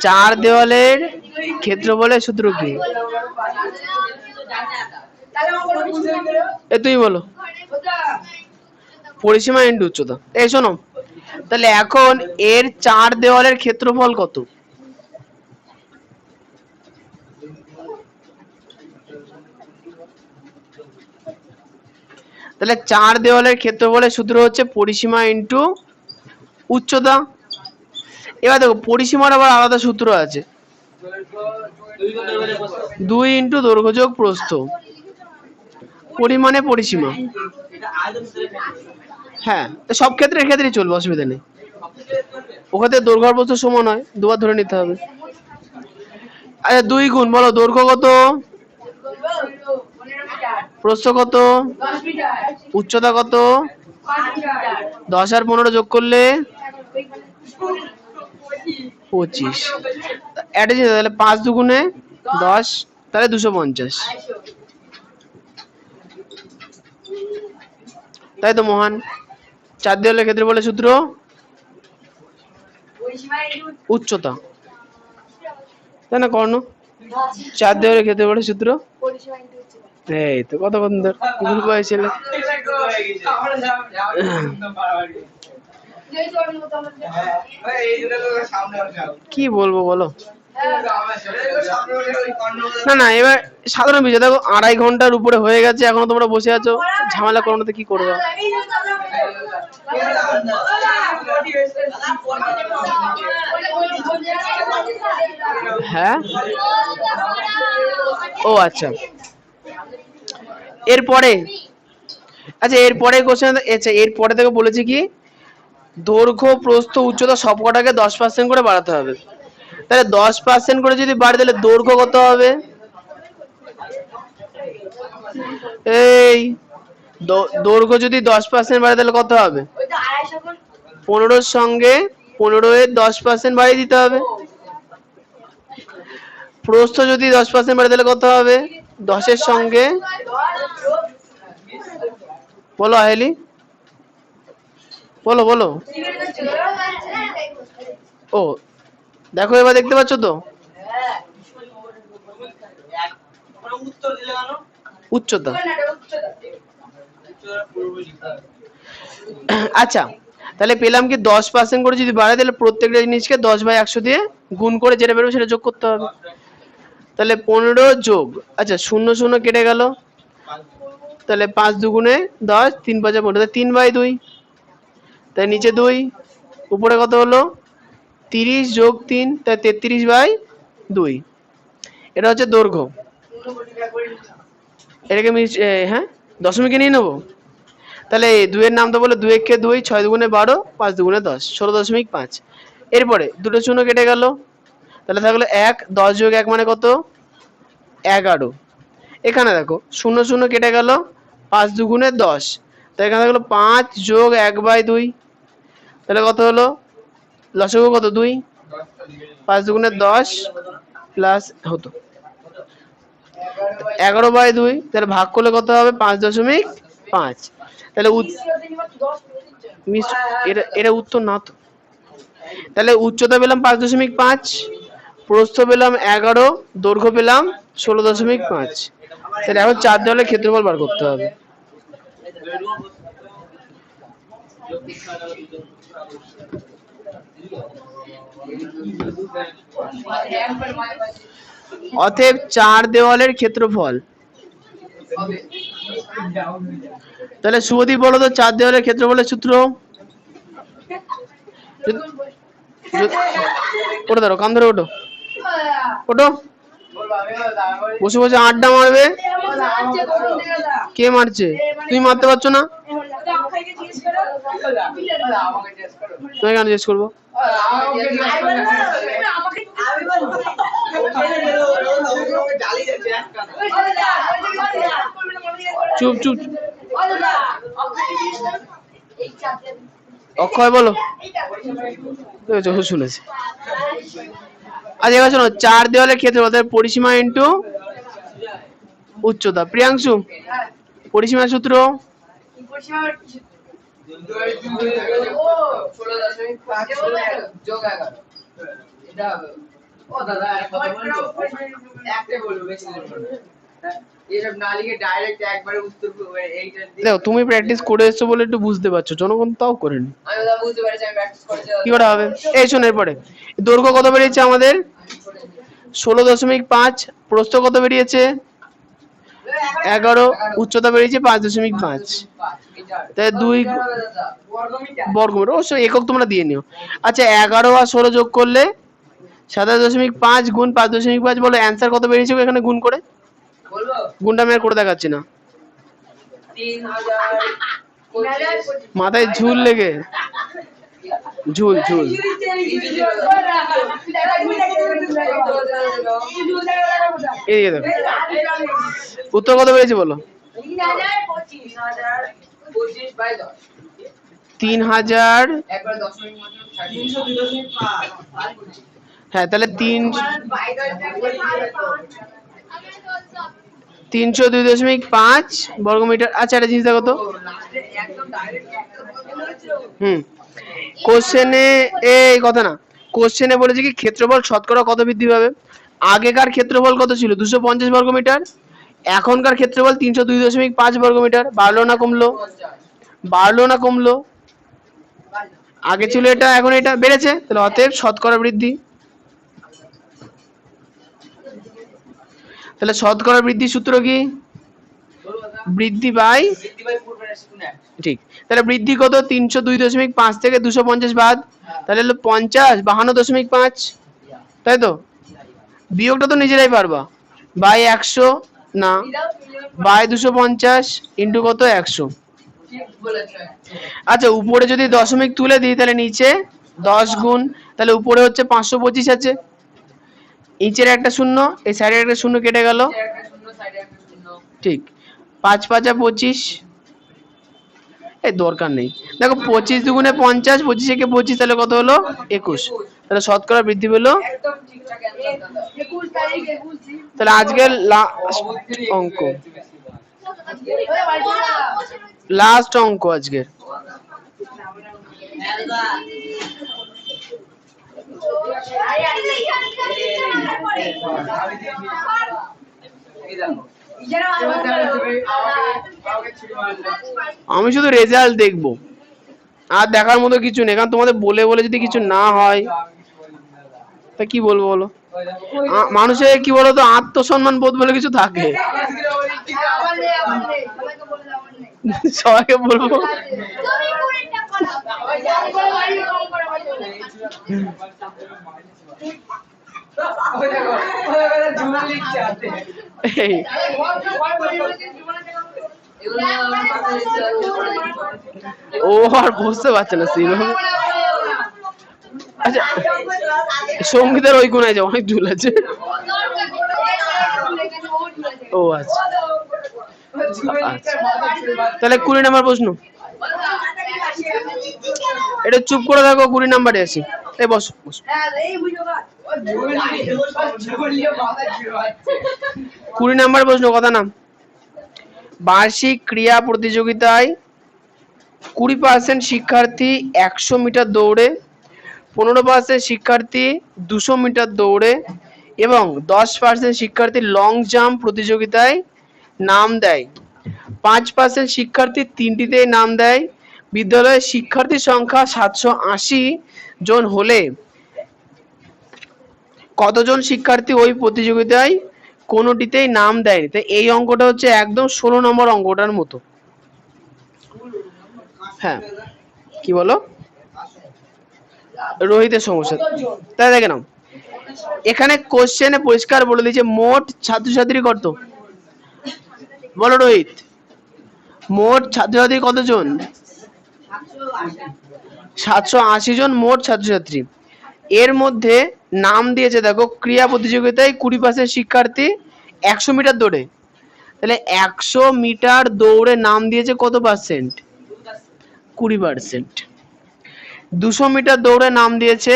4 দেওয়ালের ক্ষেত্রফলের সূত্র কি? তুমি বলো। পরিসীমা ইনটু উচ্চতা। এই শোনো, তাহলে এখন এর 4 দেওয়ালের ক্ষেত্রফল কত? তাহলে 4 দেওয়ালের ক্ষেত্রফলের সূত্র হচ্ছে পরিসীমা ইনটু উচ্চতা। এবার দেখো পরিসীমার আবার আলাদা সূত্র আছে, 2 ইনটু দৈর্ঘ্য যোগ প্রস্থ। পরিমাণে পরিসীমা। হ্যাঁ সব ক্ষেত্রেই চলবে, অসুবিধা নেই। ওখানে দৈর্ঘ্য প্রস্থ সমান হয়, দুবার ধরে নিতে হবে। আচ্ছা 2 গুণ, বলো দৈর্ঘ্য কত, প্রস্থ কত, উচ্চতা কত? 10 আর 15 যোগ করলে 25। তাহলে 5 দুগুণে 10, তাহলে 250। তাই তো মহান? চার দেওয়ালের ক্ষেত্রফলের সূত্র উচ্চতা, তাই না কর্ণ? চার দেওয়ালের ক্ষেত্রফলের সূত্র, এই তো কতক্ষণ ধর ভুল পাইছিল। কি বলবো বলো? না না, এবার সাধারণ বিষয় দেখো, 2.5 ঘন্টার উপরে হয়ে গেছে, এখনো তোমরা বসে আছো, ঝামেলা করো না তো কি করবে? হ্যাঁ, ও আচ্ছা, এরপরে আচ্ছা এরপরে কোশ্চেন, আচ্ছা এরপরে থেকে বলেছি কি দৈর্ঘ্য প্রস্থ উচ্চতা সবকটাকে 10% করে বাড়াতে হবে। তাহলে 10% করে যদি বাড়ে তাহলে দৈর্ঘ্য কত হবে? এই দৈর্ঘ্য যদি 10% বাড়ে তাহলে কত হবে? 15 সঙ্গে 15 এর 10% বাড়িয়ে দিতে হবে। প্রস্থ যদি 10% বাড়ে তাহলে কত হবে? 10 এর সঙ্গে, বলো আহেলি, বলো বলো। ও দেখো এবার দেখতে পাচ্ছ তো উত্তর দিলে কেন? উচ্চতা। আচ্ছা তাহলে পেলাম কি 10% করে যদি বাড়ে তাহলে প্রত্যেকটা জিনিসকে 10/100 দিয়ে গুণ করে যেটা বেরোবে সেটা যোগ করতে হবে। তাহলে 15 যোগ, আচ্ছা 0 0 কেটে গেল, তাহলে 5 দুগুণে 10, 3 5 15, 3/2, তাই নিচে 2, উপরে কত হলো? 30 যোগ 3, তাই 33/2। এটা হচ্ছে দৈর্ঘ্য। এটাকে আমি হ্যাঁ দশমিকে নিয়ে নেবো। তাহলে 2 এর নাম তো বলে 2 একে 2, 6 দুগুণে 12, 5 দুগুণে 10, 16.5। এরপরে দুটো শূন্য কেটে গেল, তাহলে থাকলো 1, 10 যোগ 1 মানে কত? 11। এখানে দেখো 0 0 কেটে গেল, 5 দুগুণে 10, তাই এখানে থাকলো 5 যোগ 1/2, তাহলে কত হলো? লসাগু কত? 2। 5 দুগুণে 10 প্লাস হতো 11/2, তাহলে ভাগ করলে কত হবে? 5.5। তাহলে এটা উত্তর না তো। তাহলে উচ্চতা পেলাম 5.5, প্রস্থ পেলাম 11, দৈর্ঘ্য পেলাম 16.5। তাহলে এখন 4 দেওয়ালের ক্ষেত্রফল বার করতে হবে। অতএব 4 দেওয়ালের ক্ষেত্রফল, তাহলে শুভদীপ বলো তো 4 দেওয়ালের ক্ষেত্রফলের সূত্র। ওটা ধরো, কান ধরে ওঠো, ওঠো, বসে বসে আড্ডা মারবে। কে মারছে? তুমি মারতে পারছো না? তুমি কেন জিজ্ঞেস করবো? চুপ চুপ, অক্ষয় বলো, শুনেছি। আচ্ছা এবার শোনো, 4 দেওয়ালের ক্ষেত্রে পরিসীমা ইন্টু উচ্চতা। প্রিয়াংশু পরিসীমার সূত্র। দেখো তুমি প্র্যাকটিস করে এসছো বলে একটু বুঝতে পারছো, জনগণ তাও করেনি। কি করে হবে? এই শোনো, এরপরে দৈর্ঘ্য কত বেরিয়েছে আমাদের? 16.5। প্রস্থ কত বেরিয়েছে? 11। উচ্চতা বেরিয়েছে 5.5। তাই 2 বর্গমিটার, অবশ্যই একক তোমরা দিয়ে নিও। আচ্ছা 11 আর 16 যোগ করলে 27.5 গুণ 5.5, বলো অ্যান্সার কত বেরিয়েছে এখানে গুণ করে? গুণটা আমি আর করে দেখাচ্ছি না, মাথায় ঝুল লেগে, ঝুল ঝুল। এই দেখো উত্তর কত বেরিয়েছে বলো? 3000। হ্যাঁ তাহলে 302.5 বর্গমিটার। আচ্ছা একটা জিনিস দেখো তো, হুম, কোশ্চেনে এই কথা না, কোশ্চেনে বলেছে কি ক্ষেত্রফল শতকরা কত বৃদ্ধি পাবে। আগেকার ক্ষেত্রফল কত ছিল 250 বর্গমিটার, এখনকার ক্ষেত্রফল 302.5 বর্গমিটার। বাড়লো না কমলো? বাড়লো না কমলো? আগে ছিল এটা, এখন এটা বেড়েছে, তাহলে অতএব শতকরা বৃদ্ধি। তাহলে শতকরা বৃদ্ধির সূত্র কি? বৃদ্ধি বাই, ঠিক। তাহলে বৃদ্ধি কত? 302.5 থেকে 250 বাদ, তাহলে হলো 50, 52.5, তাই তো? বিয়োগটা তো নিজেরাই পারবা। বাই 100 না, বাই 250 ইন্টু কত? 100। আচ্ছা, উপরে যদি দশমিক তুলে দিই তাহলে নিচে 10 গুণ, তাহলে উপরে হচ্ছে 525 আছে, নিচের একটা শূন্য, এই সাইডের একটা শূন্য কেটে গেল, ঠিক। 5 5 25, এই দরকার নেই। দেখো 25 দুগুণে 50, 25 একে 25, তাহলে কত হলো? 21। তাহলে শতকরা বৃদ্ধি হলো। তাহলে আজকের লাস্ট অঙ্ক, লাস্ট অঙ্ক আজকের। আমি শুধু রেজাল্ট দেখবো, আর দেখার মতো কিছু নেই, কারণ তোমাদের বলে বলে যদি কিছু না হয় তা কি বলবো বলো। মানুষের কি বলতো, আত্মসম্মান বোধ বলে কিছু থাকে। সবাইকে বলবো এই, ও আর বুঝতে পারছে না সিনো। আচ্ছা, সঙ্গীতের ওই কোনায় যাও, অনেক ঝুল আছে। ও আচ্ছা, তাহলে 20 নম্বর প্রশ্ন, এটা চুপ করে থাকো, 20 নম্বরে আসি। এই বস বস। 20 নম্বর প্রশ্ন, কথা না। বার্ষিক ক্রীড়া প্রতিযোগিতায় 20% শিক্ষার্থী 100 মিটার দৌড়ে, 15% শিক্ষার্থী 200 মিটার দৌড়ে এবং 10% শিক্ষার্থী লং জাম্প প্রতিযোগিতায় নাম দেয়। 5% শিক্ষার্থী তিনটিতেই নাম দেয়। বিদ্যালয়ের শিক্ষার্থীর সংখ্যা 780 জন হলে কতজন শিক্ষার্থী ওই প্রতিযোগিতায় কোনোটিতেই নাম দেয়নি? তো এই অঙ্কটা হচ্ছে একদম 16 নম্বর অঙ্কটার মতো। হ্যাঁ, কি বলো? রোহিতের সমস্যা, তাই দেখে নাও। এখানে কোশ্চেনে পরিষ্কার বলে দিয়েছে মোট ছাত্রছাত্রী কত। বলো রোহিত, মোট ছাত্রছাত্রী কতজন? 780 জন মোট ছাত্রছাত্রী। এর মধ্যে নাম দিয়েছে দেখো, ক্রীড়া প্রতিযোগিতায় 20% শিক্ষার্থী 100 মিটার দৌড়ে, তাহলে 100 মিটার দৌড়ে নাম দিয়েছে কত পার্সেন্ট? 20%। 200 মিটার দৌড়ে নাম দিয়েছে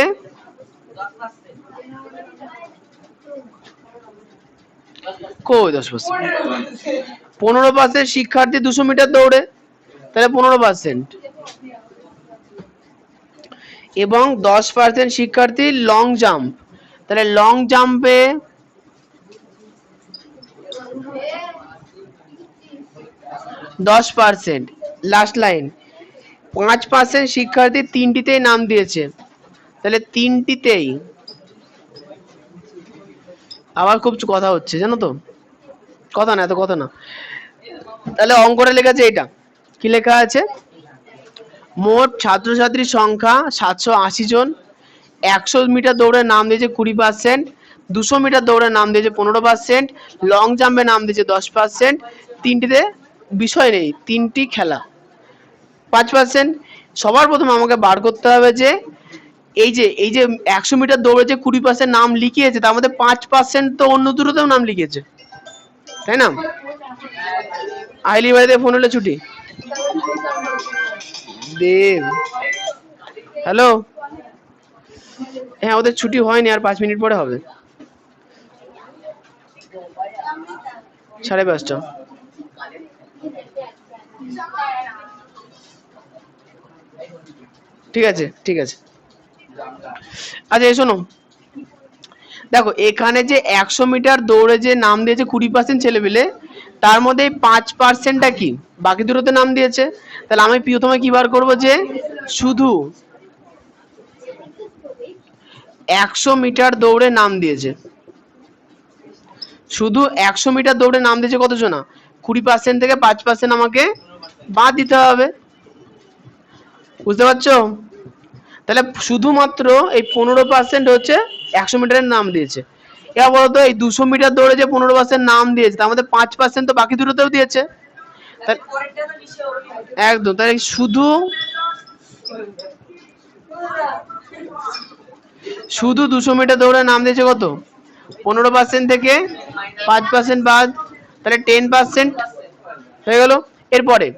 10%। 15% শিক্ষার্থী 200 মিটার দৌড়ে, তাহলে 15%। এবং 10% শিক্ষার্থী লং জাম্প, তাহলে লং জাম্পে 10%। লাস্ট লাইন, 5% শিক্ষার্থী তিনটিতেই নাম দিয়েছে, তাহলে তিনটিতেই। আবার খুব কথা হচ্ছে জানো তো, কথা না, এত কথা না। তাহলে অঙ্কটা লেখা আছে এটা, কি লেখা আছে? মোট ছাত্রছাত্রীর সংখ্যা 780 জন, 100 মিটার দৌড়ে নাম দিয়েছে 20%, 200 মিটার দৌড়ে নাম দিয়েছে 15%, লং জাম্পে নাম দিয়েছে 10%, তিনটিতে বিষয় নেই, তিনটি খেলা 5%। সবার প্রথমে আমাকে বার করতে হবে যে এই যে 100 মিটার দৌড়ে যে 20% নাম লিখিয়েছে, তার মধ্যে 5% তো অন্য দুটোতেও নাম লিখেছে, তাই না? আইলি বাড়িতে ফোন হলে ছুটি দেব। হ্যালো, হ্যাঁ ওদের ছুটি হয়নি, আর 5 মিনিট পরে হবে, 5:30। ঠিক আছে, ঠিক আছে। আচ্ছা এই শোনো, দেখো এখানে যে 100 মিটার দৌড়ে যে নাম দিয়েছে 20% ছেলেপিলে, তার মধ্যে 5%টা কি বাকি দুটোতে নাম দিয়েছে। তাহলে আমি প্রথমে কি বার করবো, যে শুধু 100 মিটার দৌড়ে নাম দিয়েছে, শুধু 100 মিটার দৌড়ে নাম দিয়েছে কতজন, 20% থেকে 5% আমাকে বাদ দিতে হবে, বুঝতে পারছো? তাহলে শুধুমাত্র এই 15% হচ্ছে 100 মিটারের নাম দিয়েছে। এবার বলতো এই 200 মিটার দৌড়ে যে 15% নাম দিয়েছে, তার মধ্যে 5% তো বাকি দুটোতেও দিয়েছে। একদম, তাহলে শুধু শুধু 200 মিটার দৌড়ে নাম দিয়েছে কত, 15% থেকে 5% বাদ, তাহলে 10% হয়ে গেল। এরপরে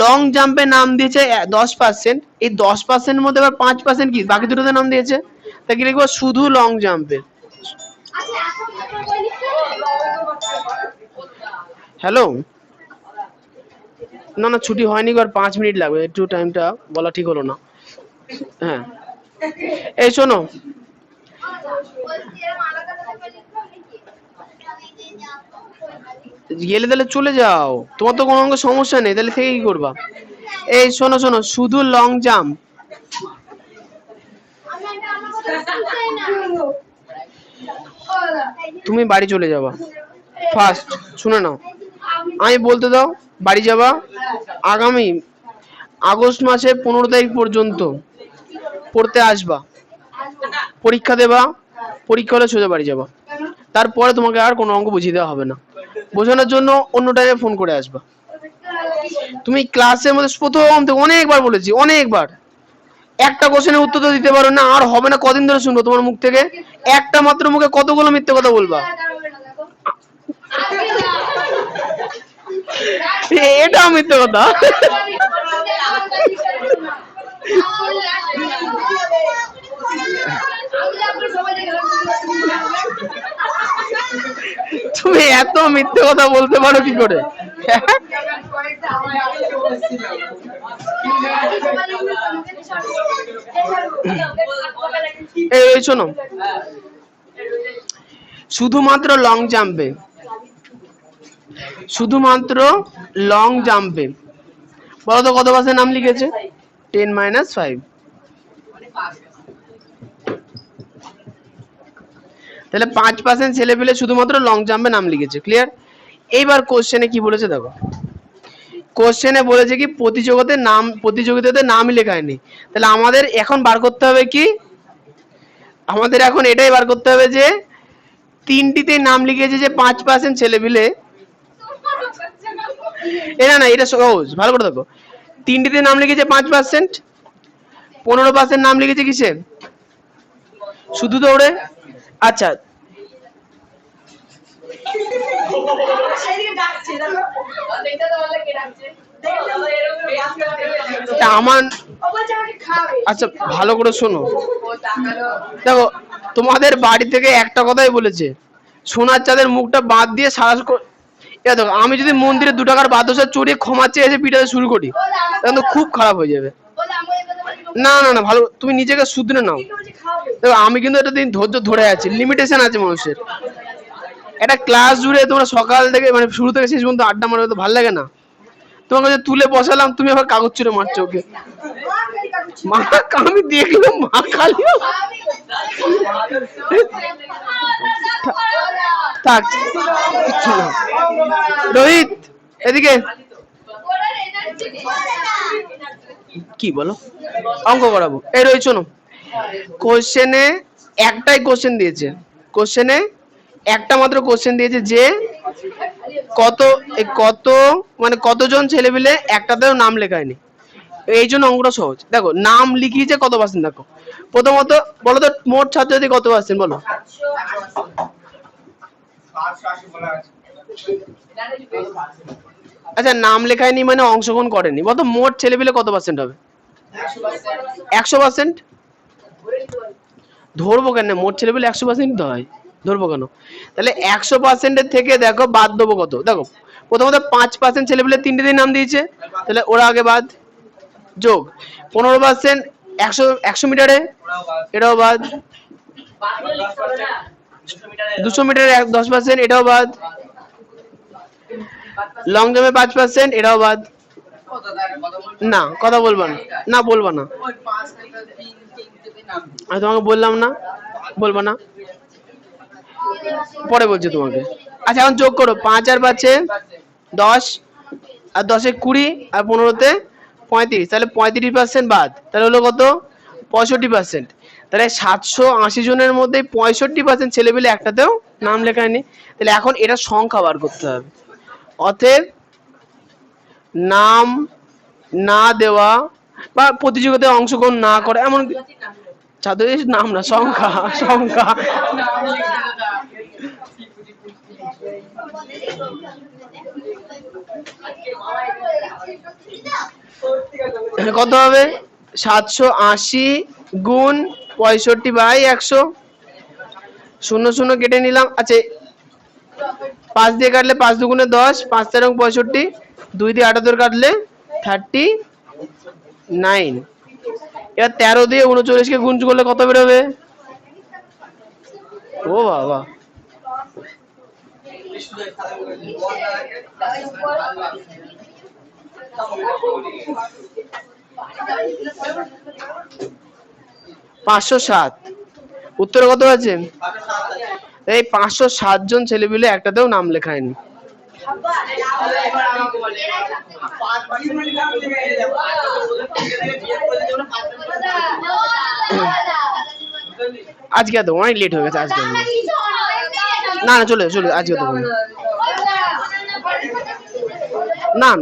লং জাম্পে নাম দিয়েছে 10%, এই 10% মধ্যে আবার 5% কি বাকি দুটোতে নাম দিয়েছে, তা কি লিখবো, শুধু লং জাম্পে। হ্যালো, না না ছুটি হয়নি, আর 5 মিনিট লাগবে, একটু টাইমটা বলা ঠিক হলো না। হ্যাঁ এই শোনো, গেলে তাহলে চলে যাও, তোমার তো কোনো অঙ্ক সমস্যা নেই, তাহলে থেকে কি করবা। এই শোনো শোনো, শুধু লং জাম্প, তুমি বাড়ি চলে যাবা ফার্স্ট, শুনে নাও, আমি বলতে দাও, বাড়ি যাবা আগামী আগস্ট মাসে 15 তারিখ পর্যন্ত পড়তে আসবা, পরীক্ষা দেবা, পরীক্ষা হলে সোজা বাড়ি যাবা, তারপরে তোমাকে আর কোনো অঙ্ক বুঝিয়ে দেওয়া হবে না, বোঝানোর জন্য অন্য টাইমে ফোন করে আসবা। তুমি ক্লাসের মধ্যে প্রথম থেকে অনেকবার বলেছি, অনেকবার, একটা কোশ্চেনের উত্তর তো দিতে পারো না, আর হবে না, কদিন ধরে শুনবো তোমার মুখ থেকে, একটা মাত্র মুখে কতগুলো মিথ্যে কথা বলবা, এটাও মিথ্যে কথা। তুমি এত মিথ্যে কথা বলতে পারো কি করে? এই শোনো, শুধুমাত্র লং জাম্পে, শুধুমাত্র লং জাম্পে বলো তো কত পার্সেন্ট নাম লিখেছে, 10 - 5, তাহলে 5% ছেলে পেলে শুধুমাত্র লং জাম্পে নাম লিখেছে, ক্লিয়ার। এইবার কোশ্চেনে কি বলেছে দেখো, কোশ্চেনে বলেছে কি প্রতিযোগিতাতে নামই লেখায়নি, তাহলে আমাদের এখন বার করতে হবে কি, আমাদের এখন এটাই বার করতে হবে যে তিনটিতে নাম লিখেছে যে 5% ছেলে পেলে, এটা না, এটা সহজ, ভালো করে দেখো, তিনটিতে নাম লিখেছে 5%, 15% নাম লিখেছে কিসে, শুধু দৌড়ে। আচ্ছা আমার, আচ্ছা ভালো করে শোনো, দেখো তোমাদের বাড়ি থেকে একটা কথাই বলেছে, সোনার চাঁদের মুখটা বাদ দিয়ে সারা, দেখো আমি যদি মন্দিরে 2 টাকার বাদশা চড়িয়ে ক্ষমা চেয়ে এসে পিটাতে শুরু করি, তখন তো খুব খারাপ হয়ে যাবে। না না না, ভালো, তুমি নিজেকে শুধরে নাও, দেখো আমি কিন্তু এটা দিন ধৈর্য ধরে আছি, লিমিটেশন আছে মানুষের, একটা ক্লাস জুড়ে তোমরা সকাল থেকে মানে শুরু থেকে শেষ পর্যন্ত আড্ডা মারবে তো ভালো লাগে না, তোমাকে যে তুলে বসালাম তুমি আবার কাগজ ছুঁড়ে মারছো ওকে, মা আমি দেখলাম মা খালি, থাক কিচ্ছু না। রোহিত এদিকে, কি বলো, অঙ্ক করাবো। এই রোহিত শোনো, কোশ্চেনে একটাই কোশ্চেন দিয়েছে, কোশ্চেনে একটা মাত্র কোশ্চেন দিয়েছে যে কত কত মানে কতজন ছেলে পেলে একটাতেও নাম লেখায়নি, এই জন্য অঙ্কটা সহজ। দেখো নাম লিখিয়েছে কত পার্সেন্ট, দেখো প্রথমত বলো তো মোট ছাত্রছাত্রী কত পার্সেন্ট বলো, আচ্ছা নাম লেখায়নি মানে অংশগ্রহণ করেনি, বলতো মোট ছেলে পেলে কত পার্সেন্ট হবে, 100%। ধরবো কেন, মোট ছেলে পেলে 100% তো হয়, ধরবো কেন, তাহলে 100%-এর থেকে দেখো বাদ দেবো কত, দেখো প্রথমত 5% ছেলে পেলে তিনটে দিন নাম দিয়েছে, তাহলে ওরা আগে বাদ, যোগ 15% 100 মিটারে, এটাও বাদ। 200 মিটারে 10%, এটাও বাদ। লং জাম্পে 5%, এটাও বাদ। না কথা বলবা না, না বলবা না, আমি তোমাকে বললাম না বলবা না, পরে বলছি তোমাকে। আচ্ছা এখন যোগ করো, 5 আর 5-এ 10, আর 10-এ 20, আর 15-তে 35, তাহলে 35% বাদ, তাহলে হলো কত? 65%। তাহলে 780 জনের মধ্যে 65% ছেলেপেলে একটাতেও নাম লেখায়নি। তাহলে এখন এটা সংখ্যা বার করতে হবে। অতএব নাম না দেওয়া বা প্রতিযোগিতায় অংশগ্রহণ না করে এমন ছাত্রদের নাম না, সংখ্যা সংখ্যা। কত হবে? 780 গুণ 65/100, 0 0 কেটে নিলাম। আচ্ছা 5 দিয়ে কাটলে 5 দুগুণে 10, 5 তেরো 65, 2 দিয়ে 78 কাটলে 39। এবার 13 দিয়ে 39-কে গুণ করলে কত বেরোবে? ও বাবা, $507। উত্তরে কত আছে? এই 507 জন ছেলেপিলে একটাতেও নাম লেখায়নি। আজকে তো অনেক লেট হয়ে গেছে, আজকে না না চলে চলে আজকে তো